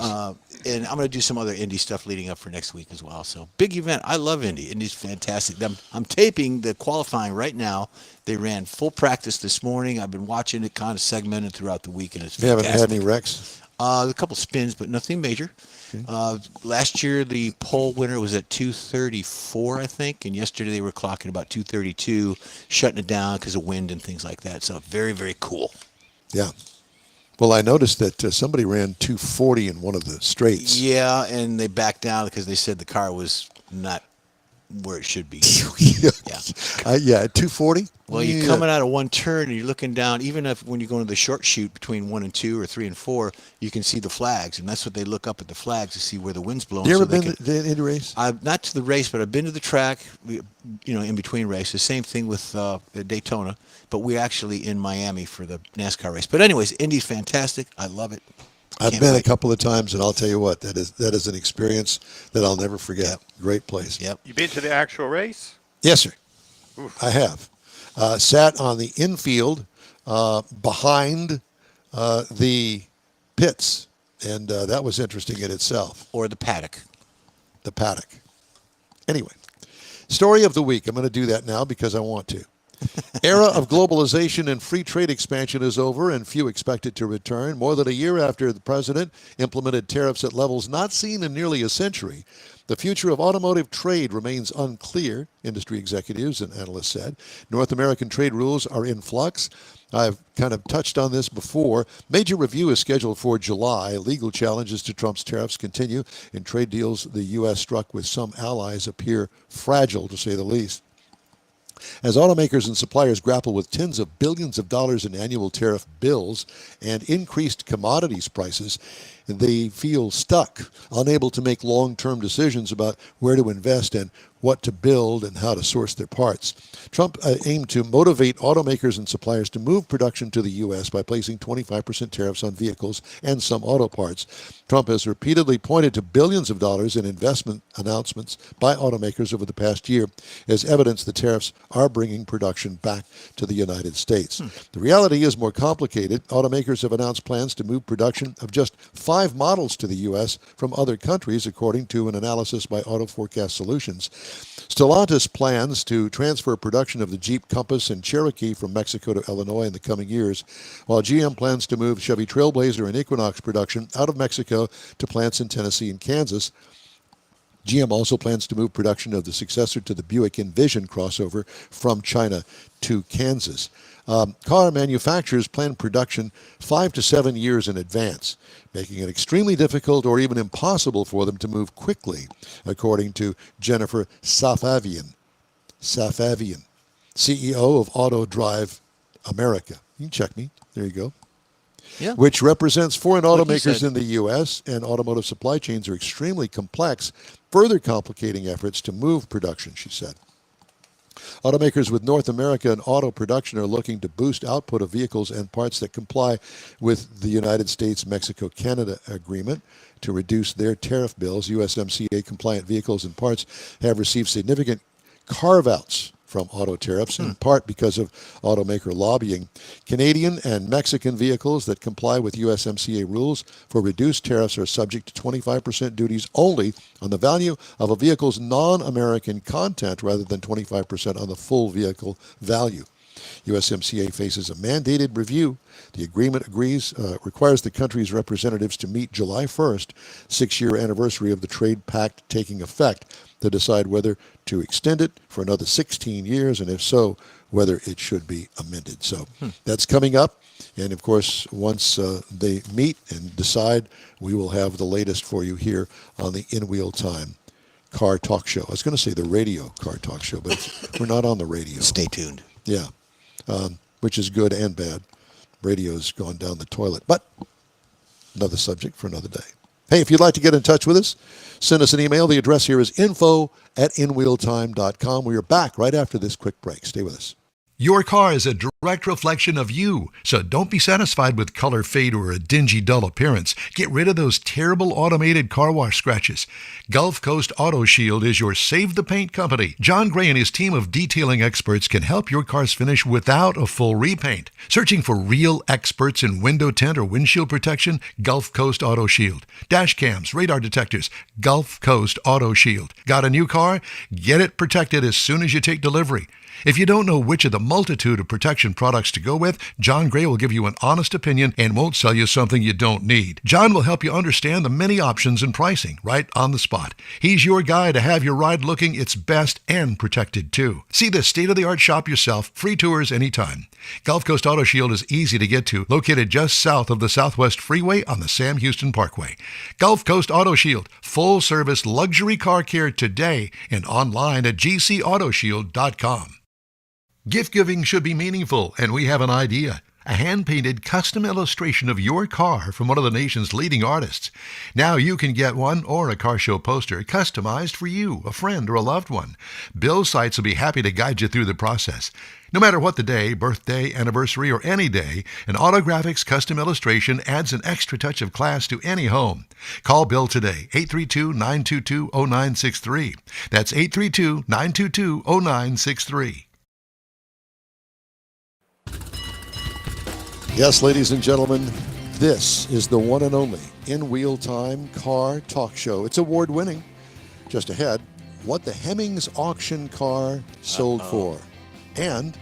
Speaker 2: And I'm going to do some other Indy stuff leading up for next week as well. So, big event. I love Indy. Indy's fantastic. I'm taping the qualifying right now. They ran full practice this morning. I've been watching it kind of segmented throughout the week, and it's fantastic.
Speaker 1: You haven't had any wrecks?
Speaker 2: A couple spins, but nothing major. Okay. Last year, the pole winner was at 234, I think, and yesterday they were clocking about 232, shutting it down because of wind and things like that. So very, very cool.
Speaker 1: Yeah. Well, I noticed that somebody ran 240 in one of the straights.
Speaker 2: Yeah, and they backed down because they said the car was not where it should be.
Speaker 1: Yeah.
Speaker 2: Yeah.
Speaker 1: At 240.
Speaker 2: Well, you're coming out of one turn and you're looking down. Even if when you go into the short chute between 1 and 2 or 3 and 4, you can see the flags, and that's what they look up at the flags to see where the wind's blowing.
Speaker 1: You ever been to any race?
Speaker 2: I've not to the race, but I've been to the track. In between races. Same thing with Daytona, but we're actually in Miami for the NASCAR race. But anyways, Indy's fantastic. I love it.
Speaker 1: I've been a couple of times, and I'll tell you what, that is an experience that I'll never forget.
Speaker 2: Yep.
Speaker 1: Great place.
Speaker 2: Yep.
Speaker 3: You been to the actual race?
Speaker 1: Yes, sir.
Speaker 3: Oof.
Speaker 1: I have. Sat on the infield behind the pits, and that was interesting in itself.
Speaker 2: Or the paddock.
Speaker 1: The paddock. Anyway, story of the week. I'm going to do that now because I want to. Era of globalization and free trade expansion is over, and few expect it to return. More than a year after the president implemented tariffs at levels not seen in nearly a century, the future of automotive trade remains unclear, industry executives and analysts said. North American trade rules are in flux. I've kind of touched on this before. Major review is scheduled for July. Legal challenges to Trump's tariffs continue, and trade deals the U.S. struck with some allies appear fragile, to say the least. As automakers and suppliers grapple with tens of billions of dollars in annual tariff bills and increased commodities prices, they feel stuck, unable to make long-term decisions about where to invest and what to build and how to source their parts. Trump aimed to motivate automakers and suppliers to move production to the U.S. by placing 25% tariffs on vehicles and some auto parts. Trump has repeatedly pointed to billions of dollars in investment announcements by automakers over the past year as evidence the tariffs are bringing production back to the United States. The reality is more complicated. Automakers have announced plans to move production of just 5 models to the U.S. from other countries, according to an analysis by Auto Forecast Solutions. Stellantis plans to transfer production of the Jeep Compass and Cherokee from Mexico to Illinois in the coming years, while GM plans to move Chevy Trailblazer and Equinox production out of Mexico to plants in Tennessee and Kansas. GM also plans to move production of the successor to the Buick Envision crossover from China to Kansas. Car manufacturers plan production 5 to 7 years in advance, making it extremely difficult or even impossible for them to move quickly, according to Jennifer Safavian, CEO of Auto Drive America. You can check me. There you go.
Speaker 2: Yeah.
Speaker 1: Which represents foreign
Speaker 2: Like you
Speaker 1: automakers
Speaker 2: said.
Speaker 1: in the U.S., and automotive supply chains are extremely complex, further complicating efforts to move production, she said. Automakers with North America and auto production are looking to boost output of vehicles and parts that comply with the United States-Mexico-Canada agreement to reduce their tariff bills. USMCA-compliant vehicles and parts have received significant carve-outs from auto tariffs, in part because of automaker lobbying. Canadian and Mexican vehicles that comply with USMCA rules for reduced tariffs are subject to 25% duties only on the value of a vehicle's non-American content rather than 25% on the full vehicle value. USMCA faces a mandated review. The agreement requires the country's representatives to meet July 1st, 6-year anniversary of the trade pact taking effect, to decide whether to extend it for another 16 years, and if so, whether it should be amended. So that's coming up. And of course, once they meet and decide, we will have the latest for you here on the In Wheel Time Car Talk Show. I was going to say the radio Car Talk Show, but we're not on the radio.
Speaker 2: Stay tuned.
Speaker 1: Yeah, which is good and bad. Radio's gone down the toilet. But another subject for another day. Hey, if you'd like to get in touch with us, send us an email. The address here is info@inwheeltime.com. We are back right after this quick break. Stay with us.
Speaker 5: Your car is a direct reflection of you, so don't be satisfied with color fade or a dingy, dull appearance. Get rid of those terrible automated car wash scratches. Gulf Coast Auto Shield is your Save the Paint company. John Gray and his team of detailing experts can help your cars finish without a full repaint. Searching for real experts in window tint or windshield protection? Gulf Coast Auto Shield. Dash cams, radar detectors, Gulf Coast Auto Shield. Got a new car? Get it protected as soon as you take delivery. If you don't know which of the multitude of protection products to go with, John Gray will give you an honest opinion and won't sell you something you don't need. John will help you understand the many options and pricing right on the spot. He's your guy to have your ride looking its best and protected too. See the state-of-the-art shop yourself. Free tours anytime. Gulf Coast Auto Shield is easy to get to, located just south of the Southwest Freeway on the Sam Houston Parkway. Gulf Coast Auto Shield, full-service luxury car care today and online at gcautoshield.com. Gift giving should be meaningful, and we have an idea. A hand-painted custom illustration of your car from one of the nation's leading artists. Now you can get one or a car show poster customized for you, a friend, or a loved one. Bill Seitz will be happy to guide you through the process. No matter what the day, birthday, anniversary, or any day, an Autographics custom illustration adds an extra touch of class to any home. Call Bill today, 832-922-0963. That's 832-922-0963.
Speaker 1: Yes, ladies and gentlemen, this is the one and only In Wheel Time Car Talk Show. It's award-winning. Just ahead, what the Hemmings auction car sold for, and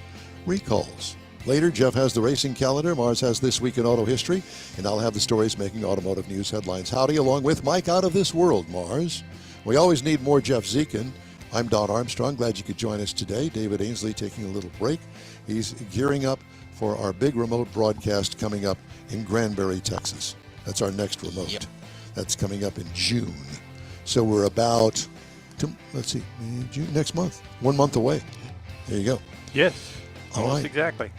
Speaker 1: recalls. Later, Jeff has the racing calendar, Mars has This Week in Auto History, and I'll have the stories making automotive news headlines. Howdy, along with Mike Out of This World, Mars. We always need more Jeff Zekin. I'm Don Armstrong. Glad you could join us today. David Ainsley taking a little break. He's gearing up for our big remote broadcast coming up in Granbury, Texas. That's our next remote.
Speaker 2: Yep.
Speaker 1: That's coming up in June. So we're about, June, next month, 1 month away. There you go.
Speaker 3: Yes,
Speaker 1: All
Speaker 3: almost
Speaker 1: right.
Speaker 3: exactly.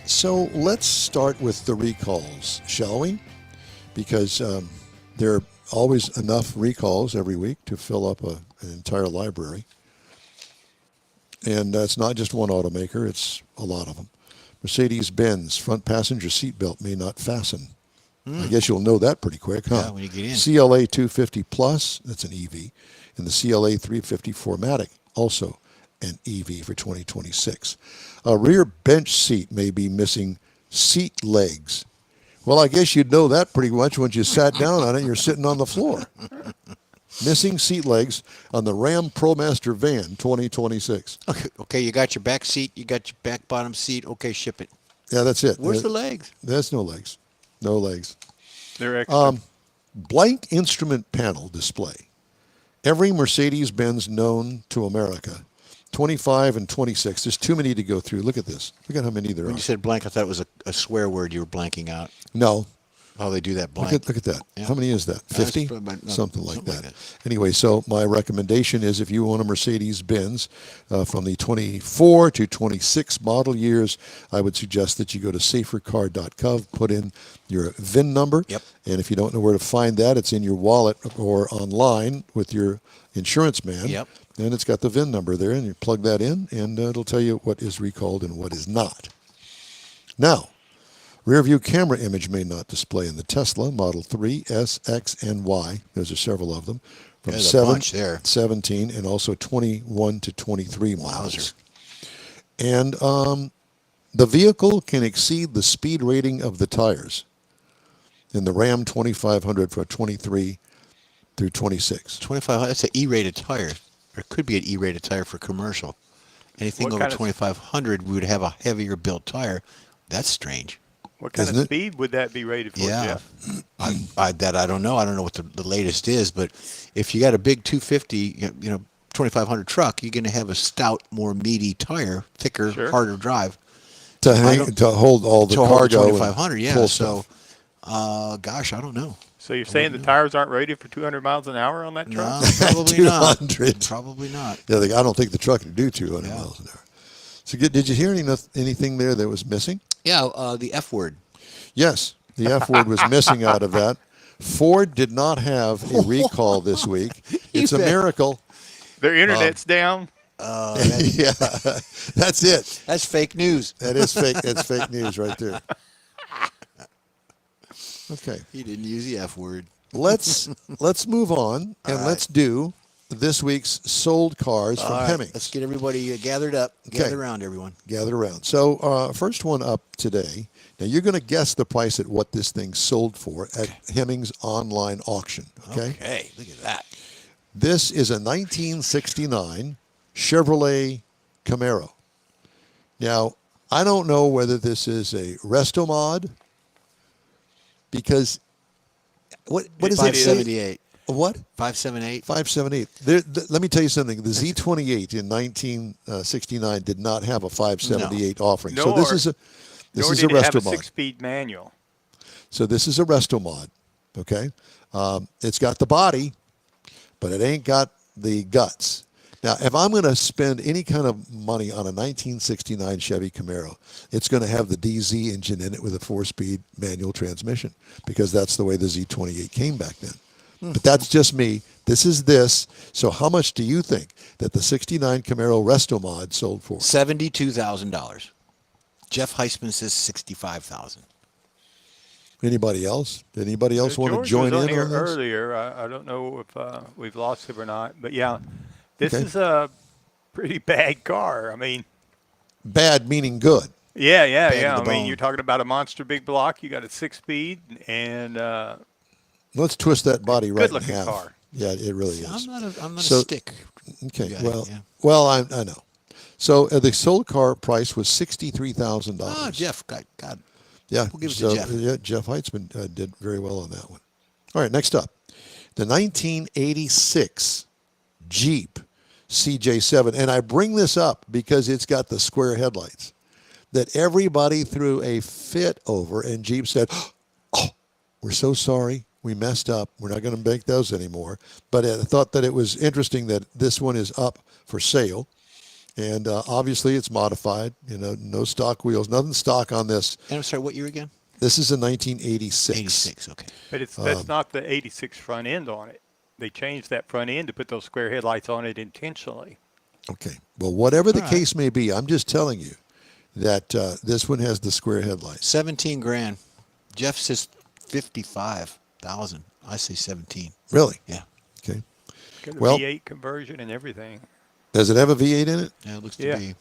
Speaker 1: So let's start with the recalls, shall we? Because there are always enough recalls every week to fill up an entire library. And it's not just one automaker, it's a lot of them. Mercedes-Benz front passenger seatbelt may not fasten. I guess you'll know that pretty quick, huh?
Speaker 2: Yeah, when you get in.
Speaker 1: CLA 250 Plus, that's an EV, and the CLA 350 4MATIC, also an EV for 2026. A rear bench seat may be missing seat legs. Well, I guess you'd know that pretty much once you sat down on it and you're sitting on the floor. Missing seat legs on the Ram ProMaster van 2026.
Speaker 2: Okay, you got your back seat, you got your back bottom seat. Okay, ship it.
Speaker 1: Yeah, that's it.
Speaker 2: Where's the legs?
Speaker 1: There's no legs. No legs.
Speaker 3: They're extra.
Speaker 1: Blank instrument panel display. Every Mercedes-Benz known to America. 25 and 26. There's too many to go through. Look at this. Look at how many there
Speaker 2: When
Speaker 1: are.
Speaker 2: you said blank, I thought it was a swear word you were blanking out.
Speaker 1: No.
Speaker 2: Oh, they do that
Speaker 1: Look
Speaker 2: blank.
Speaker 1: at that.
Speaker 2: Yeah.
Speaker 1: How many is that? 50? Something like that. Anyway, so my recommendation is if you own a Mercedes-Benz from the 24 to 26 model years, I would suggest that you go to safercar.gov, put in your VIN number.
Speaker 2: Yep.
Speaker 1: And if you don't know where to find that, it's in your wallet or online with your insurance man.
Speaker 2: Yep.
Speaker 1: And it's got the VIN number there, and you plug that in, and it'll tell you what is recalled and what is not. Now, rear view camera image may not display in the Tesla Model 3, S, X, and Y. There's several of them. From
Speaker 2: There's a bunch there.
Speaker 1: 17, and also 21 to 23 models. And the vehicle can exceed the speed rating of the tires in the Ram 2500 for 23 through 26.
Speaker 2: 2500, that's an E-rated tire. Or it could be an E-rated tire for commercial. Anything
Speaker 3: What
Speaker 2: over
Speaker 3: kind of-
Speaker 2: 2500, we would have a heavier built tire. That's strange.
Speaker 3: What kind
Speaker 1: Isn't
Speaker 3: of
Speaker 1: it?
Speaker 3: speed would that be rated for,
Speaker 2: Yeah.
Speaker 3: Jeff?
Speaker 2: I don't know. I don't know what the latest is, but if you got a big 250, 2500 truck, you're going to have a stout, more meaty tire, thicker,
Speaker 3: Sure.
Speaker 2: harder drive.
Speaker 1: To
Speaker 2: don't-
Speaker 1: to hold all the
Speaker 2: to hold
Speaker 1: cargo. and
Speaker 2: 2500, yeah.
Speaker 1: pull
Speaker 2: So,
Speaker 1: stuff.
Speaker 2: gosh, I don't know.
Speaker 3: So you're saying the tires aren't rated for 200 miles an hour on that truck?
Speaker 2: No, probably not.
Speaker 1: 200.
Speaker 2: Probably not.
Speaker 1: Yeah, I don't think the truck can do 200
Speaker 2: Yeah.
Speaker 1: miles an hour. So did you hear anything there that was missing?
Speaker 2: Yeah, the F word.
Speaker 1: Yes, the F word was missing out of that. Ford did not have a recall this week. It's a
Speaker 2: bet.
Speaker 1: miracle.
Speaker 3: Their internet's down.
Speaker 1: Yeah, that's it.
Speaker 2: That's fake news.
Speaker 1: That is fake. That's fake news right there. Okay,
Speaker 2: He didn't use the F word.
Speaker 1: let's move on and let's do this week's sold cars from
Speaker 2: All right,
Speaker 1: Hemmings.
Speaker 2: let's get everybody gathered up.
Speaker 1: Okay.
Speaker 2: Gather around, everyone.
Speaker 1: Gather around. So first one up today. Now you're going to guess the price at what this thing sold for at Hemmings online auction. Okay.
Speaker 2: Look at that.
Speaker 1: This is a 1969 Chevrolet Camaro. Now, I don't know whether this is a resto mod because what does that say?
Speaker 2: 578.
Speaker 1: What?
Speaker 2: 578.
Speaker 1: 578. Let me tell you something. The Z28 in 1969 did not have a 578 offering. So this is a
Speaker 3: nor did it have a
Speaker 1: resto mod.
Speaker 3: 6-speed manual.
Speaker 1: So this is a resto mod. Okay, it's got the body, but it ain't got the guts. Now, if I'm going to spend any kind of money on a 1969 Chevy Camaro, it's going to have the DZ engine in it with a 4-speed manual transmission because that's the way the Z28 came back then. But that's just me. This is this. So how much do you think that the 69 Camaro Resto Mod sold for?
Speaker 2: $72,000. Jeff Heisman says 65,000.
Speaker 1: Anybody else? Did anybody else want to
Speaker 3: George
Speaker 1: join
Speaker 3: was
Speaker 1: in
Speaker 3: here
Speaker 1: on this?
Speaker 3: earlier. I don't know if we've lost him or not. But, yeah, this
Speaker 1: Okay.
Speaker 3: is a pretty bad car. I mean,
Speaker 1: Bad meaning good.
Speaker 3: yeah.
Speaker 2: to the
Speaker 3: I mean,
Speaker 2: bone.
Speaker 3: you're talking about a monster big block. You got a 6-speed and
Speaker 1: Let's twist that body right in
Speaker 3: good-looking
Speaker 1: half.
Speaker 3: car.
Speaker 1: Yeah, it really is.
Speaker 2: I'm not
Speaker 1: So-
Speaker 2: a stick.
Speaker 1: Okay.
Speaker 2: guy,
Speaker 1: Well,
Speaker 2: yeah.
Speaker 1: well, I know. So the sold car price was $63,000.
Speaker 2: Oh, Jeff. God.
Speaker 1: Yeah.
Speaker 2: We'll give it to
Speaker 1: so,
Speaker 2: Jeff.
Speaker 1: Yeah, Jeff Heitzman did very well on that one. All right, next up, the 1986 Jeep CJ7, and I bring this up because it's got the square headlights that everybody threw a fit over, and Jeep said, "Oh, we're so sorry. We messed up. We're not going to make those anymore." But I thought that it was interesting that this one is up for sale. And obviously it's modified, no stock wheels, nothing stock on this.
Speaker 2: And I'm sorry, what year again?
Speaker 1: This is a 1986.
Speaker 2: 86, okay.
Speaker 3: But that's not the 86 front end on it. They changed that front end to put those square headlights on it intentionally.
Speaker 1: Okay. Well, whatever the
Speaker 2: All right.
Speaker 1: case may be, I'm just telling you that this one has the square headlights.
Speaker 2: 17 grand. Jeff says 55,000. I say 17.
Speaker 1: Really?
Speaker 2: Yeah.
Speaker 1: Okay.
Speaker 3: Got a
Speaker 1: Well-
Speaker 3: V8 conversion and everything.
Speaker 1: Does it have a V8 in it?
Speaker 2: Yeah, it looks
Speaker 3: Yeah.
Speaker 2: to be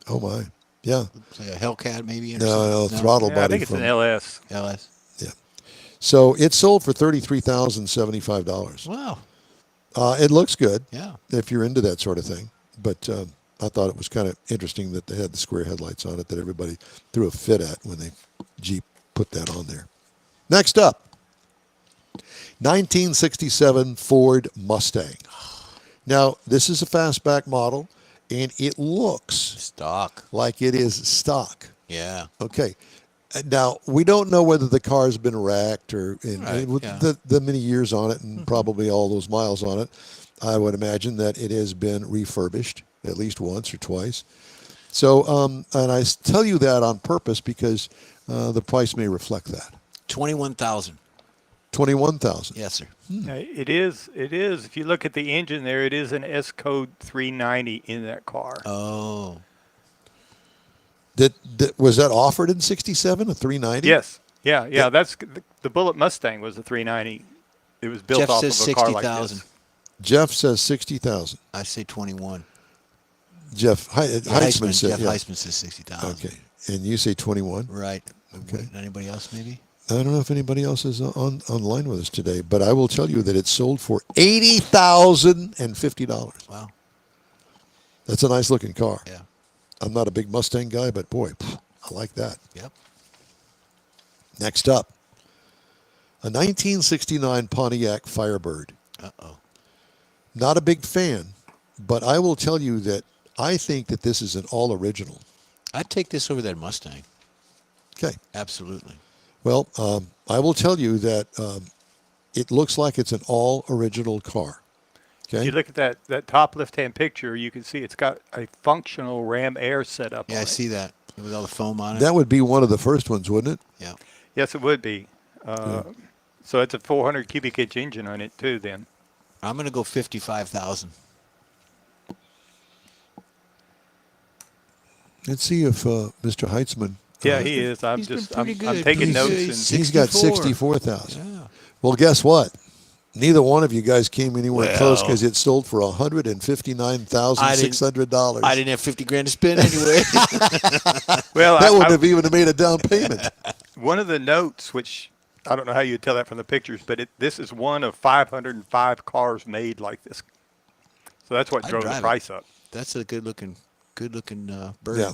Speaker 1: Oh, my. Yeah.
Speaker 2: say a Hellcat maybe. Or
Speaker 1: No,
Speaker 2: something.
Speaker 1: throttle
Speaker 3: Yeah, I
Speaker 1: body
Speaker 3: think it's
Speaker 1: from.
Speaker 3: an LS.
Speaker 2: LS.
Speaker 1: So it sold for $33,075.
Speaker 2: Wow.
Speaker 1: It looks good
Speaker 2: Yeah.
Speaker 1: if you're into that sort of thing. But I thought it was kind of interesting that they had the square headlights on it that everybody threw a fit at when they Jeep put that on there. Next up, 1967 Ford Mustang. Now, this is a fastback model, and it looks
Speaker 2: Stock.
Speaker 1: like it is stock.
Speaker 2: Yeah.
Speaker 1: Okay. Now, we don't know whether the car's been wrecked or
Speaker 2: Right,
Speaker 1: with
Speaker 2: yeah.
Speaker 1: the many years on it and probably all those miles on it. I would imagine that it has been refurbished at least once or twice. So, and I tell you that on purpose because the price may reflect that.
Speaker 2: 21,000.
Speaker 1: 21,000.
Speaker 2: Yes, sir.
Speaker 3: It is. If you look at the engine there, it is an S code 390 in that car.
Speaker 2: Oh.
Speaker 1: Was that offered in 67, a 390?
Speaker 3: Yes. Yeah. That's the Bullet Mustang was a 390. It was built
Speaker 2: Jeff
Speaker 3: off
Speaker 2: says
Speaker 3: of a car like
Speaker 2: 60,000.
Speaker 3: this.
Speaker 1: Jeff says 60,000.
Speaker 2: I say 21.
Speaker 1: Jeff Heitzman said,
Speaker 2: Jeff
Speaker 1: yeah.
Speaker 2: Heisman says 60,000.
Speaker 1: Okay. And you say 21?
Speaker 2: Right.
Speaker 1: Okay.
Speaker 2: Anybody else maybe?
Speaker 1: I don't know if anybody else is online with us today, but I will tell you that it sold for $80,050.
Speaker 2: Wow.
Speaker 1: That's a nice looking car.
Speaker 2: Yeah.
Speaker 1: I'm not a big Mustang guy, but boy, I like that.
Speaker 2: Yep.
Speaker 1: Next up, a 1969 Pontiac Firebird.
Speaker 2: Uh-oh.
Speaker 1: Not a big fan, but I will tell you that I think that this is an all original.
Speaker 2: I'd take this over that Mustang.
Speaker 1: Okay.
Speaker 2: Absolutely.
Speaker 1: Well, I will tell you that it looks like it's an all original car. Okay.
Speaker 3: You look at that top left-hand picture, you can see it's got a functional Ram Air setup
Speaker 2: Yeah,
Speaker 3: on
Speaker 2: I
Speaker 3: it.
Speaker 2: see that. With all the foam on it.
Speaker 1: That would be one of the first ones, wouldn't it?
Speaker 2: Yeah.
Speaker 3: Yes, it would be. So it's a 400 cubic inch engine on it too. Then
Speaker 2: I'm going to go 55,000.
Speaker 1: Let's see if Mr. Heitzman.
Speaker 3: yeah, he is. I'm
Speaker 2: he's been
Speaker 3: just
Speaker 2: pretty
Speaker 3: I'm
Speaker 2: good.
Speaker 3: taking
Speaker 2: He's-
Speaker 3: notes
Speaker 2: he's
Speaker 3: and
Speaker 1: He's got
Speaker 2: 64.
Speaker 1: 64,000.
Speaker 2: Yeah.
Speaker 1: Well, guess what? Neither one of you guys came anywhere close
Speaker 2: Well.
Speaker 1: because it sold for $159,600.
Speaker 2: I didn't have 50 grand to spend anyway.
Speaker 3: well,
Speaker 1: That wouldn't have even made a down payment.
Speaker 3: one of the notes, which I don't know how you tell that from the pictures, but this is one of 505 cars made like this. So that's what
Speaker 2: I'd
Speaker 3: drove the
Speaker 2: drive it.
Speaker 3: price up.
Speaker 2: That's a good looking bird.
Speaker 1: Yeah.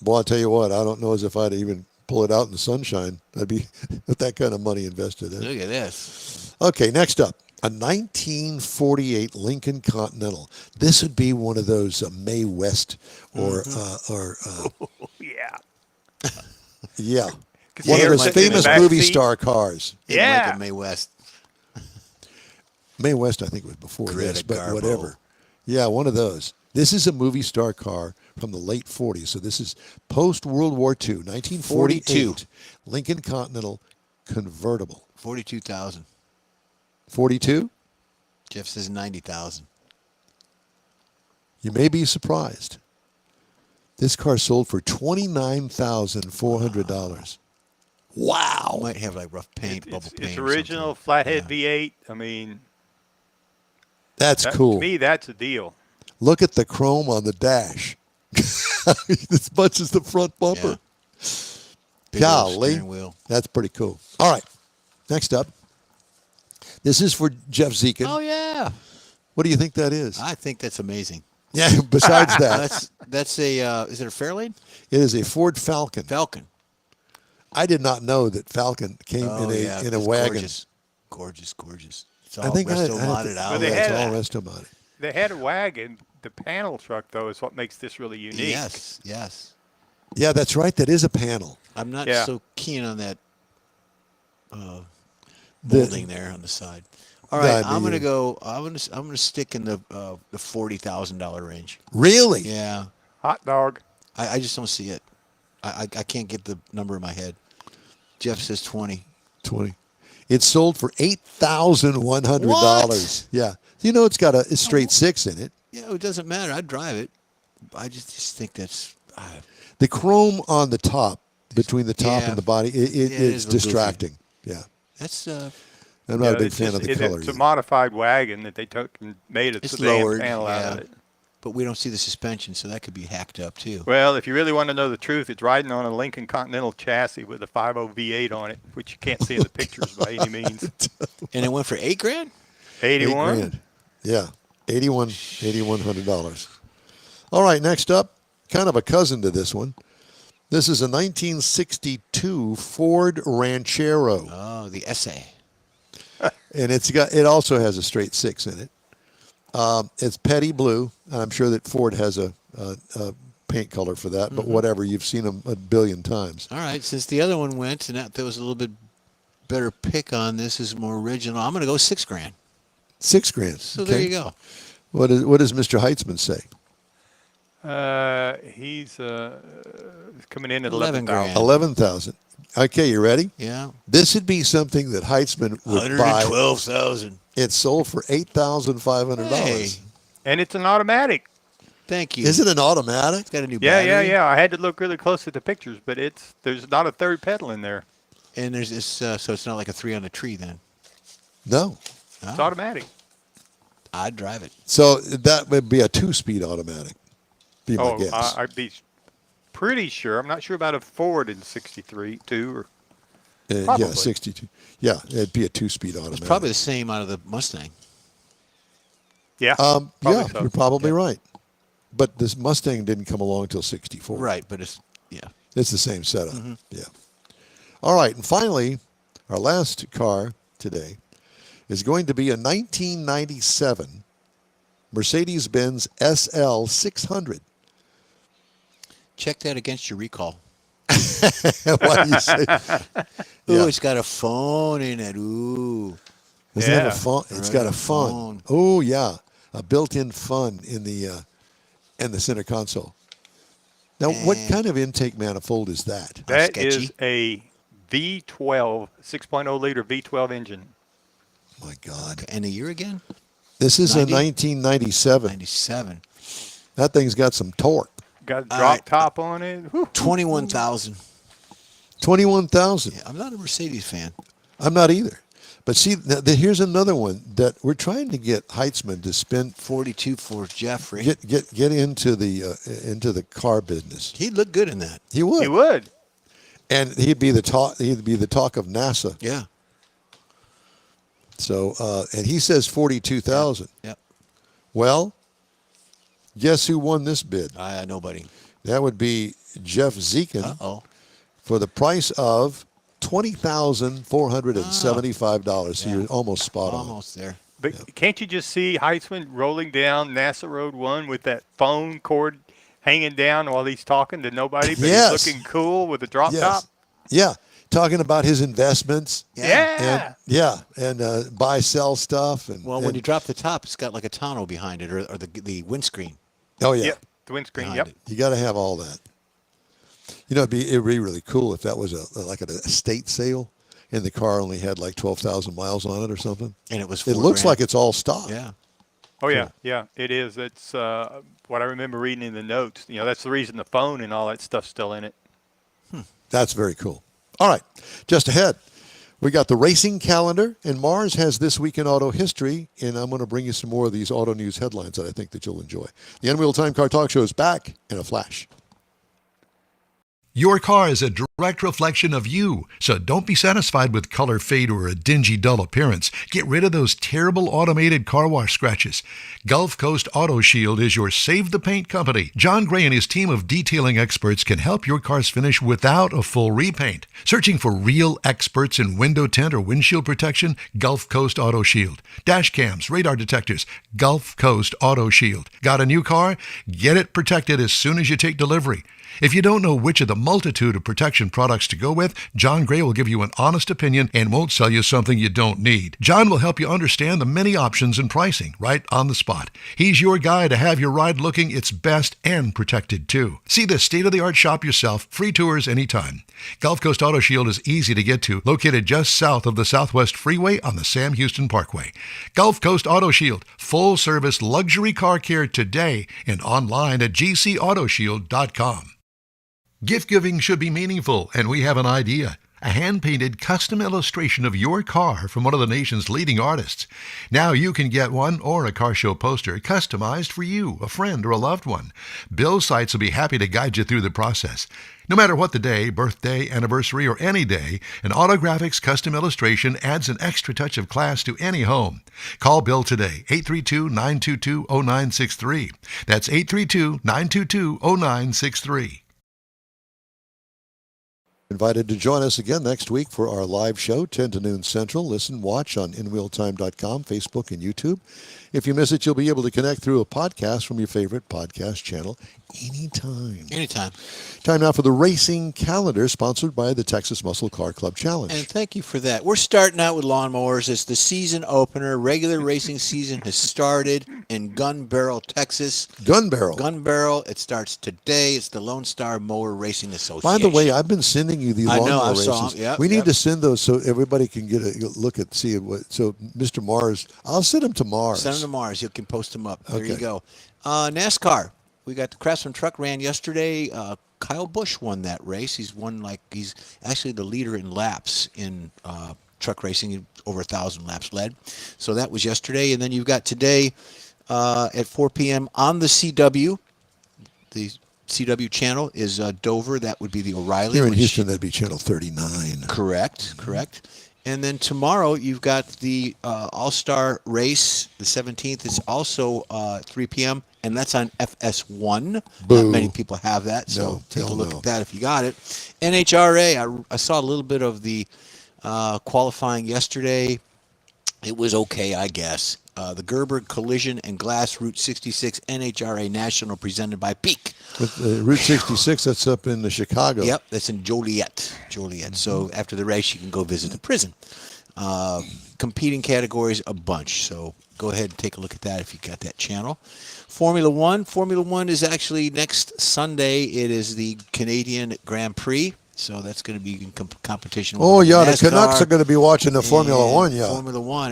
Speaker 1: Boy, I'll tell you what, I don't know as if I'd even pull it out in the sunshine. I'd be with that kind of money invested in.
Speaker 2: Look at this.
Speaker 1: Okay, next up, a 1948 Lincoln Continental. This would be one of those Mae West or
Speaker 3: Yeah.
Speaker 1: yeah,
Speaker 3: Could
Speaker 1: one
Speaker 3: see
Speaker 1: of
Speaker 3: her
Speaker 1: those
Speaker 3: sitting in the
Speaker 1: famous
Speaker 3: back
Speaker 1: movie
Speaker 3: seat.
Speaker 1: star cars.
Speaker 2: Didn't
Speaker 3: Yeah.
Speaker 2: like it, Mae West.
Speaker 1: Mae West, I think, was before
Speaker 2: Greta
Speaker 1: this, but
Speaker 2: Garbo.
Speaker 1: whatever. Yeah, one of those. This is a movie star car from the late 40s. So this is post World War II, 1948.
Speaker 2: 42.
Speaker 1: Lincoln Continental convertible.
Speaker 2: 42,000.
Speaker 1: 42?
Speaker 2: Jeff says 90,000.
Speaker 1: You may be surprised. This car sold for $29,400. Wow.
Speaker 2: Might have like rough paint, bubble paint.
Speaker 3: It's
Speaker 2: or
Speaker 3: original
Speaker 2: something.
Speaker 3: flathead
Speaker 2: Yeah.
Speaker 3: V8. I mean,
Speaker 1: That's
Speaker 3: that,
Speaker 1: cool.
Speaker 3: to me, that's a deal.
Speaker 1: Look at the chrome on the dash. As much as the front bumper.
Speaker 2: Big old
Speaker 1: Golly.
Speaker 2: steering wheel.
Speaker 1: That's pretty cool. All right. Next up. This is for Jeff Zekin.
Speaker 2: Oh yeah.
Speaker 1: What do you think that is?
Speaker 2: I think that's amazing.
Speaker 1: Yeah, besides that,
Speaker 2: That's a is it a Fairlane?
Speaker 1: it is a Ford Falcon.
Speaker 2: Falcon.
Speaker 1: I did not know that Falcon came
Speaker 2: Oh,
Speaker 1: in
Speaker 2: yeah,
Speaker 1: a
Speaker 2: it's
Speaker 1: wagon.
Speaker 2: Gorgeous. It's all
Speaker 1: I think
Speaker 2: resto
Speaker 1: I
Speaker 2: modded out.
Speaker 3: Well, they
Speaker 1: yeah,
Speaker 3: had
Speaker 1: it's all
Speaker 3: that.
Speaker 1: resto modded.
Speaker 3: They had a wagon. The panel truck, though, is what makes this really unique.
Speaker 2: Yes.
Speaker 1: Yeah, that's right. That is a panel.
Speaker 2: I'm not
Speaker 3: Yeah.
Speaker 2: so keen on that
Speaker 1: The-
Speaker 2: molding there on the side. All
Speaker 1: Yeah,
Speaker 2: right,
Speaker 1: I
Speaker 2: I'm
Speaker 1: mean,
Speaker 2: gonna go. I'm gonna stick in the $40,000 range.
Speaker 1: Really?
Speaker 2: Yeah,
Speaker 3: Hot dog.
Speaker 2: I just don't see it. I can't get the number in my head. Jeff says 20.
Speaker 1: 20. It sold for $8,100. Yeah. You know, it's got a straight six in it.
Speaker 2: Yeah, it doesn't matter. I'd drive it. I just think that's.
Speaker 1: The chrome on the top, between the top
Speaker 2: Yeah.
Speaker 1: and the body,
Speaker 2: it
Speaker 1: it's
Speaker 2: is a little goofy.
Speaker 1: distracting. Yeah.
Speaker 2: That's
Speaker 1: I'm not a big
Speaker 3: it's
Speaker 1: fan
Speaker 3: just-
Speaker 1: of the color.
Speaker 3: It's a
Speaker 1: either.
Speaker 3: modified wagon that they took and made a
Speaker 2: It's
Speaker 3: sedan
Speaker 2: lowered,
Speaker 3: panel out
Speaker 2: yeah.
Speaker 3: of it.
Speaker 2: but we don't see the suspension, so that could be hacked up too.
Speaker 3: Well, if you really want to know the truth, it's riding on a Lincoln Continental chassis with a 50 V8 on it, which you can't see in the pictures by any means.
Speaker 2: And it went for $8,000.
Speaker 3: 81.
Speaker 1: $8,000. Yeah. $8,100. All right, next up, kind of a cousin to this one. This is a 1962 Ford Ranchero,
Speaker 2: Oh, the essay.
Speaker 1: and it also has a straight six in it. It's petty blue, and I'm sure that Ford has a paint color for that. But whatever, you've seen them a billion times.
Speaker 2: All right, since the other one went, and that was a little bit better pick on this is more original. I'm going to go $6,000.
Speaker 1: $6,000.
Speaker 2: So there you go.
Speaker 1: What does Mr. Heitzman say?
Speaker 3: He's coming in at
Speaker 2: 11
Speaker 3: 11,000.
Speaker 2: grand.
Speaker 1: 11,000. Okay, you ready?
Speaker 2: Yeah.
Speaker 1: This would be something that Heitzman would buy.
Speaker 2: 112,000.
Speaker 1: It sold for $8,500.
Speaker 2: Hey,
Speaker 3: And it's an automatic.
Speaker 2: thank you.
Speaker 1: Is it an automatic?
Speaker 2: It's got a new
Speaker 3: Yeah,
Speaker 2: battery.
Speaker 3: yeah. I had to look really close at the pictures, but there's not a third pedal in there.
Speaker 2: And there's this, so it's not like a 3 on the tree then.
Speaker 1: No.
Speaker 3: It's automatic.
Speaker 2: I'd drive it.
Speaker 1: So that would be a 2-speed automatic. Be my
Speaker 3: Oh,
Speaker 1: guess.
Speaker 3: I'd be pretty sure. I'm not sure about a Ford in 63, too. Or
Speaker 1: Yeah,
Speaker 3: probably.
Speaker 1: 62. Yeah, it'd be a 2-speed automatic.
Speaker 2: It's probably the same out of the Mustang.
Speaker 3: yeah.
Speaker 1: Yeah,
Speaker 3: probably so.
Speaker 1: you're probably right. But this Mustang didn't come along until 64.
Speaker 2: Right, but it's, yeah.
Speaker 1: It's the same setup. Yeah. All right, and finally, our last car today is going to be a 1997 Mercedes-Benz SL 600.
Speaker 2: Check that against your recall.
Speaker 1: Why do you say?
Speaker 2: Ooh,
Speaker 1: Yeah.
Speaker 2: it's got a phone in it. Ooh.
Speaker 1: Does it have a
Speaker 3: Yeah.
Speaker 1: fun? It's
Speaker 2: Right,
Speaker 1: got a
Speaker 2: a
Speaker 1: fun.
Speaker 2: phone.
Speaker 1: Oh yeah, a built-in fun in the center console. Now, what
Speaker 2: And-
Speaker 1: kind of intake manifold is that?
Speaker 3: That
Speaker 2: sketchy.
Speaker 3: is a V12, 6.0 liter V12 engine.
Speaker 1: My God,
Speaker 2: And the year again?
Speaker 1: this is
Speaker 2: 90?
Speaker 1: a 1997.
Speaker 2: 97.
Speaker 1: That thing's got some torque.
Speaker 3: Got a
Speaker 2: All
Speaker 3: drop
Speaker 2: right.
Speaker 3: top on it. Whew.
Speaker 2: 21,000.
Speaker 1: 21,000.
Speaker 2: Yeah, I'm not a Mercedes fan.
Speaker 1: I'm not either. But see, here's another one that we're trying to get Heitzman to spend
Speaker 2: 42 for Jeffrey.
Speaker 1: get into the car business.
Speaker 2: He'd look good in that.
Speaker 1: He would,
Speaker 3: He would.
Speaker 1: and he'd be the talk. He'd be the talk of NASA.
Speaker 2: Yeah.
Speaker 1: So, and he says 42,000.
Speaker 2: Yep.
Speaker 1: Well, guess who won this bid?
Speaker 2: Nobody.
Speaker 1: That would be Jeff Zekin
Speaker 2: Uh-oh.
Speaker 1: for the price of $20,475. So
Speaker 2: Yeah.
Speaker 1: you're almost spot on.
Speaker 2: Almost there.
Speaker 3: But can't you just see Heitzman rolling down NASA Road 1 with that phone cord hanging down while he's talking to nobody, but
Speaker 1: Yes.
Speaker 3: he's looking cool with a drop
Speaker 1: Yes.
Speaker 3: top?
Speaker 1: Yeah. Talking about his investments.
Speaker 3: Yeah.
Speaker 1: And buy, sell stuff.
Speaker 2: Well, when you drop the top, it's got like a tonneau behind it, or the windscreen.
Speaker 1: Oh, yeah.
Speaker 3: Yep. The windscreen.
Speaker 2: behind
Speaker 3: Yep.
Speaker 2: it.
Speaker 1: You got to have all that. You know, it'd be really cool if that was like an estate sale and the car only had like 12,000 miles on it or something.
Speaker 2: And it was
Speaker 1: It looks
Speaker 2: $4,000.
Speaker 1: like it's all stock.
Speaker 2: Yeah.
Speaker 3: Oh, yeah. Yeah, it is. It's what I remember reading in the notes. You know, that's the reason the phone and all that stuff's still in it.
Speaker 1: That's very cool. All right. Just ahead, we got the racing calendar, and Mars has This Week in Auto History, and I'm going to bring you some more of these auto news headlines that I think that you'll enjoy. The Unwheel Time Car Talk Show is back in a flash.
Speaker 5: Your car is a direct reflection of you, so don't be satisfied with color fade or a dingy, dull appearance. Get rid of those terrible automated car wash scratches. Gulf Coast Auto Shield is your save the paint company. John Gray and his team of detailing experts can help your cars finish without a full repaint. Searching for real experts in window tint or windshield protection? Gulf Coast Auto Shield. Dash cams, radar detectors, Gulf Coast Auto Shield. Got a new car? Get it protected as soon as you take delivery. If you don't know which of the multitude of protection products to go with, John Gray will give you an honest opinion and won't sell you something you don't need. John will help you understand the many options and pricing right on the spot. He's your guy to have your ride looking its best and protected too. See the state-of-the-art shop yourself. Free tours anytime. Gulf Coast Auto Shield is easy to get to, located just south of the Southwest Freeway on the Sam Houston Parkway. Gulf Coast Auto Shield, full-service luxury car care today and online at gcautoshield.com. Gift giving should be meaningful, and we have an idea. A hand-painted custom illustration of your car from one of the nation's leading artists. Now you can get one or a car show poster customized for you, a friend, or a loved one. Bill Sites will be happy to guide you through the process. No matter what the day, birthday, anniversary, or any day, an Autographics custom illustration adds an extra touch of class to any home. Call Bill today, 832-922-0963. That's 832-922-0963.
Speaker 1: Invited to join us again next week for our live show, 10 to noon Central. Listen, watch on InWheelTime.com, Facebook, and YouTube. If you miss it, you'll be able to connect through a podcast from your favorite podcast channel anytime.
Speaker 2: Anytime.
Speaker 1: Time now for the racing calendar, sponsored by the Texas Muscle Car Club Challenge.
Speaker 2: And thank you for that. We're starting out with lawnmowers. It's the season opener. Regular racing season has started in Gun Barrel, Texas.
Speaker 1: Gun Barrel.
Speaker 2: Gun Barrel. It starts today. It's the Lone Star Mower Racing Association.
Speaker 1: By the way, I've been sending you these lawnmower races.
Speaker 2: I saw them. Yep,
Speaker 1: we need to send those so everybody can get a look at, see what. So Mr. Mars, I'll send them to Mars.
Speaker 2: Send them to Mars. You can post them up. There
Speaker 1: Okay.
Speaker 2: you go. NASCAR. We got the Craftsman truck ran yesterday. Kyle Busch won that race. He's actually the leader in laps in truck racing. Over 1,000 laps led. So that was yesterday. And then you've got today at 4 p.m. on the CW. The CW channel is Dover. That would be the O'Reilly.
Speaker 1: Here in Houston, that'd be channel 39.
Speaker 2: Correct. And then tomorrow you've got the All-Star Race, the 17th. It's also 3 p.m., and that's on FS1.
Speaker 1: Boo.
Speaker 2: Not many people have that, so
Speaker 1: No,
Speaker 2: take a
Speaker 1: hell
Speaker 2: look
Speaker 1: no.
Speaker 2: at that if you got it. NHRA, I saw a little bit of the qualifying yesterday. It was okay, I guess. The Gerber Collision and Glass Route 66 NHRA National presented by Peak.
Speaker 1: With, Route 66, that's up in Chicago.
Speaker 2: Yep, that's in Joliet. So after the race, you can go visit the prison. Competing categories, a bunch. So go ahead and take a look at that if you got that channel. Formula One. Formula One is actually next Sunday. It is the Canadian Grand Prix. So that's going to be in competition with
Speaker 1: Oh, yeah,
Speaker 2: NASCAR.
Speaker 1: the Canucks are going to be watching the Formula One, yeah.
Speaker 2: Formula One,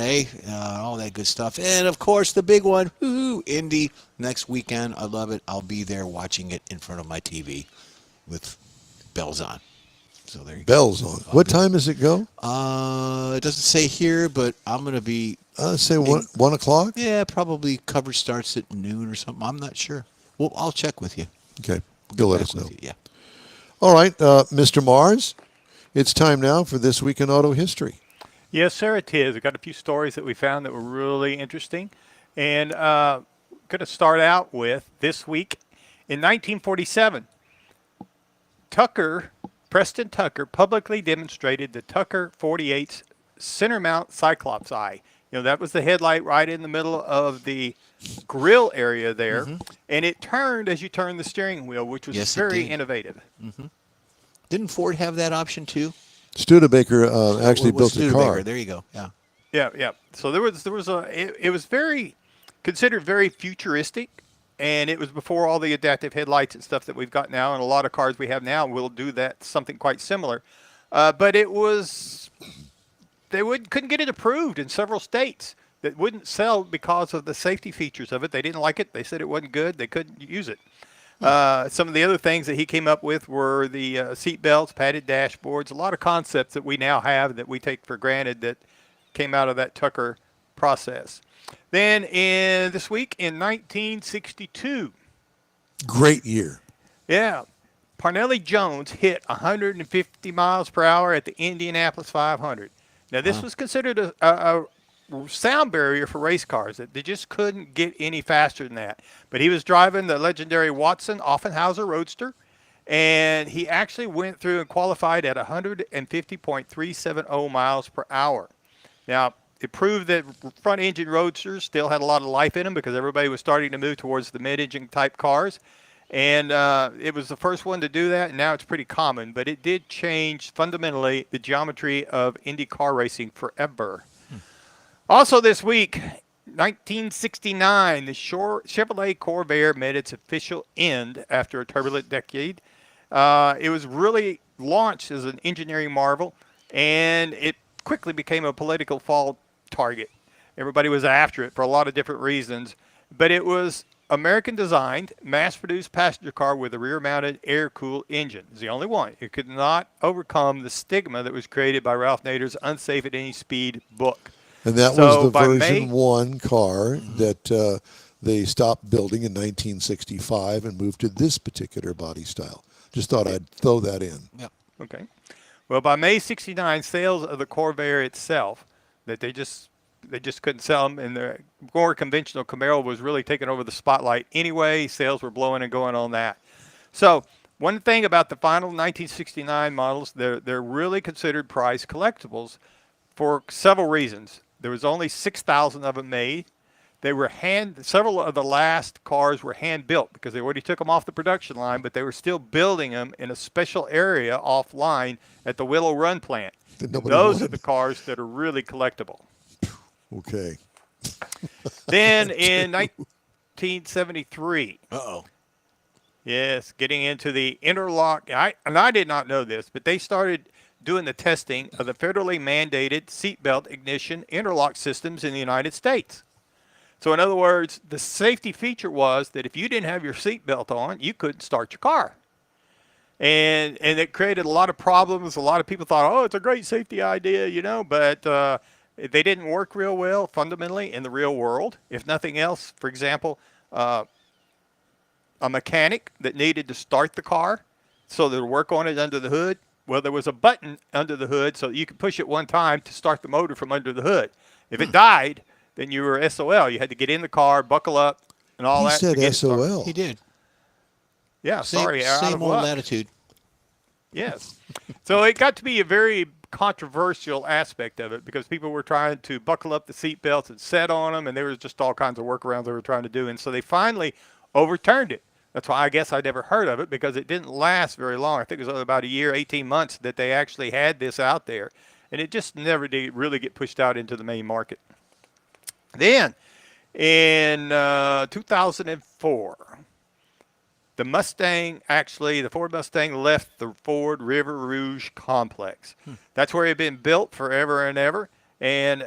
Speaker 2: all that good stuff. And, of course, the big one, Indy, next weekend. I love it. I'll be there watching it in front of my TV with bells on. So there you go.
Speaker 1: Bells on. What time does it go?
Speaker 2: It doesn't say here, but I'm going to be...
Speaker 1: Say 1 o'clock?
Speaker 2: Yeah, probably coverage starts at noon or something. I'm not sure. Well, I'll check with you.
Speaker 1: Okay. You'll let us know.
Speaker 2: Yeah.
Speaker 1: All right, Mr. Mars, it's time now for This Week in Auto History.
Speaker 3: Yes, sir, it is. We've got a few stories that we found that were really interesting. And going to start out with this week. In 1947, Preston Tucker publicly demonstrated the Tucker 48's center mount Cyclops eye. That was the headlight right in the middle of the grill area there, and it turned as you turned the steering wheel, which was very innovative.
Speaker 2: Didn't Ford have that option too?
Speaker 1: Studebaker actually built a car.
Speaker 2: There you go. Yeah.
Speaker 3: Yeah. So it was very considered very futuristic, and it was before all the adaptive headlights and stuff that we've got now, and a lot of cars we have now will do that, something quite similar. But they couldn't get it approved in several states. That wouldn't sell because of the safety features of it. They didn't like it. They said it wasn't good. They couldn't use it. Some of the other things that he came up with were the seat belts, padded dashboards, a lot of concepts that we now have that we take for granted that came out of that Tucker process. Then this week in 1962.
Speaker 1: Great year.
Speaker 3: Yeah. Parnelli Jones hit 150 miles per hour at the Indianapolis 500. Now, this was considered a sound barrier for race cars. They just couldn't get any faster than that. But he was driving the legendary Watson Offenhauser Roadster, and he actually went through and qualified at 150.370 miles per hour. Now, it proved that front-engine Roadsters still had a lot of life in them because everybody was starting to move towards the mid-engine type cars. And it was the first one to do that, and now it's pretty common. But it did change fundamentally the geometry of Indy car racing forever. Also this week, 1969, the Chevrolet Corvair met its official end after a turbulent decade. It was really launched as an engineering marvel, and it quickly became a political fall target. Everybody was after it for a lot of different reasons, but it was American-designed, mass-produced passenger car with a rear-mounted air-cooled engine. It's the only one. It could not overcome the stigma that was created by Ralph Nader's Unsafe at Any Speed book.
Speaker 1: And that was the version 1 car that they stopped building in 1965 and moved to this particular body style. Just thought I'd throw that in.
Speaker 2: Yep.
Speaker 3: Okay. Well, by May 69, sales of the Corvair itself, that they just couldn't sell them, and the more conventional Camaro was really taking over the spotlight anyway. Sales were blowing and going on that. So one thing about the final 1969 models, they're really considered prize collectibles for several reasons. There was only 6,000 of them made. They were several of the last cars were hand built because they already took them off the production line, but they were still building them in a special area offline at the Willow Run plant. Those are the cars that are really collectible.
Speaker 1: Okay.
Speaker 3: Then in 1973.
Speaker 2: Uh-oh.
Speaker 3: Yes, getting into the interlock. I did not know this, but they started doing the testing of the federally mandated seatbelt ignition interlock systems in the United States. So in other words, the safety feature was that if you didn't have your seatbelt on, you couldn't start your car. And it created a lot of problems. A lot of people thought, oh, it's a great safety idea, but they didn't work real well fundamentally in the real world. If nothing else, for example, a mechanic that needed to start the car so to work on it under the hood, well, there was a button under the hood so you could push it one time to start the motor from under the hood. If it died, then you were SOL. You had to get in the car, buckle up, and all that.
Speaker 1: He said SOL.
Speaker 2: He did.
Speaker 3: Yeah, sorry.
Speaker 2: Same old attitude.
Speaker 3: Yes. So it got to be a very controversial aspect of it because people were trying to buckle up the seat belts and set on them, and there was just all kinds of workarounds they were trying to do. And so they finally overturned it. That's why I guess I never heard of it because it didn't last very long. I think it was about a year, 18 months that they actually had this out there. And it just never did really get pushed out into the main market. Then in 2004, the Ford Mustang left the Ford River Rouge complex. That's where it had been built forever and ever, and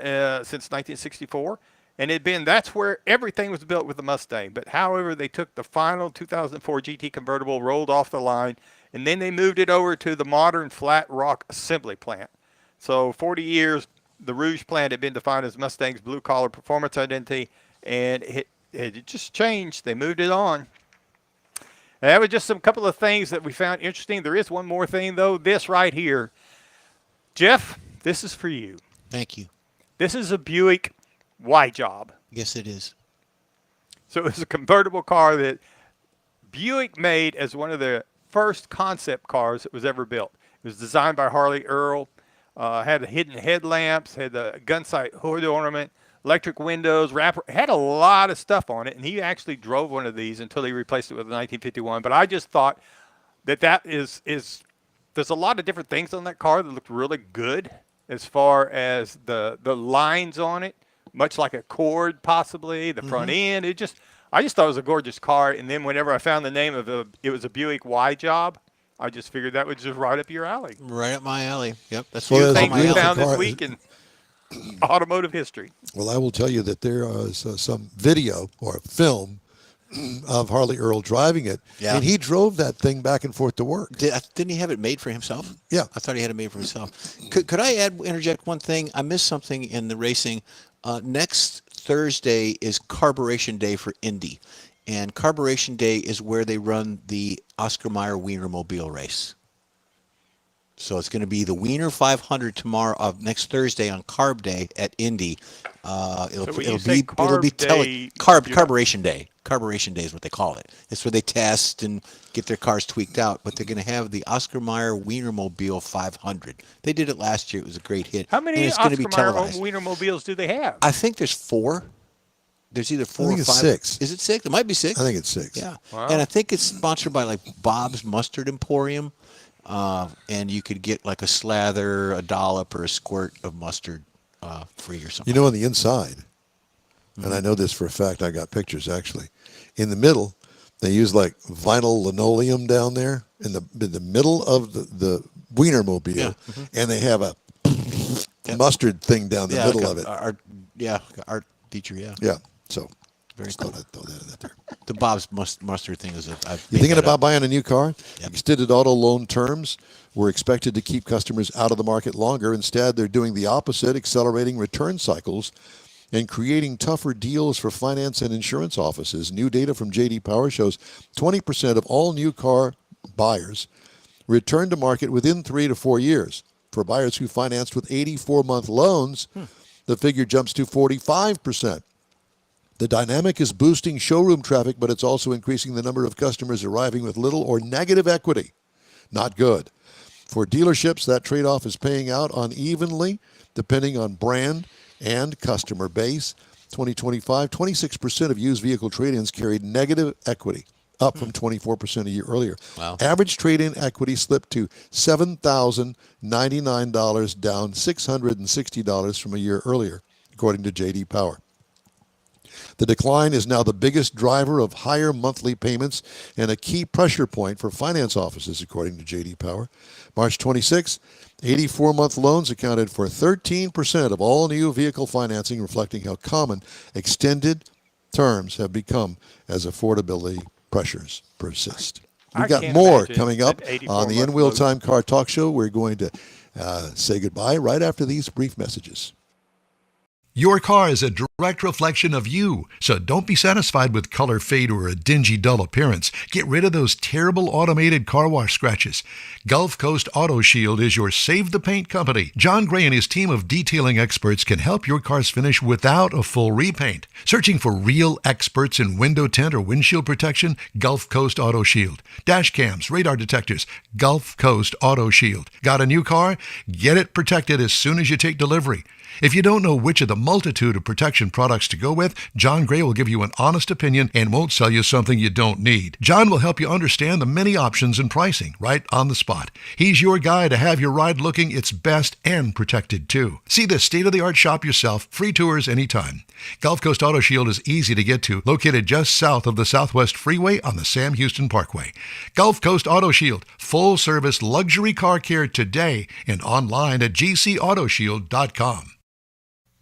Speaker 3: since 1964. And that's where everything was built with the Mustang. But however, they took the final 2004 GT convertible, rolled off the line, and then they moved it over to the modern Flat Rock assembly plant. So 40 years, the Rouge plant had been defined as Mustang's blue-collar performance identity, and it just changed. They moved it on. And that was just some couple of things that we found interesting. There is one more thing, though. This right here. Jeff, this is for you.
Speaker 2: Thank you.
Speaker 3: This is a Buick Y Job.
Speaker 2: Yes, it is.
Speaker 3: So it was a convertible car that Buick made as one of their first concept cars that was ever built. It was designed by Harley Earl. Had the hidden headlamps, had the gunsight hood ornament, electric windows, wrapper. Had a lot of stuff on it, and he actually drove one of these until he replaced it with a 1951. But I just thought that is there's a lot of different things on that car that looked really good as far as the lines on it, much like a Accord possibly, the front end. I just thought it was a gorgeous car. And then whenever I found the name of it was a Buick Y Job. I just figured that was just right up your alley.
Speaker 2: Right up my alley. Yep, that's
Speaker 3: Few
Speaker 2: what
Speaker 3: things
Speaker 2: my
Speaker 3: we
Speaker 2: alley.
Speaker 3: found this week in automotive history.
Speaker 1: Well, I will tell you that there is some video or film of Harley Earl driving it, and he drove that thing back and forth to work.
Speaker 2: Didn't he have it made for himself?
Speaker 1: Yeah,
Speaker 2: I thought he had it made for himself. Could I interject one thing? I missed something in the racing. Next Thursday is Carburation Day for Indy. And Carburation Day is where they run the Oscar Mayer Wienermobile race. So it's going to be the Wiener 500 tomorrow, next Thursday on Carb Day at Indy. It'll be Carburation Day. Carburation Day is what they call it. It's where they test and get their cars tweaked out. But they're going to have the Oscar Mayer Wienermobile 500. They did it last year. It was a great hit.
Speaker 3: How many Oscar Mayer Wienermobiles do they have?
Speaker 2: I think there's 4. There's either 4
Speaker 1: or 5.
Speaker 2: 6. Is it 6? It might be 6.
Speaker 1: I think it's 6.
Speaker 2: Yeah.
Speaker 3: Wow.
Speaker 2: And I think it's sponsored by like Bob's Mustard Emporium. And you could get like a slather, a dollop, or a squirt of mustard free or something.
Speaker 1: You know, on the inside, and I know this for a fact, I got pictures actually. In the middle, they use like vinyl linoleum down there in the middle of the Wienermobile, and they have a mustard thing down the middle of it.
Speaker 2: Art teacher,
Speaker 1: Yeah. So
Speaker 2: very
Speaker 1: just
Speaker 2: cool.
Speaker 1: throw that in there.
Speaker 2: The Bob's mustard thing is.
Speaker 1: You thinking about buying a new car? Yep. Extended auto loan terms were expected to keep customers out of the market longer. Instead, they're doing the opposite, accelerating return cycles and creating tougher deals for finance and insurance offices. New data from J.D. Power shows 20% of all new car buyers return to market within 3 to 4 years. For buyers who financed with 84-month loans, the figure jumps to 45%. The dynamic is boosting showroom traffic, but it's also increasing the number of customers arriving with little or negative equity. Not good. For dealerships, that trade-off is paying out unevenly, depending on brand and customer base. 2025, 26% of used vehicle trade-ins carried negative equity, up from 24% a year earlier.
Speaker 2: Wow.
Speaker 1: Average trade-in equity slipped to $7,099, down $660 from a year earlier, according to J.D. Power. The decline is now the biggest driver of higher monthly payments and a key pressure point for finance offices, according to J.D. Power. March 26, 84-month loans accounted for 13% of all new vehicle financing, reflecting how common extended terms have become as affordability pressures persist. We've got more coming up on the In Wheel Time Car Talk Show. We're going to say goodbye right after these brief messages.
Speaker 5: Your car is a direct reflection of you, so don't be satisfied with color fade or a dingy, dull appearance. Get rid of those terrible automated car wash scratches. Gulf Coast Auto Shield is your save-the-paint company. John Gray and his team of detailing experts can help your cars finish without a full repaint. Searching for real experts in window tint or windshield protection? Gulf Coast Auto Shield. Dash cams, radar detectors, Gulf Coast Auto Shield. Got a new car? Get it protected as soon as you take delivery. If you don't know which of the multitude of protection products to go with, John Gray will give you an honest opinion and won't sell you something you don't need. John will help you understand the many options and pricing right on the spot. He's your guy to have your ride looking its best and protected too. See the state-of-the-art shop yourself. Free tours anytime. Gulf Coast Auto Shield is easy to get to, located just south of the Southwest Freeway on the Sam Houston Parkway. Gulf Coast Auto Shield, full-service luxury car care today and online at gcautoshield.com.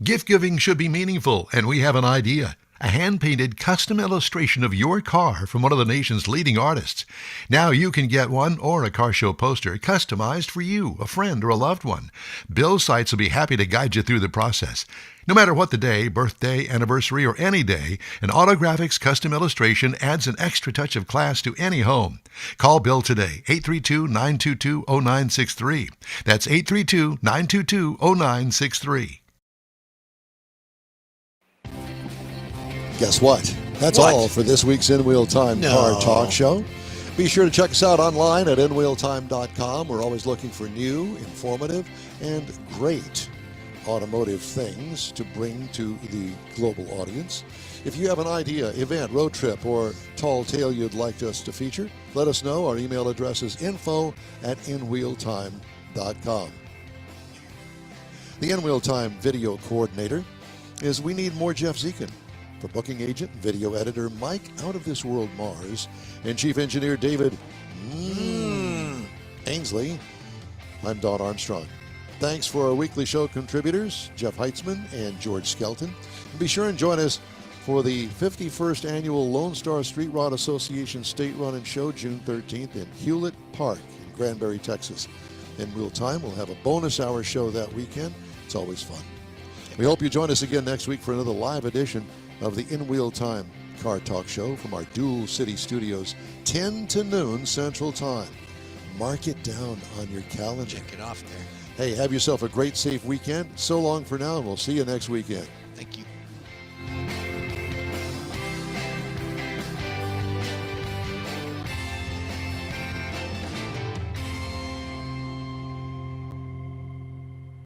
Speaker 5: Gift giving should be meaningful, and we have an idea. A hand-painted custom illustration of your car from one of the nation's leading artists. Now you can get one or a car show poster customized for you, a friend, or a loved one. Bill Sites will be happy to guide you through the process. No matter what the day, birthday, anniversary, or any day, an Autographics custom illustration adds an extra touch of class to any home. Call Bill today, 832-922-0963. That's 832-922-0963.
Speaker 1: Guess what? That's all for this week's In Wheel Time Car Talk Show. Be sure to check us out online at InWheelTime.com. We're always looking for new, informative, and great automotive things to bring to the global audience. If you have an idea, event, road trip, or tall tale you'd like us to feature, let us know. Our email address is info@InWheelTime.com. The In-Wheel Time video coordinator is We Need More Jeff Zekin. For booking agent, video editor Mike Out of This World Mars, and chief engineer David Ainsley, I'm Don Armstrong. Thanks for our weekly show contributors, Jeff Heitzman and George Skelton. And be sure and join us for the 51st Annual Lone Star Street Rod Association State Run and Show, June 13th in Hewlett Park in Granbury, Texas. In Wheel Time, we'll have a bonus hour show that weekend. It's always fun. We hope you join us again next week for another live edition of the In Wheel Time Car Talk Show from our Dual City Studios, 10 to noon Central Time. Mark it down on your calendar.
Speaker 2: Check it off there.
Speaker 1: Hey, have yourself a great, safe weekend. So long for now, and we'll see you next weekend.